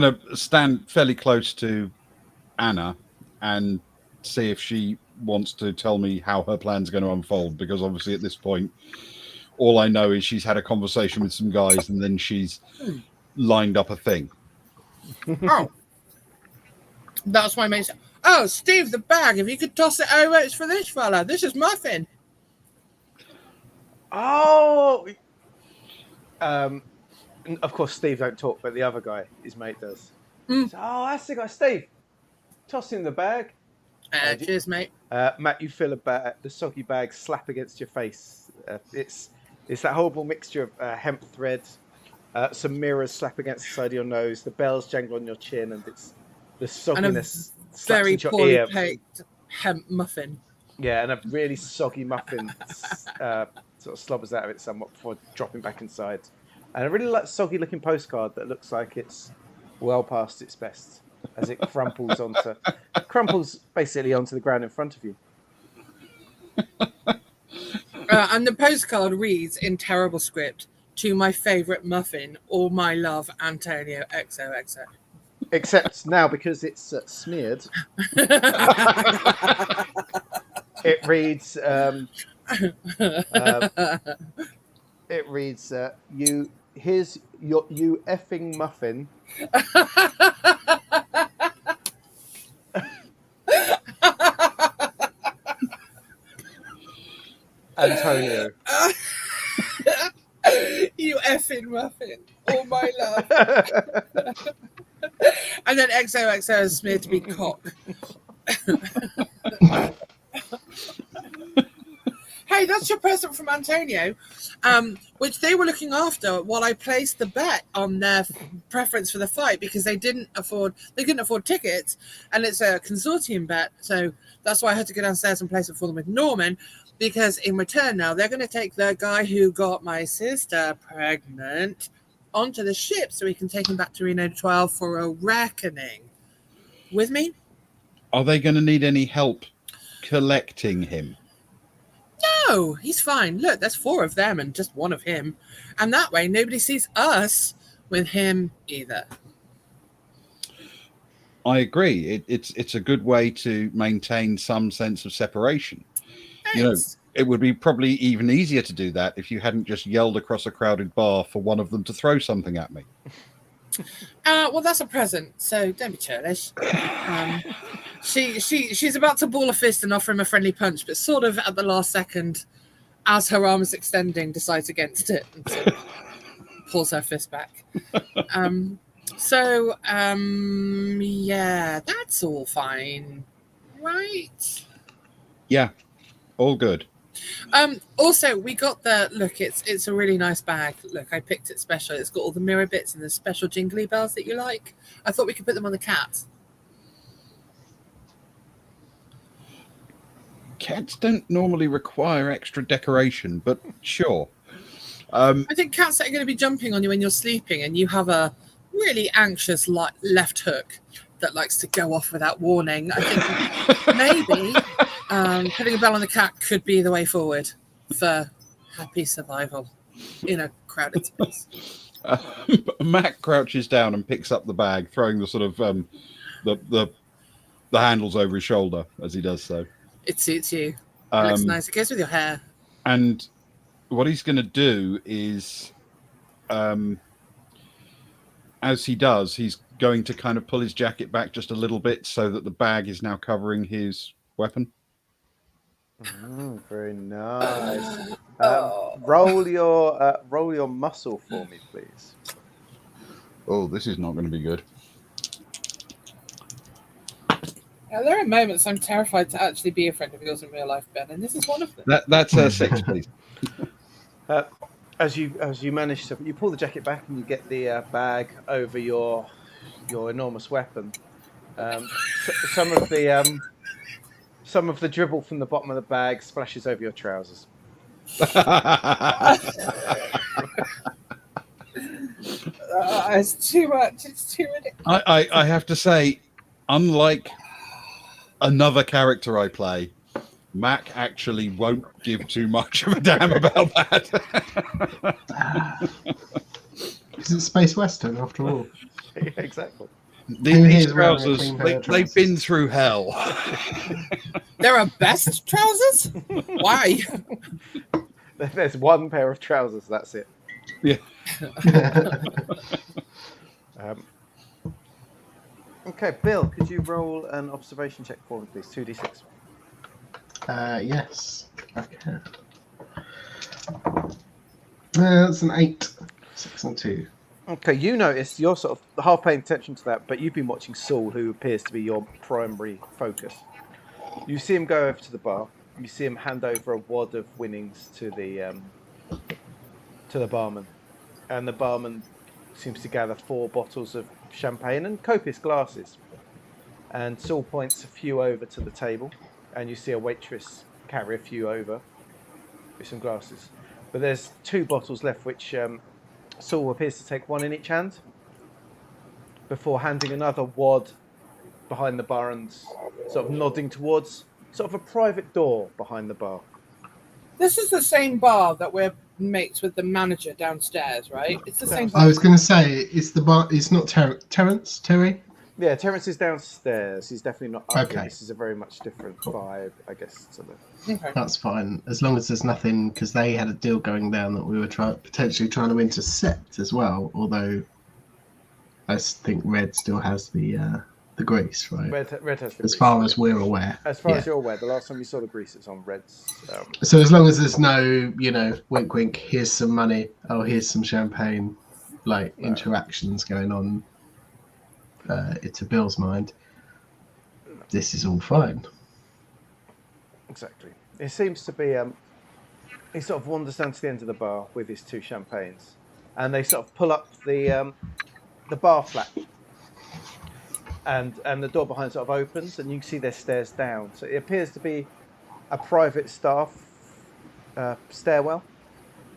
to stand fairly close to Anna and see if she wants to tell me how her plan's going to unfold, because obviously at this point, all I know is she's had a conversation with some guys and then she's lined up a thing. Oh. That's my mate. Oh, Steve, the bag. If you could toss it over, it's for this fella. This is Muffin. Oh. Of course, Steve don't talk, but the other guy, his mate, does. So, that's the guy. Steve, toss him the bag. Cheers, mate. Matt, you feel the soggy bag slap against your face. It's that horrible mixture of hemp thread, some mirrors slap against the side of your nose, the bells jangle on your chin, and it's the sogginess slaps very into your poorly ear. baked hemp muffin. Yeah, and a really soggy muffin sort of slobbers out of it somewhat before dropping back inside. And a really soggy-looking postcard that looks like it's well past its best as it crumples basically onto the ground in front of you. And the postcard reads in terrible script, "To my favourite muffin, all my love, Antonio XOXO." Except now, because it's smeared, it reads, here's you effing muffin. Antonio. You effing muffin, all my love. And then XOXO is smeared to be cock. Hey, that's your present from Antonio, which they were looking after while I placed the bet on their preference for the fight, because they couldn't afford tickets, and it's a consortium bet, so that's why I had to go downstairs and place it for them with Norman. because in return now they're going to take the guy who got my sister pregnant onto the ship so we can take him back to Reno 12 for a reckoning. With me? Are they going to need any help collecting him? No, he's fine. Look, there's 4 of them and just 1 of him. And that way nobody sees us with him either. I agree. It's a good way to maintain some sense of separation. Thanks. You know, it would be probably even easier to do that if you hadn't just yelled across a crowded bar for one of them to throw something at me. Well, that's a present, so don't be churlish. She's about to ball a fist and offer him a friendly punch, but sort of at the last second, as her arm is extending, decides against it and sort of pulls her fist back. Yeah, that's all fine, right? Yeah, all good. Also, we got the look. It's a really nice bag. Look, I picked it special. It's got all the mirror bits and the special jingly bells that you like. I thought we could put them on the cat. Cats don't normally require extra decoration, but sure. I think cats are going to be jumping on you when you're sleeping, and you have a really anxious left hook that likes to go off without warning. I think maybe putting a bell on the cat could be the way forward for happy survival in a crowded space. Mac crouches down and picks up the bag, throwing the sort of the handles over his shoulder as he does so. It suits you. It looks nice. It goes with your hair. And what he's going to do is, as he does, he's going to kind of pull his jacket back just a little bit so that the bag is now covering his weapon. Very nice. Roll your muscle for me, please. Oh, this is not going to be good. Now, there are moments I'm terrified to actually be a friend of yours in real life, Ben, and this is one of them. That's a 6, please. As you manage to, you pull the jacket back and you get the bag over your enormous weapon. Some of the dribble from the bottom of the bag splashes over your trousers. It's too much. It's too ridiculous. I have to say, unlike another character I play, Mac actually won't give too much of a damn about that. It's a space western after all. Exactly. These trousers, they've been through hell. There are best trousers? Why? There's one pair of trousers, that's it. Yeah. Okay, Bill, could you roll an observation check for me, please? 2d6. Yes, I can. That's an 8. 6 and 2. Okay, you notice you're sort of half paying attention to that, but you've been watching Saul, who appears to be your primary focus. You see him go over to the bar. You see him hand over a wad of winnings to the barman, and the barman seems to gather 4 bottles of champagne and copious glasses. And Saul points a few over to the table, and you see a waitress carry a few over with some glasses. But there's 2 bottles left, which Saul appears to take one in each hand before handing another wad behind the bar and sort of nodding towards sort of a private door behind the bar. This is the same bar that we're mates with the manager downstairs, right? It's the same bar. I was going to say, it's the bar. It's not Terence? Terry? Yeah, Terence is downstairs. He's definitely not up here. Okay. This is a very much different vibe, I guess. To the... Okay. That's fine, as long as there's nothing, because they had a deal going down that we were potentially trying to intercept as well. Although I think Red still has the grease, right? Red has the as grease. far as we're aware. As far as you're aware, the last time you saw the grease, it's on Red's. So as long as there's no, wink, wink. Here's some money. Oh, here's some champagne. Like interactions going on. To Bill's mind, this is all fine. Exactly. It seems to be. He sort of wanders down to the end of the bar with his 2 champagnes, and they sort of pull up the bar flap, and the door behind sort of opens, and you can see there's stairs down. So it appears to be a private staff stairwell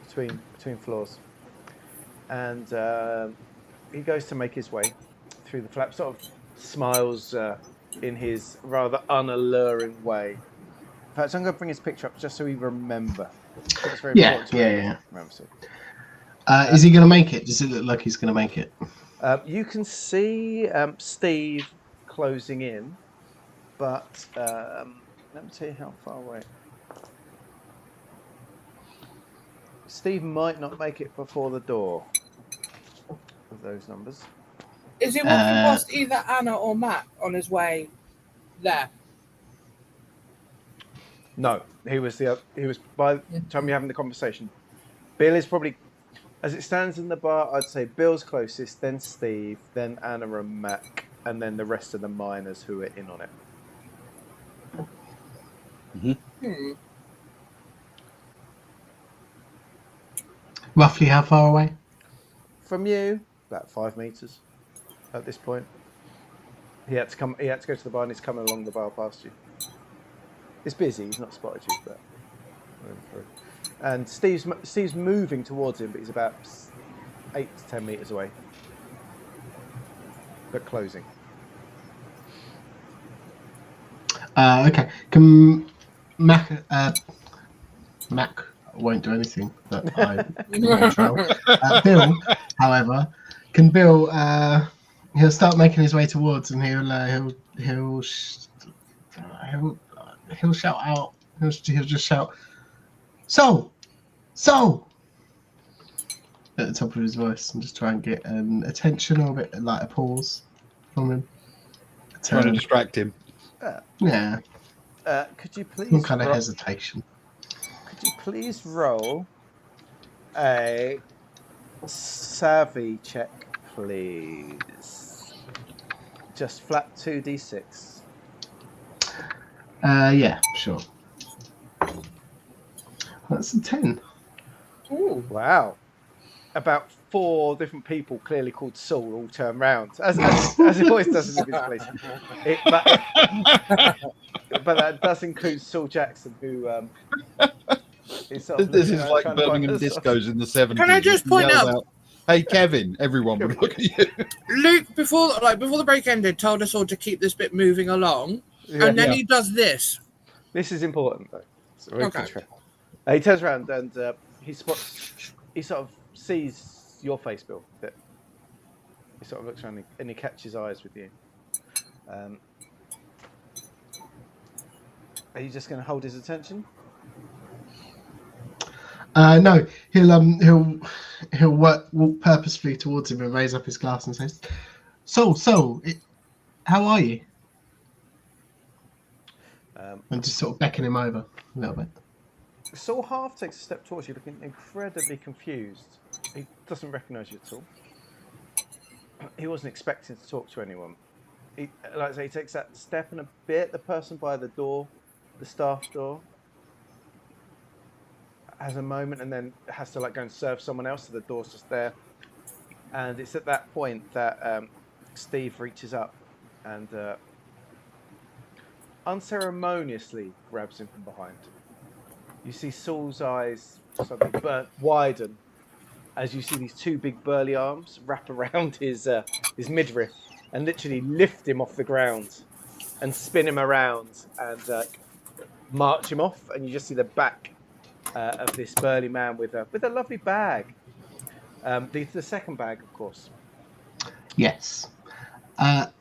between floors, and he goes to make his way through the flap. Sort of smiles in his rather unalluring way. In fact, I'm going to bring his picture up just so we remember. It's very important to remember. Is he going to make it? Does it look like he's going to make it? You can see Steve closing in, but let me tell you how far away. Steve might not make it before the door with those numbers. Is he walking past either Anna or Matt on his way there? No, he was by the time you're having the conversation. Bill is probably, as it stands in the bar, I'd say Bill's closest, then Steve, then Anna and Mac, and then the rest of the miners who are in on it. Mm-hmm. Roughly how far away? From you, about 5 meters at this point. He had to go to the bar, and he's coming along the bar past you. It's busy, he's not spotted you, but and Steve's moving towards him, but he's about 8 to 10 meters away. But closing. Okay. Can Mac won't do anything, but I can control. Bill, however, he'll start making his way towards, and he'll shout out. He'll just shout, "So!" at the top of his voice, and just try and get an attention or a bit like a pause from him. Trying to distract him. Yeah. Could you please? Some kind of hesitation. Could you please roll a savvy check, please? Just flat 2d6. Yeah, sure. That's a 10. Ooh, wow. About 4 different people, clearly called Saul, all turn round, as it always does in this place. But that does include Saul Jackson, who this is like Birmingham discos in the 70s. Can I just point out? Hey, Kevin! Everyone would look at you. Luke, before the break ended, told us all to keep this bit moving along, and then he does this. This is important, though. Okay. He turns around and he sort of sees your face, Bill. That he sort of looks around and he catches eyes with you. Are you just going to hold his attention? No, he'll walk purposefully towards him and raise up his glass and says, "So, how are you?" And just sort of beckon him over a little bit. Saul half takes a step towards you, looking incredibly confused. He doesn't recognise you at all. He wasn't expecting to talk to anyone. He takes that step and a bit. The person by the door, the staff door, has a moment and then has to go and serve someone else, so the door's just there. And it's at that point that Steve reaches up and unceremoniously grabs him from behind. You see Saul's eyes suddenly widen as you see these 2 big burly arms wrap around his midriff and literally lift him off the ground and spin him around and march him off. And you just see the back of this burly man with a lovely bag. The second bag, of course. Yes. Am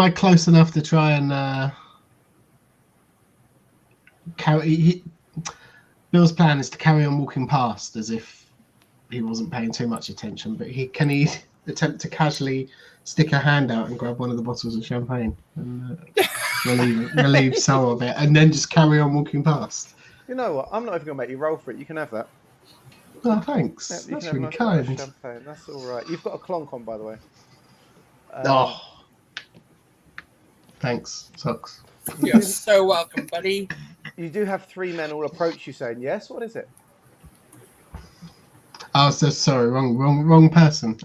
I close enough to try and carry? Bill's plan is to carry on walking past as if he wasn't paying too much attention, but can he attempt to casually stick a hand out and grab one of the bottles of champagne and relieve Saul of it, and then just carry on walking past? You know what? I'm not even going to make you roll for it. You can have that. Oh, thanks. Yeah, that's really kind. Champagne. That's all right. You've got a clonk on, by the way. Thanks, Socks. You're so welcome, buddy. You do have 3 men all approach you saying, "Yes, what is it?" Oh, so sorry, wrong person.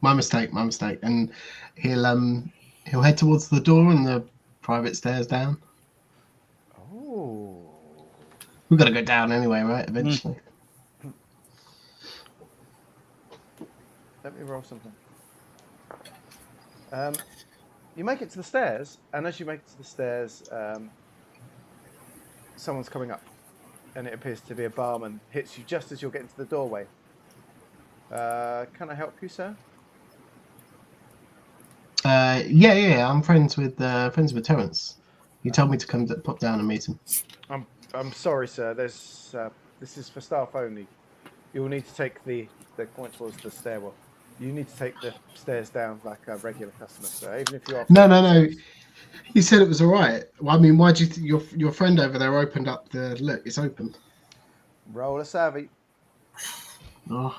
My mistake. And he'll head towards the door and the private stairs down. Oh. We've got to go down anyway, right? Eventually. Let me roll something. You make it to the stairs, and as you make it to the stairs, someone's coming up, and it appears to be a barman. Hits you just as you're getting to the doorway. Can I help you, sir? Yeah. I'm friends with Terence. He told me to come pop down and meet him. I'm sorry, sir. There's this is for staff only. You will need to take the point towards the stairwell. You need to take the stairs down like a regular customer, sir. Even if you are. No. He said it was all right. Well, I mean, why do you think your friend over there opened up the look? It's open. Roll a savvy. Oh.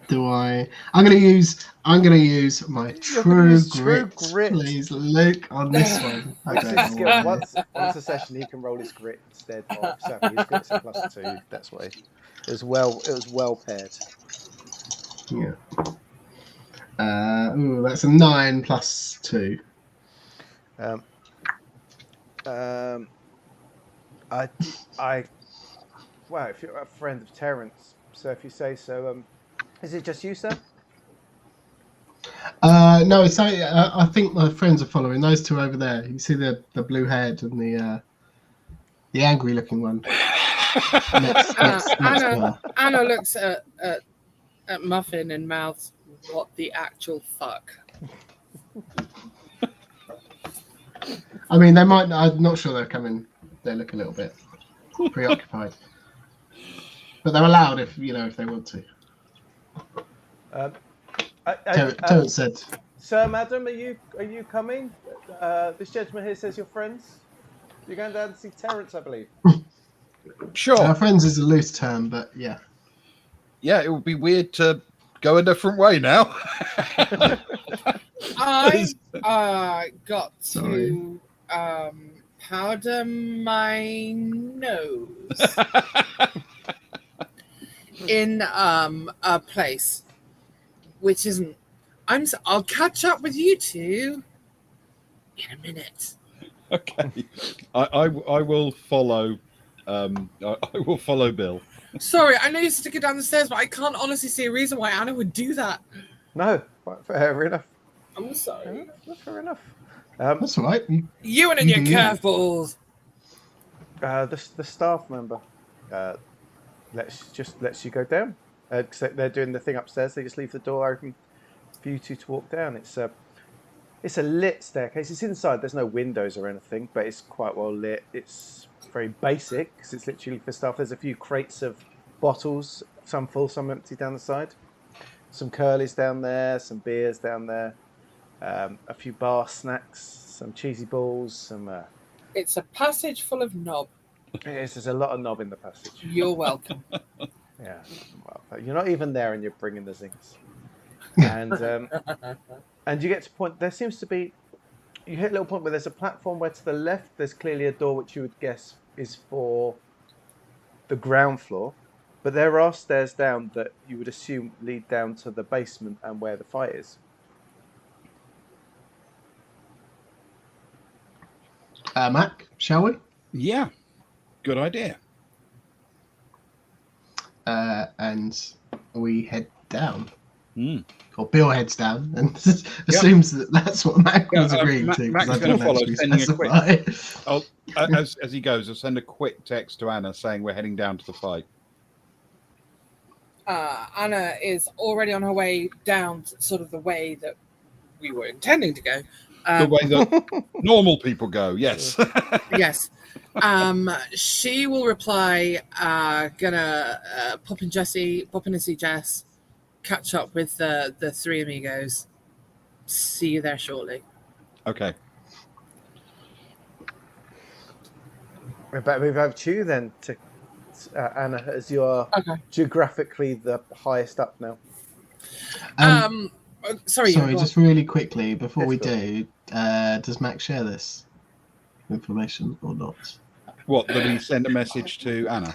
Do I? I'm gonna use my true grit. Please, Luke, on this one. Once a session, he can roll his grit instead of savvy. His grit's a +2. That's why it was well paired. Yeah. That's a 9 + 2. Well, if you're a friend of Terence, so if you say so, is it just you, sir? No, it's I think my friends are following those two over there. You see the blue haired and the angry looking one. next Anna looks at Muffin and mouths, "What the actual fuck?" I mean, they might. I'm not sure they're coming. They look a little bit preoccupied, but they're allowed if they want to. Terence said, "Sir, madam, are you coming? This gentleman here says you're friends. You're going down to see Terence, I believe." Sure. Friends is a loose term, but yeah. Yeah, it would be weird to go a different way now. I got to powder my nose in a place which isn't. I'll catch up with you two in a minute. Okay, I will follow. I will follow Bill. Sorry, I know you're sticking down the stairs, but I can't honestly see a reason why Anna would do that. No, fair enough. I'm sorry. Fair enough. That's all right. You and your curveballs. The staff member lets you go down. Except they're doing the thing upstairs. They just leave the door open for you two to walk down. It's a lit staircase. It's inside. There's no windows or anything, but it's quite well lit. It's very basic because it's literally for staff. There's a few crates of bottles, some full, some empty down the side. Some curlies down there, some beers down there, a few bar snacks, some cheesy balls, some. It's a passage full of knob. It is. There's a lot of knob in the passage. You're welcome. Yeah, well, you're not even there, and you're bringing the zings. And you get to a point. There seems to be. You hit a little point where there's a platform where to the left there's clearly a door which you would guess is for the ground floor, but there are stairs down that you would assume lead down to the basement and where the fight is. Mac, shall we? Yeah, good idea. And we head down. Or Bill heads down and assumes that that's what Mac was agreeing to. Mac's going to follow, sending a quick. As he goes, I'll send a quick text to Anna saying we're heading down to the fight. Anna is already on her way down, sort of the way that we were intending to go. The way that normal people go, yes. Yes. She will reply, gonna pop in to see Jess, catch up with the three amigos. See you there shortly. Okay. We better move over to you then, to Anna, as you are geographically the highest up now. Sorry, just really quickly before we do, does Mac share this information or not? What, that we send a message to Anna?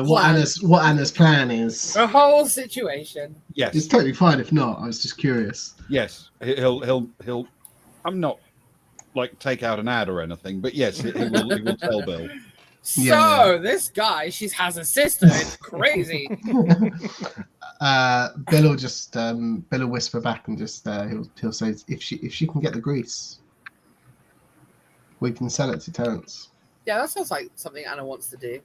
What Anna's plan is. The whole situation. Yes, it's totally fine if not. I was just curious. Yes, he'll I'm not like take out an ad or anything, but yes, he will tell Bill. So Yeah. this guy, she has a sister. It's crazy. Bill will just Bill will whisper back and just he'll say if she can get the grease, we can sell it to Terence. Yeah, that sounds like something Anna wants to do.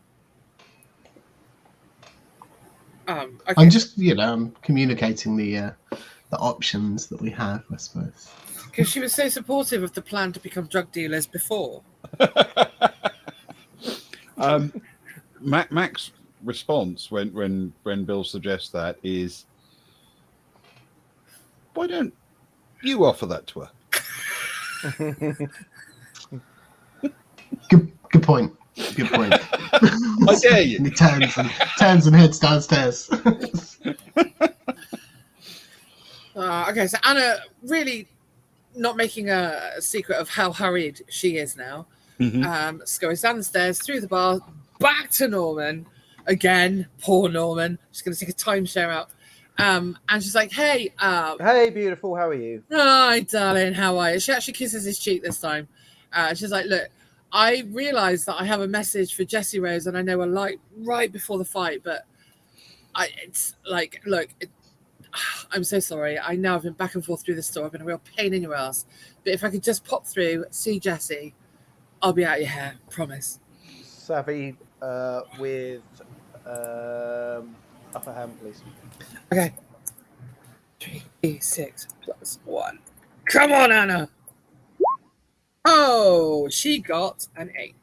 Okay. I'm just I'm communicating the options that we have, I suppose. Because she was so supportive of the plan to become drug dealers before. Mac's response when Bill suggests that is, why don't you offer that to her? Good point. Good point. I dare you. And he turns and heads downstairs. Okay, so Anna really not making a secret of how hurried she is now. Mm-hmm. Goes down the stairs, through the bar, back to Norman. Again, poor Norman. She's going to take a timeshare out. And she's like, hey. Hey, beautiful, how are you? Hi, darling, how are you? She actually kisses his cheek this time. She's like, look, I realise that I have a message for Jessie Rose and I know her right before the fight, but it's like, look, I'm so sorry. I know I've been back and forth through the store. I've been a real pain in your ass. But if I could just pop through, see Jessie, I'll be out of your hair. Promise. Savvy with upper hand, please. Okay. 3, 6 plus 1. Come on, Anna. Oh, she got an 8.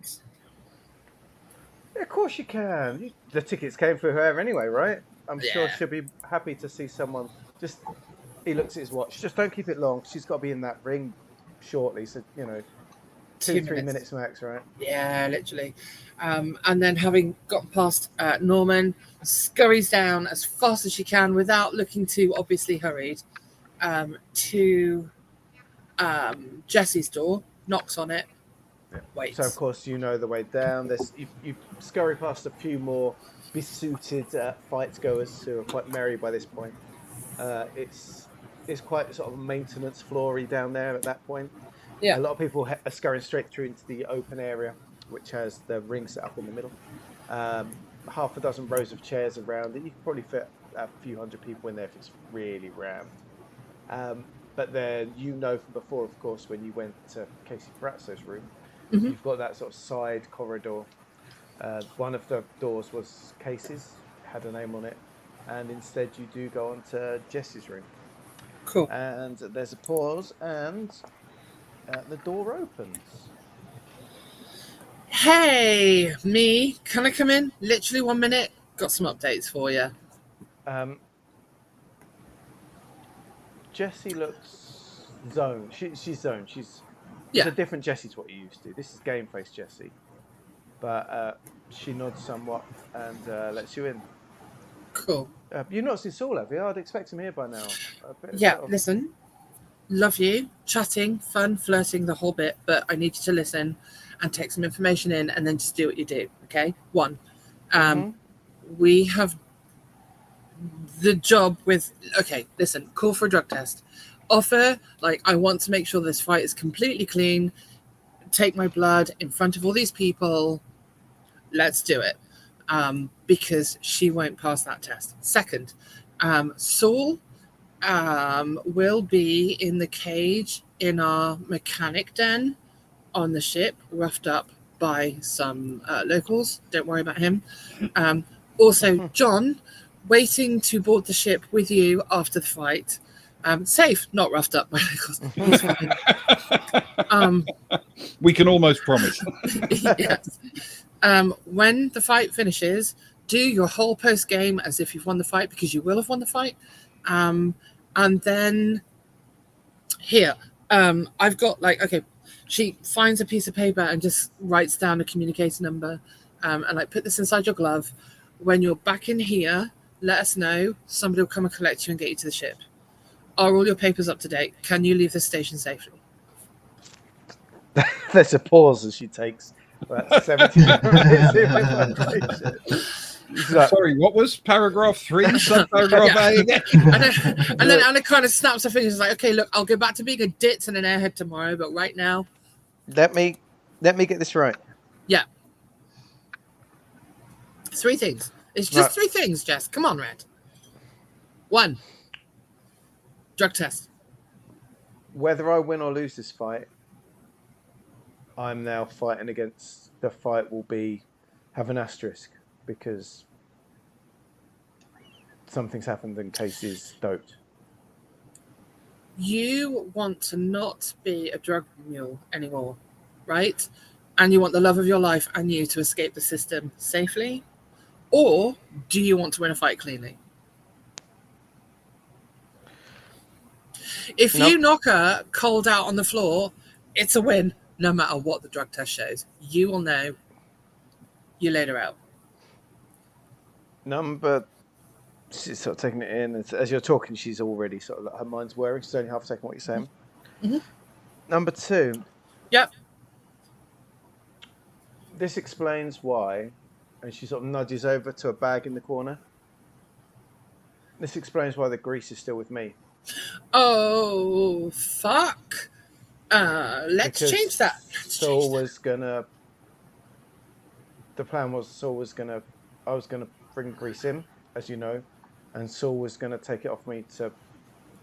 Yeah, of course you can. The tickets came for her anyway, right? I'm sure Yeah. she'll be happy to see someone. He looks at his watch. Just don't keep it long. She's got to be in that ring shortly. So, 2-3 minutes max, right? Yeah, literally. And then having got past Norman, scurries down as fast as she can without looking too obviously hurried to Jessie's door, knocks on it, waits. So, of course, you know the way down. You scurry past a few more besuited fight goers who are quite merry by this point. It's quite sort of maintenance floory down there at that point. Yeah. A lot of people are scurrying straight through into the open area, which has the ring set up in the middle. Half a dozen rows of chairs around it. You can probably fit a few hundred people in there if it's really rammed. But then from before, of course, when you went to Casey Parazzo's room, you've got that sort of side corridor. One of the doors was Casey's, had a name on it, and instead you do go on to Jessie's room. Cool. And there's a pause, and the door opens. Hey, me, can I come in? Literally 1 minute. Got some updates for you. Jessie looks zoned. She's zoned. She's Yeah. a different Jessie to what you used to. This is game face Jessie, but she nods somewhat and lets you in. Cool. You've not seen Saul, have you? I'd expect him here by now. Yeah, listen. Love you. Chatting, fun, flirting, the whole bit. But I need you to listen and take some information in and then just do what you do. Okay? 1. We have the job with... Okay, listen. Call for a drug test. Offer, I want to make sure this fight is completely clean. Take my blood in front of all these people. Let's do it. Because she won't pass that test. 2nd, Saul will be in the cage in our mechanic den on the ship, roughed up by some locals. Don't worry about him. Also, John, waiting to board the ship with you after the fight. Safe, not roughed up by locals. He's fine. We can almost promise. Yes. When the fight finishes, do your whole post game as if you've won the fight, because you will have won the fight. And then here, I've got she finds a piece of paper and just writes down a communicator number, and put this inside your glove. When you're back in here, let us know. Somebody will come and collect you and get you to the ship. Are all your papers up to date? Can you leave the station safely? There's a pause as she takes about 70 minutes. He's like, Sorry, what was paragraph 3, subparagraph Yeah. A again? And then Anna kind of snaps her fingers, like, okay, look, I'll go back to being a ditz and an airhead tomorrow, but right now, let me get this right. 3 things. It's just 3 things, Jess. Come on, Red. 1, drug test. Whether I win or lose this fight, I'm now fighting against the fight will have an asterisk because something's happened and Casey's doped. You want to not be a drug mule anymore, right? And you want the love of your life and you to escape the system safely? Or do you want to win a fight cleanly? If you knock her cold out on the floor, it's a win, no matter what the drug test shows. You will know you laid her out. She's sort of taking it in. As you're talking, she's already sort of, her mind's wearing. She's only half taking what you're saying. Mm-hmm. Number 2. Yep. This explains why, and she sort of nudges over to a bag in the corner. This explains why the grease is still with me. Oh, fuck. Let's change that. The plan was I was gonna bring grease in, as you know, and Saul was gonna take it off me to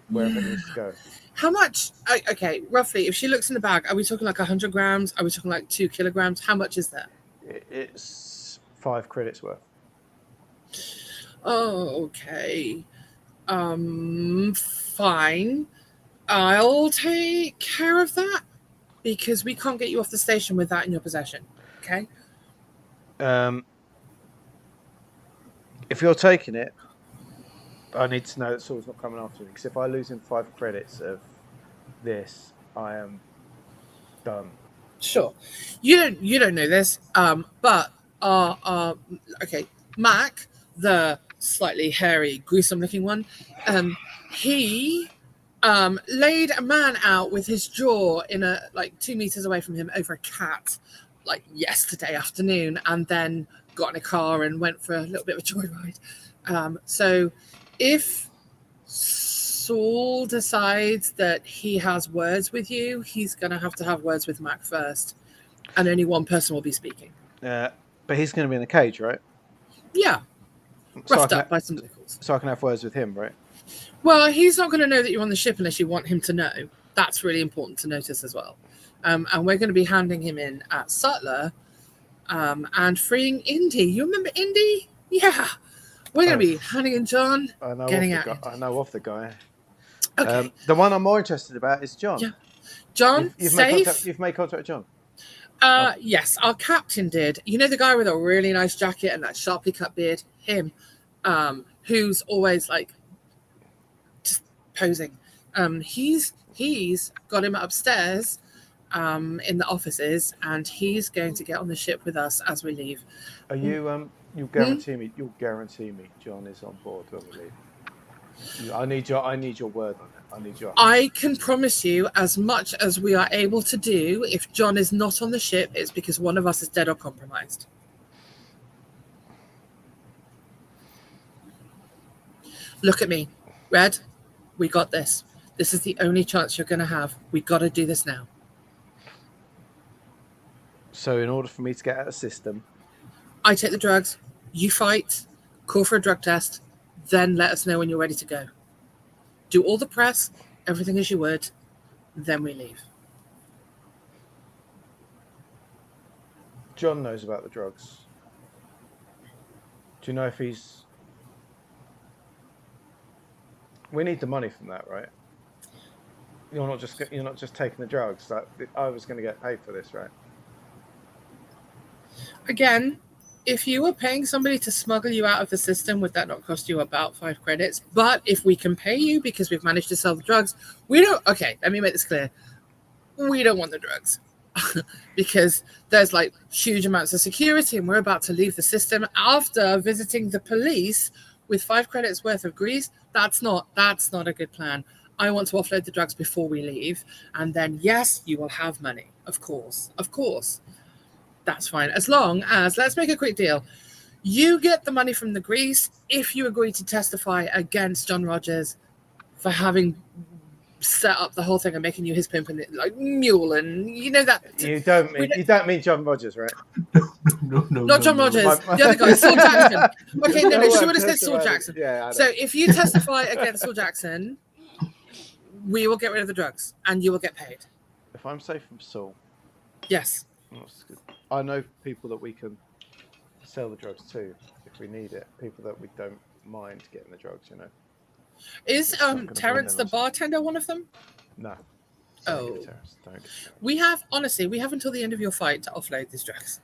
wherever it needs to go. How much? Okay, roughly, if she looks in the bag, are we talking like 100 grams? Are we talking like 2 kilograms? How much is that? It's 5 credits worth. Oh, okay. Fine. I'll take care of that because we can't get you off the station with that in your possession. Okay. If you're taking it, I need to know that Saul's not coming after me because if I lose him 5 credits of this, I am done. Sure. You don't know this, but okay, Mac, the slightly hairy, gruesome-looking one, he laid a man out with his jaw in a 2 meters away from him over a cat, yesterday afternoon, and then got in a car and went for a little bit of a joyride. So, if Saul decides that he has words with you, he's going to have words with Mac first, and only one person will be speaking. But he's going to be in the cage, right? Yeah. Roughed up by some locals. So I can have words with him, right? Well, he's not going to know that you're on the ship unless you want him to know. That's really important to notice as well. And we're going to be handing him in at Sutler and freeing Indy. You remember Indy? Yeah. We're going to be handing in John, getting out. I know of the guy. Okay. The one I'm more interested about is John. Yeah. John, you've safe? Made contact with John? Yes, our captain did. You know the guy with a really nice jacket and that sharply cut beard? Him. Who's always just posing. He's got him upstairs in the offices, and he's going to get on the ship with us as we leave. Are you you'll guarantee me John is on board when we leave? I need your word on it. I can promise you, as much as we are able to do, if John is not on the ship, it's because one of us is dead or compromised. Look at me, Red. We got this. This is the only chance you're going to have. We got to do this now. So in order for me to get out of the system, I take the drugs, you fight, call for a drug test, then let us know when you're ready to go. Do all the press, everything as you would, then we leave. John knows about the drugs. Do you know if he's... We need the money from that, right? You're not just taking the drugs. I was going to get paid for this, right? Again, if you were paying somebody to smuggle you out of the system, would that not cost you about 5 credits? But if we can pay you because we've managed to sell the drugs, we don't... Okay, let me make this clear. We don't want the drugs. Because there's huge amounts of security and we're about to leave the system after visiting the police with 5 credits worth of grease. That's not a good plan. I want to offload the drugs before we leave. And then, yes, you will have money. Of course. That's fine. As long as, let's make a quick deal. You get the money from the grease if you agree to testify against John Rogers for having set up the whole thing and making you his pimp and like mule, and you know that. You don't mean John Rogers, right? Not John Rogers, the other guy, Saul Jackson. Okay, no, she would have said Saul Jackson. Yeah. So if you testify against Saul Jackson, we will get rid of the drugs and you will get paid. If I'm safe from Saul, Yes. that's good. I know people that we can sell the drugs to if we need it. People that we don't mind getting the drugs, you know. Is It's not gonna Terrence the blend in or bartender one of them? No. Oh. Don't give it Terrence. Don't give it Terrence. We have until the end of your fight to offload these drugs.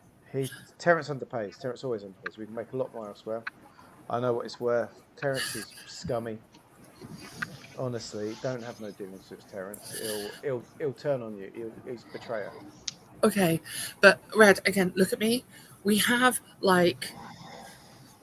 Terrence underpays. Terrence always underpays. We can make a lot more elsewhere. I know what it's worth. Terrence is scummy. Honestly, don't have no dealings with Terrence. He'll turn on you. He's a betrayer. Okay, but Red, again, look at me. We have like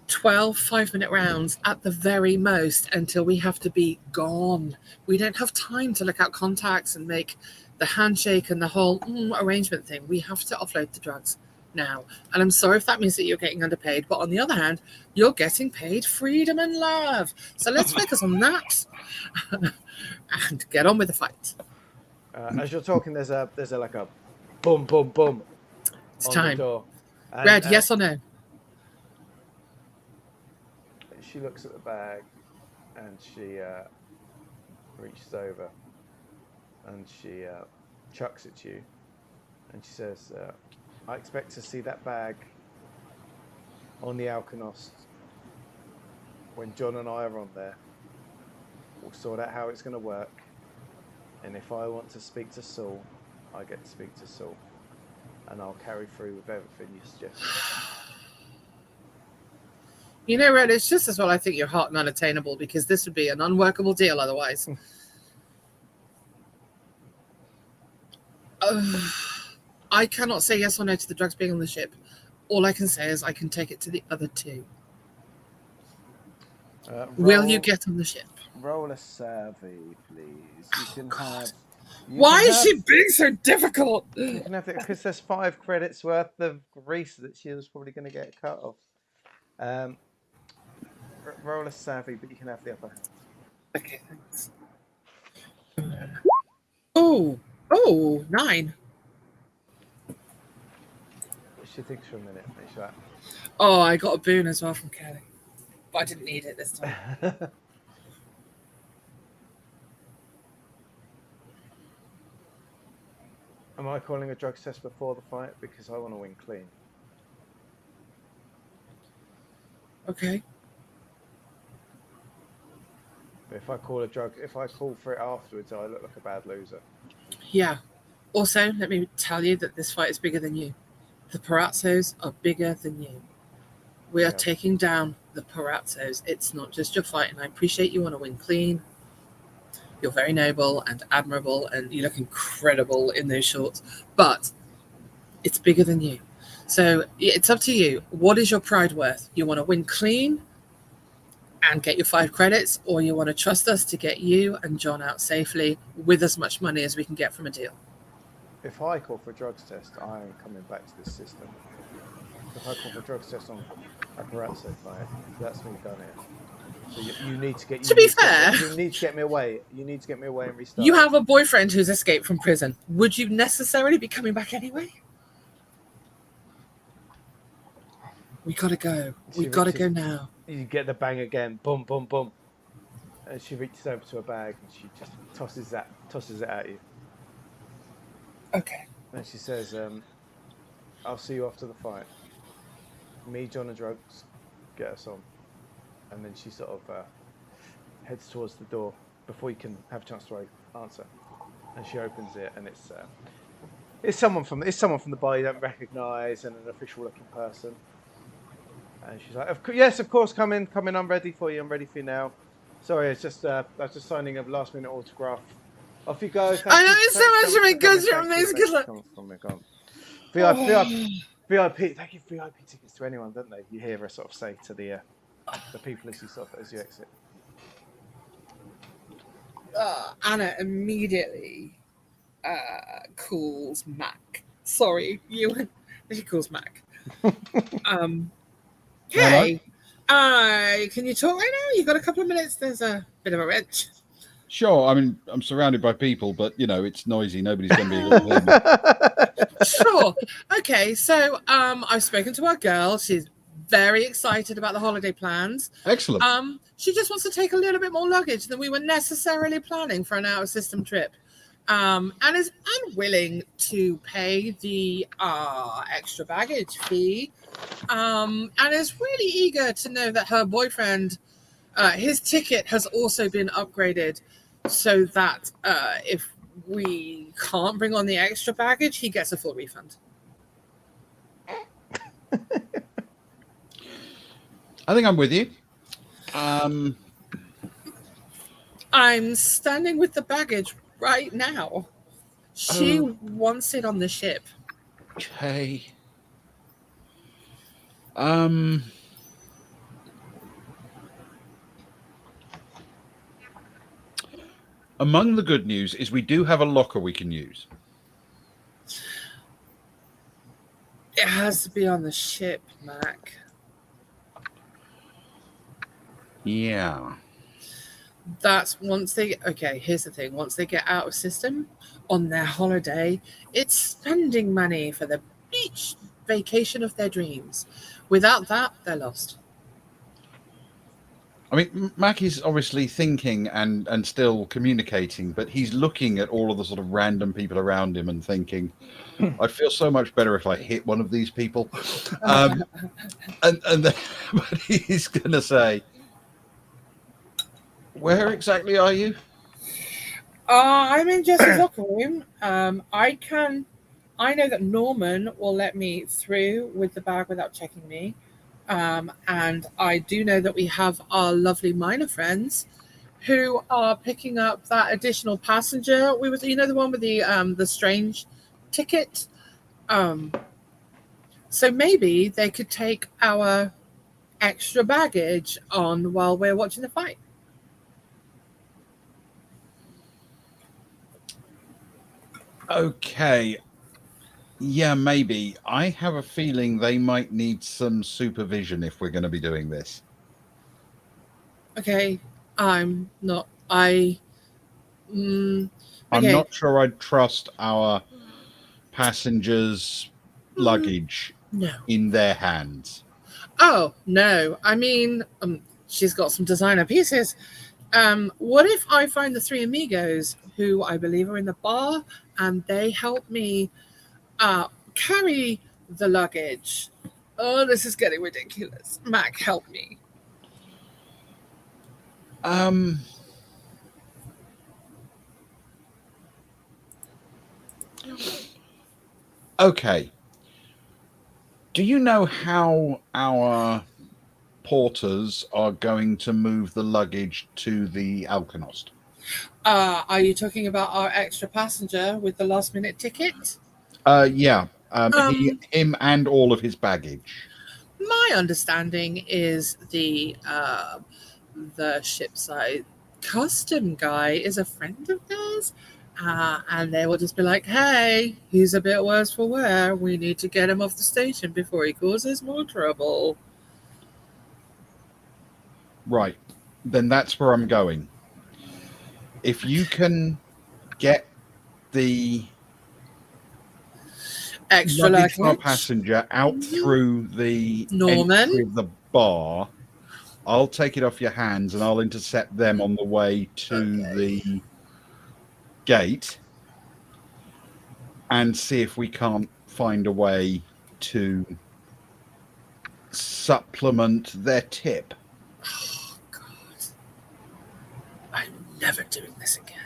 12 5-minute rounds at the very most until we have to be gone. We don't have time to look out contacts and make the handshake and the whole arrangement thing. We have to offload the drugs now. And I'm sorry if that means that you're getting underpaid, but on the other hand, you're getting paid freedom and love. So let's focus on that and get on with the fight. As you're talking, there's a like a boom, boom, boom. It's on time. The door. And, Red, yes or no? She looks at the bag and she reaches over and she chucks it to you and she says, I expect to see that bag on the Alkanost when John and I are on there. We'll sort out how it's going to work, and if I want to speak to Saul, I get to speak to Saul, and I'll carry through with everything you suggest. You know, Red, it's just as well I think you're hot and unattainable, because this would be an unworkable deal otherwise. I cannot say yes or no to the drugs being on the ship. All I can say is I can take it to the other two. Will you get on the ship? Roll a survey, please. You can have. Why is she being so difficult? You can have it because there's 5 credits worth of grease that she was probably going to get cut off. Roll a savvy, but you can have the upper hand. Okay, thanks. Oh, 9. She thinks for a minute. She's like, Oh, I got a boon as well from Kelly, but I didn't need it this time. am I calling a drugs test before the fight? Because I want to win clean. Okay. But if I call for it afterwards, I look like a bad loser. Yeah. Also, let me tell you that this fight is bigger than you. The Parazzos are bigger than you. We are taking down the Parazzos. It's not just your fight, and I appreciate you want to win clean. You're very noble and admirable, and you look incredible in those shorts. But it's bigger than you. So it's up to you. What is your pride worth? You want to win clean and get your 5 credits, or you want to trust us to get you and John out safely with as much money as we can get from a deal? If I call for a drugs test, I am coming back to this system. If I call for a drugs test on a Parazzo fight, that's me done it. So you need to get. To be fair, you need to get me away. You need to get me away and restart. You have a boyfriend who's escaped from prison. Would you necessarily be coming back anyway? We gotta go. We gotta go now. You get the bang again. Boom, boom, boom. And she reaches over to a bag and she just tosses it at you. Okay. And she says, I'll see you after the fight. Me, John, and drugs, get us on. And then she sort of heads towards the door before you can have a chance to answer. And she opens it, and it's someone from the bar you don't recognise, and an official-looking person. And she's like, yes, of course, come in. I'm ready for you. I'm ready for you now. Sorry, it's just I was just signing a last-minute autograph. Off you go. I know it's so much of a good from this. Good luck. Come on. VIP. They give VIP tickets to anyone, don't they? You hear her sort of say to the people as you exit. Anna immediately calls Mac. Sorry, she calls Mac. Okay. Can you talk right now? You've got a couple of minutes. There's a bit of a wrench. Sure. I mean, I'm surrounded by people, but it's noisy. Nobody's going to be able to hear me. Sure. Okay. So, I've spoken to our girl. She's very excited about the holiday plans. Excellent. She just wants to take a little bit more luggage than we were necessarily planning for an out-of-system trip. And is unwilling to pay the extra baggage fee. And is really eager to know that her boyfriend, his ticket has also been upgraded so that if we can't bring on the extra baggage, he gets a full refund. I think I'm with you. I'm standing with the baggage right now. She wants it on the ship. Okay. Among the good news is we do have a locker we can use. It has to be on the ship, Mac. Yeah. That's once they... Okay, here's the thing. Once they get out of system on their holiday, it's spending money for the beach vacation of their dreams. Without that, they're lost. I mean, Mac is obviously thinking and still communicating, but he's looking at all of the sort of random people around him and thinking, I'd feel so much better if I hit one of these people. And then, but he's going to say, where exactly are you? I'm in Jess's locker room. I know that Norman will let me through with the bag without checking me. And I do know that we have our lovely minor friends who are picking up that additional passenger. The one with the strange ticket. So maybe they could take our extra baggage on while we're watching the fight. Okay. Yeah, maybe. I have a feeling they might need some supervision if we're going to be doing this. Okay. I'm not sure I'd trust our passengers' luggage in their hands. Oh, no. I mean, she's got some designer pieces. What if I find the three amigos who I believe are in the bar and they help me carry the luggage? Oh, this is getting ridiculous. Mac, help me. Okay. Do you know how our porters are going to move the luggage to the Alkanost? Are you talking about our extra passenger with the last minute ticket? Yeah. Him and all of his baggage. My understanding is the shipside custom guy is a friend of theirs, and they will just be like, hey, he's a bit worse for wear. We need to get him off the station before he causes more trouble. Right. Then that's where I'm going. If you can get the extra luggage for our passenger out through the Norman entry of the bar, I'll take it off your hands and I'll intercept them on the way to the gate and see if we can't find a way to supplement their tip. Oh, God. I'm never doing this again.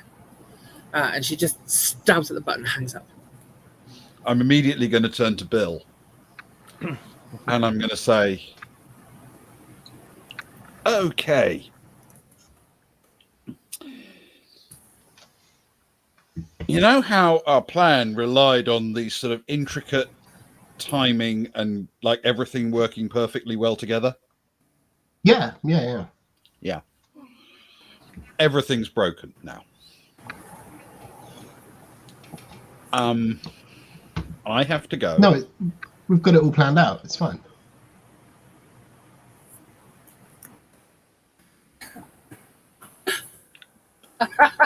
And she just stabs at the button and hangs up. I'm immediately going to turn to Bill and I'm going to say, okay. You know how our plan relied on these sort of intricate timing and like everything working perfectly well together? Yeah. Yeah. Everything's broken now. I have to go. No, we've got it all planned out. It's fine.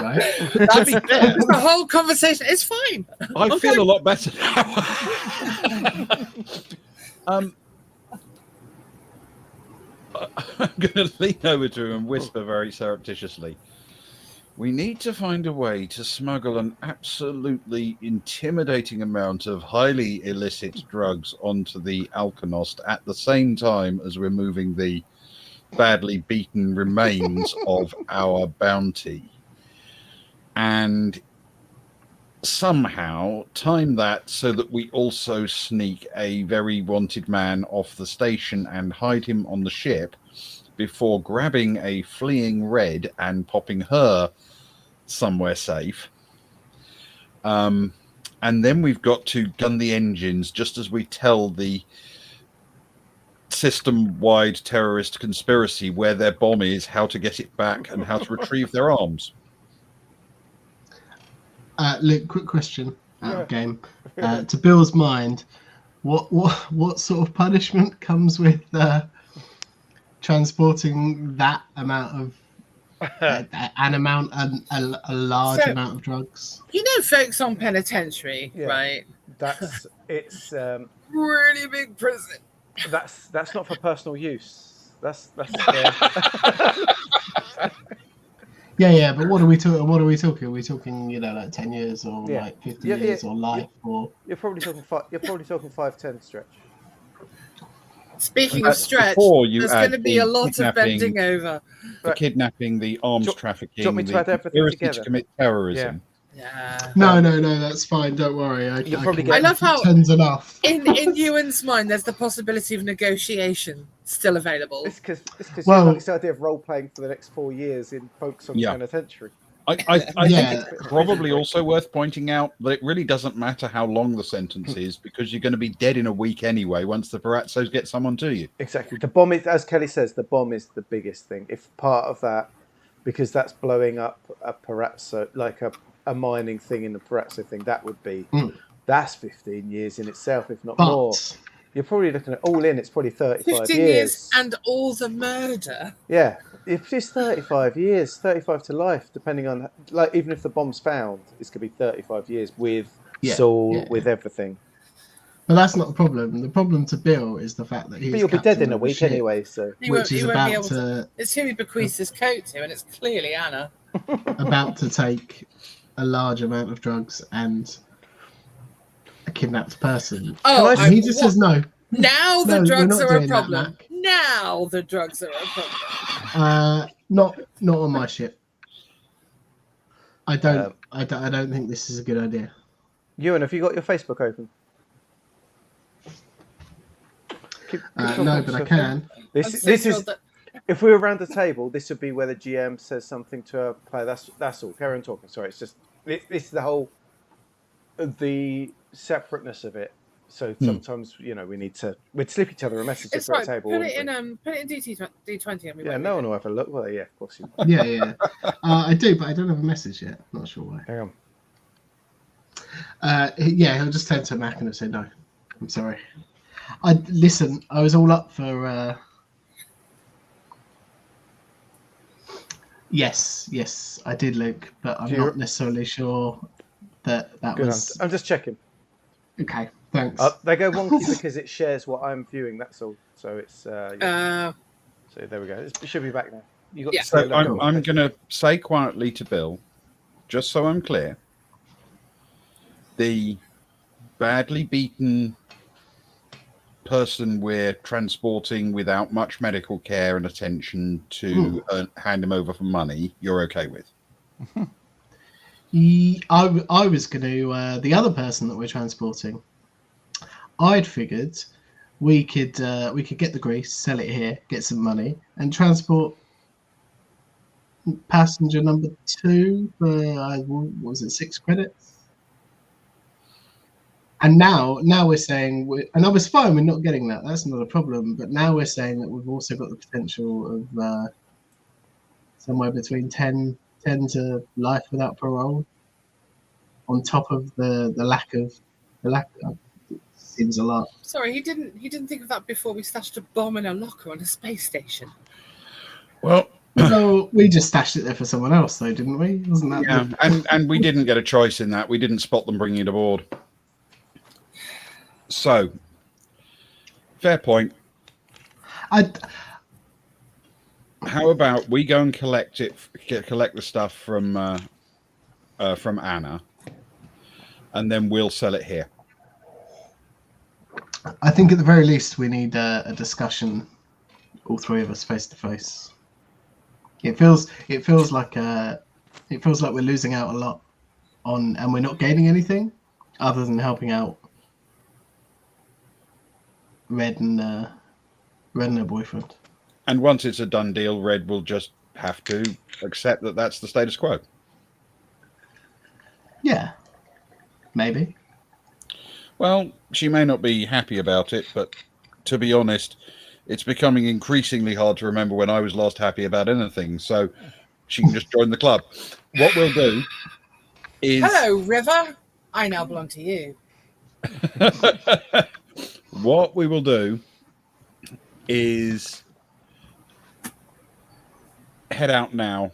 right? To be fair, The whole conversation is fine. I feel a lot better now. I'm going to lean over to him and whisper very surreptitiously. We need to find a way to smuggle an absolutely intimidating amount of highly illicit drugs onto the Alkanost at the same time as we're moving the badly beaten remains of our bounty. And somehow time that so that we also sneak a very wanted man off the station and hide him on the ship before grabbing a fleeing Red and popping her somewhere safe. And then we've got to gun the engines just as we tell the system-wide terrorist conspiracy where their bomb is, how to get it back, and how to retrieve their arms. Luke, quick question out of game. To Bill's mind, what sort of punishment comes with transporting that amount of a large amount of drugs? You know, folks on penitentiary, right? It's really big prison. That's not for personal use. That's Yeah, but what are we talking? Are we talking, like 10 years or like 50 years or life or? You're probably talking 5-10 stretch. Speaking of stretch, there's going to be a lot of bending over. The kidnapping, the arms trafficking, do you want me to add everything together? To commit terrorism. Yeah. No, that's fine. Don't worry. I love how enough. in Ewan's mind, there's the possibility of negotiation still available. It's because you like this idea of role playing for the next 4 years in folks on penitentiary. I think it's probably also worth pointing out that it really doesn't matter how long the sentence is because you're going to be dead in a week anyway once the Pirazzos get someone to you. Exactly. The bomb is, as Kelly says, the bomb is the biggest thing. If part of that, because that's blowing up a Parazzo, like a mining thing in the Parazzo thing, that would be, that's 15 years in itself, if not more. You're probably looking at all in, it's probably 35 15 years and all the murder. Yeah. If it's 35 years, 35 to life, depending on, like, even if the bomb's found, it's going to be 35 years with Saul, with everything. But that's not the problem. The problem to Bill is the fact that he's. But you'll be dead in a week anyway, so. Which is about to. It's who he bequeaths his coat to, and it's clearly Anna. About to take a large amount of drugs and a kidnapped person. Oh, and he just says no. Now the drugs are a problem. Now the drugs are a problem. Not on my ship. I don't think this is a good idea. Ewan, have you got your Facebook open? No, but I can. This is. If we were around the table, this would be where the GM says something to a player. That's all. Carry on talking. Sorry, it's just this is the whole the separateness of it. So sometimes we'd slip each other a message at the table. Put it in D20. And no one will have a look. Well, yeah, of course you. Yeah. I do, but I don't have a message yet. Not sure why. Hang on. He'll just turn to Mac and say no. I'm sorry. I was all up for. Yes, I did, Luke, but I'm not necessarily sure that was. I'm just checking. Okay, thanks. They go wonky because it shares what I'm viewing. That's all. So it's. So there we go. It should be back now. You got. So I'm going to say quietly to Bill, just so I'm clear. The badly beaten person we're transporting without much medical care and attention to hand him over for money, you're okay with? I was going to the other person that we're transporting. I'd figured we could get the grease, sell it here, get some money, and transport passenger number 2 for what was it, 6 credits? And now we're saying, and I was fine with not getting that. That's not a problem. But now we're saying that we've also got the potential of somewhere between 10 to life without parole. On top of the lack of seems a lot. Sorry, he didn't think of that before we stashed a bomb in a locker on a space station. Well, Well, we just stashed it there for someone else, though, didn't we? Wasn't that? Yeah, and we didn't get a choice in that. We didn't spot them bringing it aboard. So, fair point. How about we go and collect the stuff from Anna, and then we'll sell it here. I think at the very least we need a discussion, all three of us face to face. It feels like we're losing out a lot on, and we're not gaining anything other than helping out Red and her boyfriend. And once it's a done deal, Red will just have to accept that that's the status quo. Yeah, maybe. Well, she may not be happy about it, but to be honest, it's becoming increasingly hard to remember when I was last happy about anything, so she can just join the club. What we'll do is... Hello, River. I now belong to you. What we will do is head out now.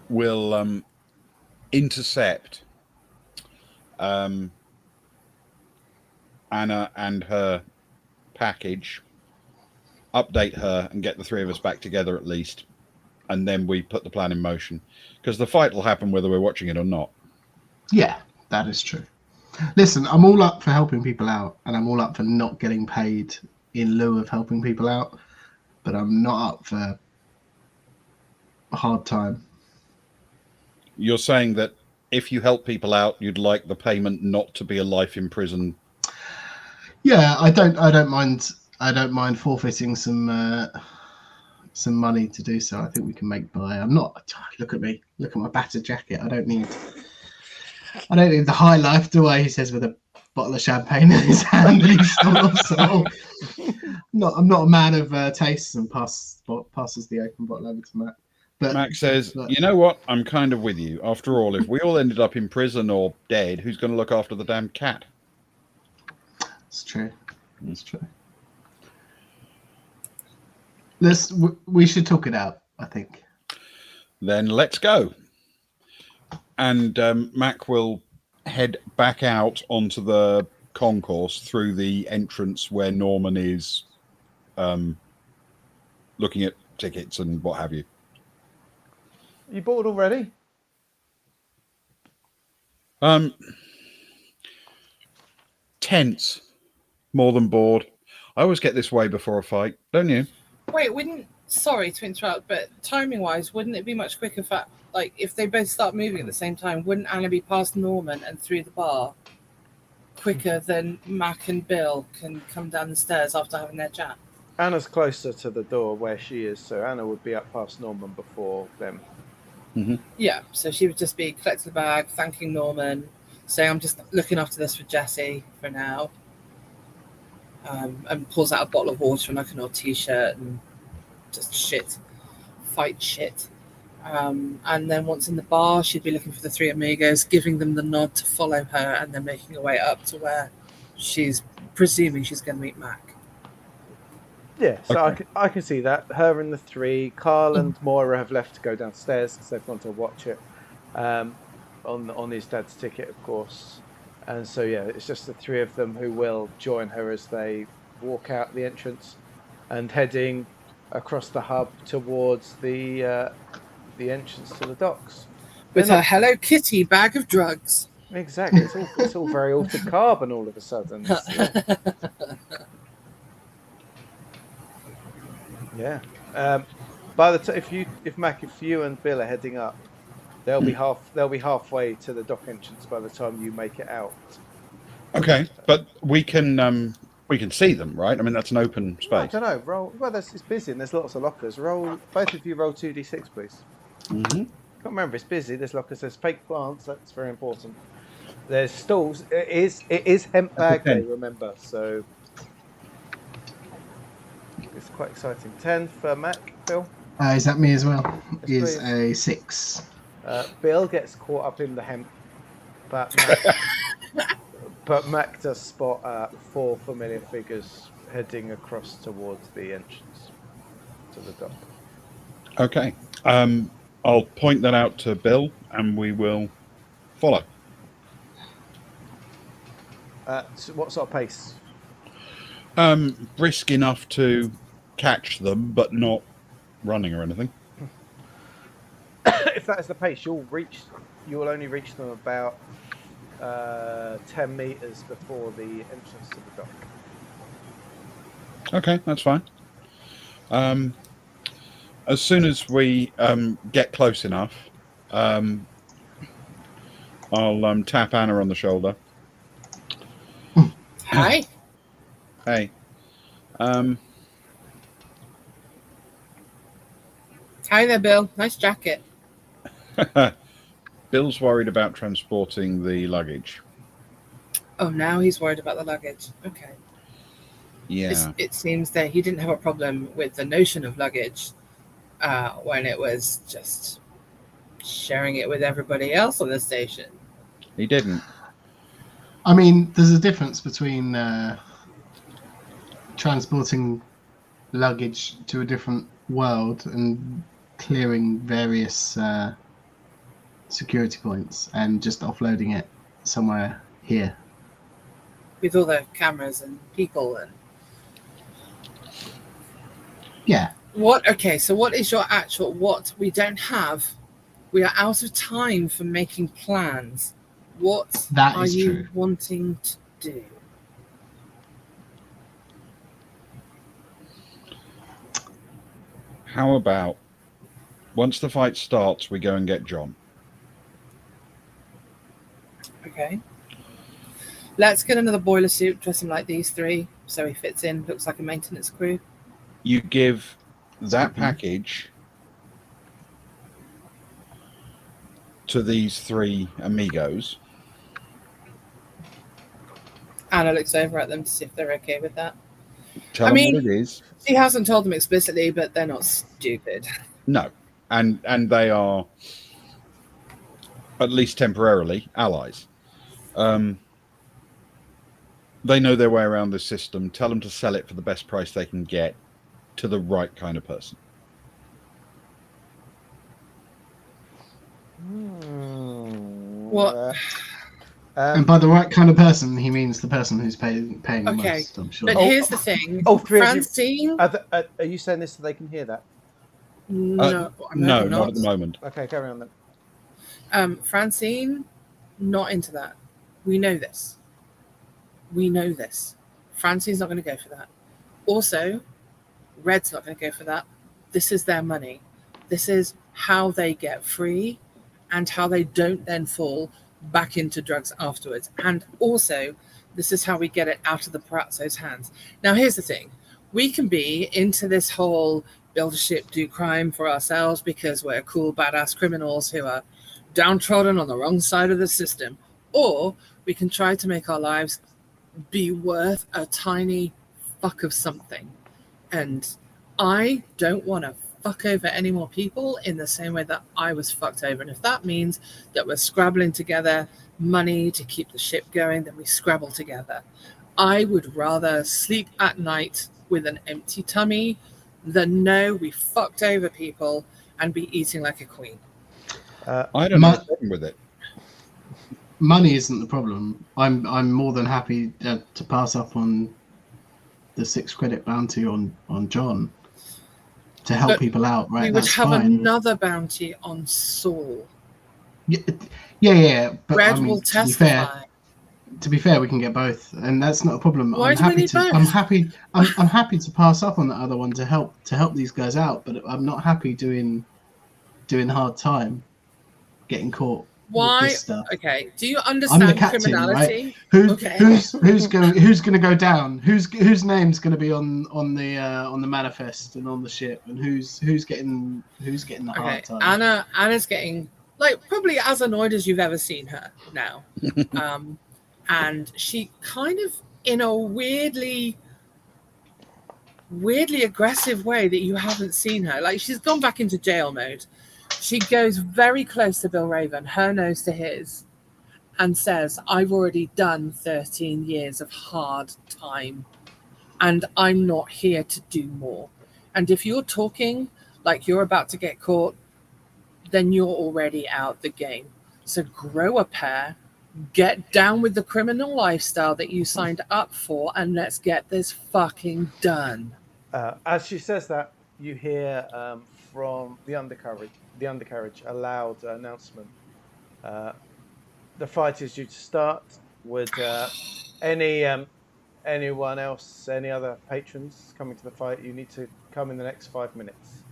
We'll intercept Anna and her package, update her, and get the three of us back together at least, and then we put the plan in motion, because the fight will happen whether we're watching it or not. Yeah, that is true. Listen, I'm all up for helping people out, and I'm all up for not getting paid in lieu of helping people out, but I'm not up for a hard time. You're saying that if you help people out, you'd like the payment not to be a life in prison? Yeah, I don't mind forfeiting some money to do so. I think we can make by. I'm not. Look at me. Look at my battered jacket. I don't need the high life, do I? He says with a bottle of champagne in his hand that he's sold. I'm not a man of tastes, and passes the open bottle over to Matt. But Max says, you know what? I'm kind of with you. After all, if we all ended up in prison or dead, who's going to look after the damn cat? It's true. It's true. We should talk it out, I think. Then let's go. And Mac will head back out onto the concourse through the entrance where Norman is looking at tickets and what have you. You bored already? Tense. More than bored. I always get this way before a fight, don't you? Wait, sorry to interrupt, but timing-wise, wouldn't it be much quicker if they both start moving at the same time? Wouldn't Anna be past Norman and through the bar quicker than Mac and Bill can come down the stairs after having their chat? Anna's closer to the door where she is, so Anna would be up past Norman before them. Mm-hmm. Yeah, so she would just be collecting the bag, thanking Norman, saying, I'm just looking after this for Jessie for now. And pulls out a bottle of water and like an old t-shirt and just fight shit. And then once in the bar, she'd be looking for the three amigos, giving them the nod to follow her, and then making her way up to where she's presuming she's going to meet Mac. Yeah, so Okay. I can see that. Her and the three. Carl and Moira have left to go downstairs because they've gone to watch it on his dad's ticket, of course. And so, yeah, it's just the three of them who will join her as they walk out the entrance and heading across the hub towards the entrance to the docks. With her Hello Kitty bag of drugs. Exactly. It's all very altered carbon all of a sudden. Yeah. By the time if you and Bill are heading up, they'll be halfway to the dock entrance by the time you make it out. Okay, but we can see them, right? I mean, that's an open space. I don't know. Roll. Well, it's busy and there's lots of lockers. Roll. Both of you roll 2d6, please. Mm-hmm. Can't remember. It's busy. There's lockers. There's fake plants. That's very important. There's stalls. It is Hemp Bag Day, remember? So it's quite exciting. 10 for Mac. Bill. Is that me as well? Yes, Is a 6. Bill gets caught up in the hemp, but Mac does spot 4 familiar figures heading across towards the entrance to the dock. Okay. I'll point that out to Bill, and we will follow. So what sort of pace? Brisk enough to catch them, but not running or anything. If that is the pace, you'll only reach them about 10 meters before the entrance to the dock. Okay, that's fine. As soon as we get close enough, I'll tap Anna on the shoulder. Hi. Hey. Hi there, Bill. Nice jacket. Bill's worried about transporting the luggage. Oh, now he's worried about the luggage. Okay. Yeah. It seems that he didn't have a problem with the notion of luggage when it was just sharing it with everybody else on the station. He didn't. I mean, there's a difference between transporting luggage to a different world and clearing various security points and just offloading it somewhere here. With all the cameras and people and... Yeah. Okay, so what is your actual... What we don't have... We are out of time for making plans. What That are is you true. wanting to do? How about once the fight starts, we go and get John? Okay. Let's get another boiler suit, dress him like these three, so he fits in, looks like a maintenance crew. You give that package to these three amigos. Anna looks over at them to see if they're okay with that. Tell them what it is. She hasn't told them explicitly, but they're not stupid. No. And they are, at least temporarily, allies. They know their way around this system. Tell them to sell it for the best price they can get to the right kind of person. What? And by the right kind of person, he means the person who's paying the Okay, most, I'm sure. but here's the thing. Three of you- Francine... Are you saying this so they can hear that? No, I'm No, hoping not at the moment. Okay, carry on then. Francine, not into that. We know this. Francine's not going to go for that. Also, Red's not going to go for that. This is their money. This is how they get free and how they don't then fall back into drugs afterwards. And also, this is how we get it out of the Palazzo's hands. Now, here's the thing. We can be into this whole build a ship, do crime for ourselves because we're cool, badass criminals who are downtrodden on the wrong side of the system. Or we can try to make our lives be worth a tiny fuck of something. And I don't want to fuck over any more people in the same way that I was fucked over. And if that means that we're scrabbling together money to keep the ship going, then we scrabble together. I would rather sleep at night with an empty tummy than know we fucked over people and be eating like a queen. I don't have a problem with it. Money isn't the problem. I'm more than happy to pass up on the 6 credit bounty on John to help But people out. Right, we would that's have fine. another bounty on Saul. Yeah. But Red I mean, will to testify. be fair, we can get both, and that's not a problem. Why do we need both? I'm happy to pass up on the other one to help these guys out, but I'm not happy doing hard time, getting caught. Why? With this stuff. Okay. Do you I'm the understand captain, criminality? right? Okay. Who's gonna go down? Whose name's gonna be on the manifest and on the ship, and who's getting the hard time? Anna's getting probably as annoyed as you've ever seen her now. And she kind of, in a weirdly aggressive way that you haven't seen her. Like, she's gone back into jail mode. She goes very close to Bill Raven, her nose to his, and says, I've already done 13 years of hard time, and I'm not here to do more. And if you're talking like you're about to get caught, then you're already out the game. So grow a pair, get down with the criminal lifestyle that you signed up for, and let's get this fucking done. As she says that, you hear from the undercarriage, a loud announcement. The fight is due to start. Would anyone else, any other patrons coming to the fight, you need to come in the next 5 minutes.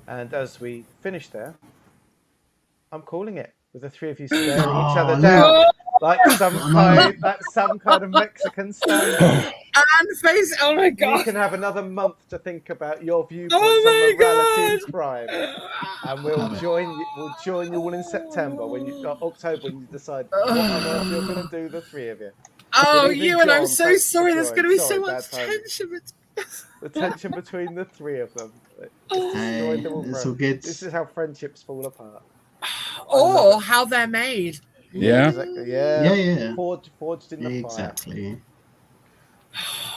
And as we finish there, I'm calling it with the three of you staring each other down like some kind of Mexican standoff. And face, oh my god! You can have another month to think about your viewpoints on morality and crime, and we'll join you. We'll join you all in September October when you decide what on earth you're going to do, the three of you. Oh, Even you and John, I'm so thanks for sorry. There's going to be so joining. much Sorry, bad timing. tension. The tension between the three of them. Hey, it's all good. This is how friendships fall apart. Or how they're made. Yeah. Exactly. Yeah. Yeah. Forged in the fire. Exactly.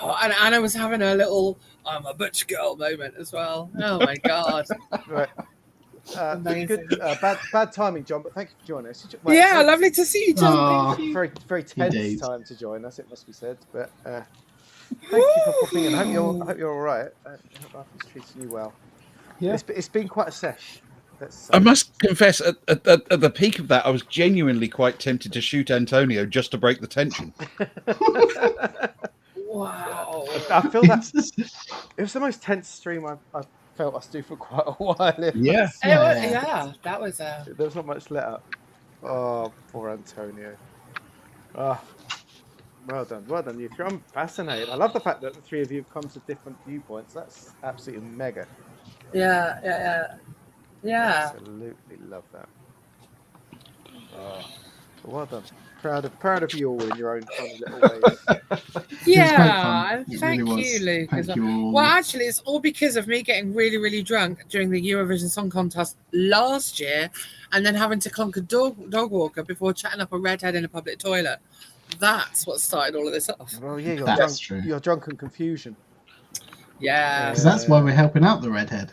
Oh, and Anna was having a little "I'm a butch girl" moment as well. Oh my god! Right. Amazing. Good. Bad timing, John. But thank you for joining us. Yeah, lovely to see you, John. Thank you. Very, very tense Indeed. time to join us. It must be said. But thank you for popping in. I hope you're all right. I hope life is treating you well. Yeah. It's been quite a sesh. I must confess, at the peak of that, I was genuinely quite tempted to shoot Antonio just to break the tension. Wow. I feel that it was the most tense stream I've felt us do for quite a while. Yeah. Yeah, that was There was not much let up. Oh, poor Antonio. Oh, well done, you three. I'm fascinated. I love the fact that the three of you have come to different viewpoints. That's absolutely mega. Yeah. Absolutely love that. Oh, well done. Proud of you all in your own funny little ways. Yeah, and It thank really you, was. Luke. Thank as well. you all. Well, actually, it's all because of me getting really, really drunk during the Eurovision Song Contest last year, and then having to conquer dog walker before chatting up a redhead in a public toilet. That's what started all of this off. Well, yeah, That's true. You're drunken confusion. Yeah, Because that's why we're helping out the redhead.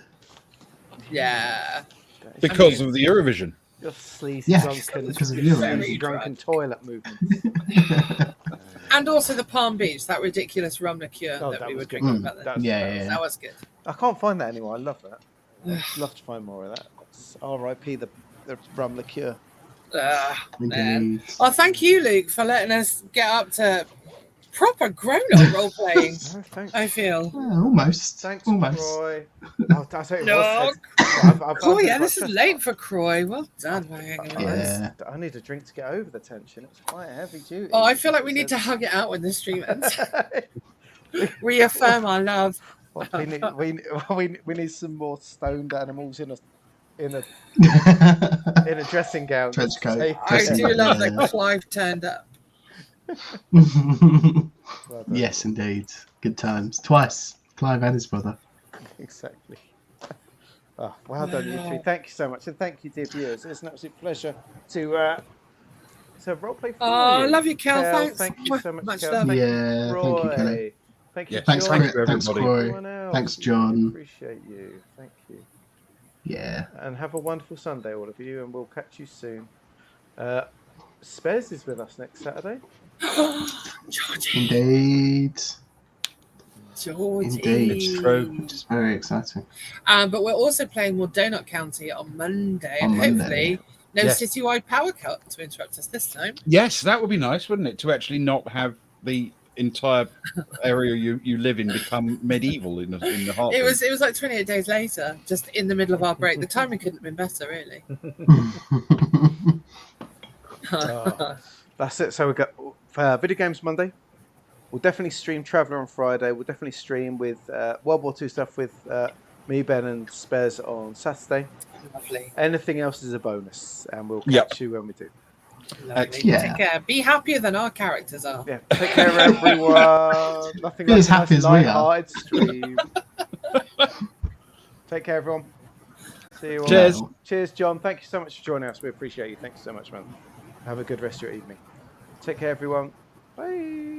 yeah. Because of the Eurovision. Your sleazy Yes, drunken, because of your you. sleazy drunken toilet movement. And also the Palm Beach, that ridiculous rum liqueur Oh, that that we was were good. drinking back then. That was good. I can't find that anymore. I love that. I'd love to find more of that. That's R.I.P. the rum liqueur. Man. Indeed. Oh, thank you, Luke, for letting us get up to proper grown-up role-playing, No, thanks. I feel. Almost. Thanks, Almost. Croy. I'll tell you No. what, Oh, yeah, this is late for Croy. Well done, by hanging on. Yeah. I need a drink to get over the tension. It's quite heavy duty. Oh, I feel like we need to hug it out when this stream ends. Reaffirm our love. we need some more stoned animals in a dressing gown. Trench coat. I do love Yeah. that Clive turned up. Well done. Yes, indeed. Good times. Twice. Clive and his brother. Exactly. Oh, well done, you three. Thank you so much, and thank you, dear viewers. It's an absolute pleasure to roleplay for Oh, you. love you, Kel. Thanks. Thank you so much, Much Kel. love. Thank Yeah, you, thank you, Roy. Kelly. Thank you, Yeah, Thanks, John. Chris. Thanks, everybody. Corey. Everyone else. Thanks, We John. appreciate you. Thank you. Yeah. And have a wonderful Sunday, all of you, and we'll catch you soon. Spez is with us next Saturday. Georgie. Indeed. Georgie. Indeed. It's true. Which is very exciting. But we're also playing more Donut County on Monday, and On Monday. hopefully no Yes. citywide power cut to interrupt us this time. Yes, that would be nice, wouldn't it? To actually not have the entire area you live in become medieval in the heart. It was like 28 days later, just in the middle of our break. The timing couldn't have been better, really. Oh, that's it. So we got video games Monday. We'll definitely stream Traveller on Friday. We'll definitely stream with World War II stuff with me, Ben, and Spez on Saturday. Lovely. Anything else is a bonus, and we'll catch you when we do. Lovely. Yeah. Take care. Be happier than our characters are. Yeah, take care, everyone. Nothing Be like as happy a as we are. light-hearted stream. Take care, everyone. See you all. Cheers. Cheers, John. Thank you so much for joining us. We appreciate you. Thanks so much, man. Have a good rest of your evening. Take care, everyone. Bye.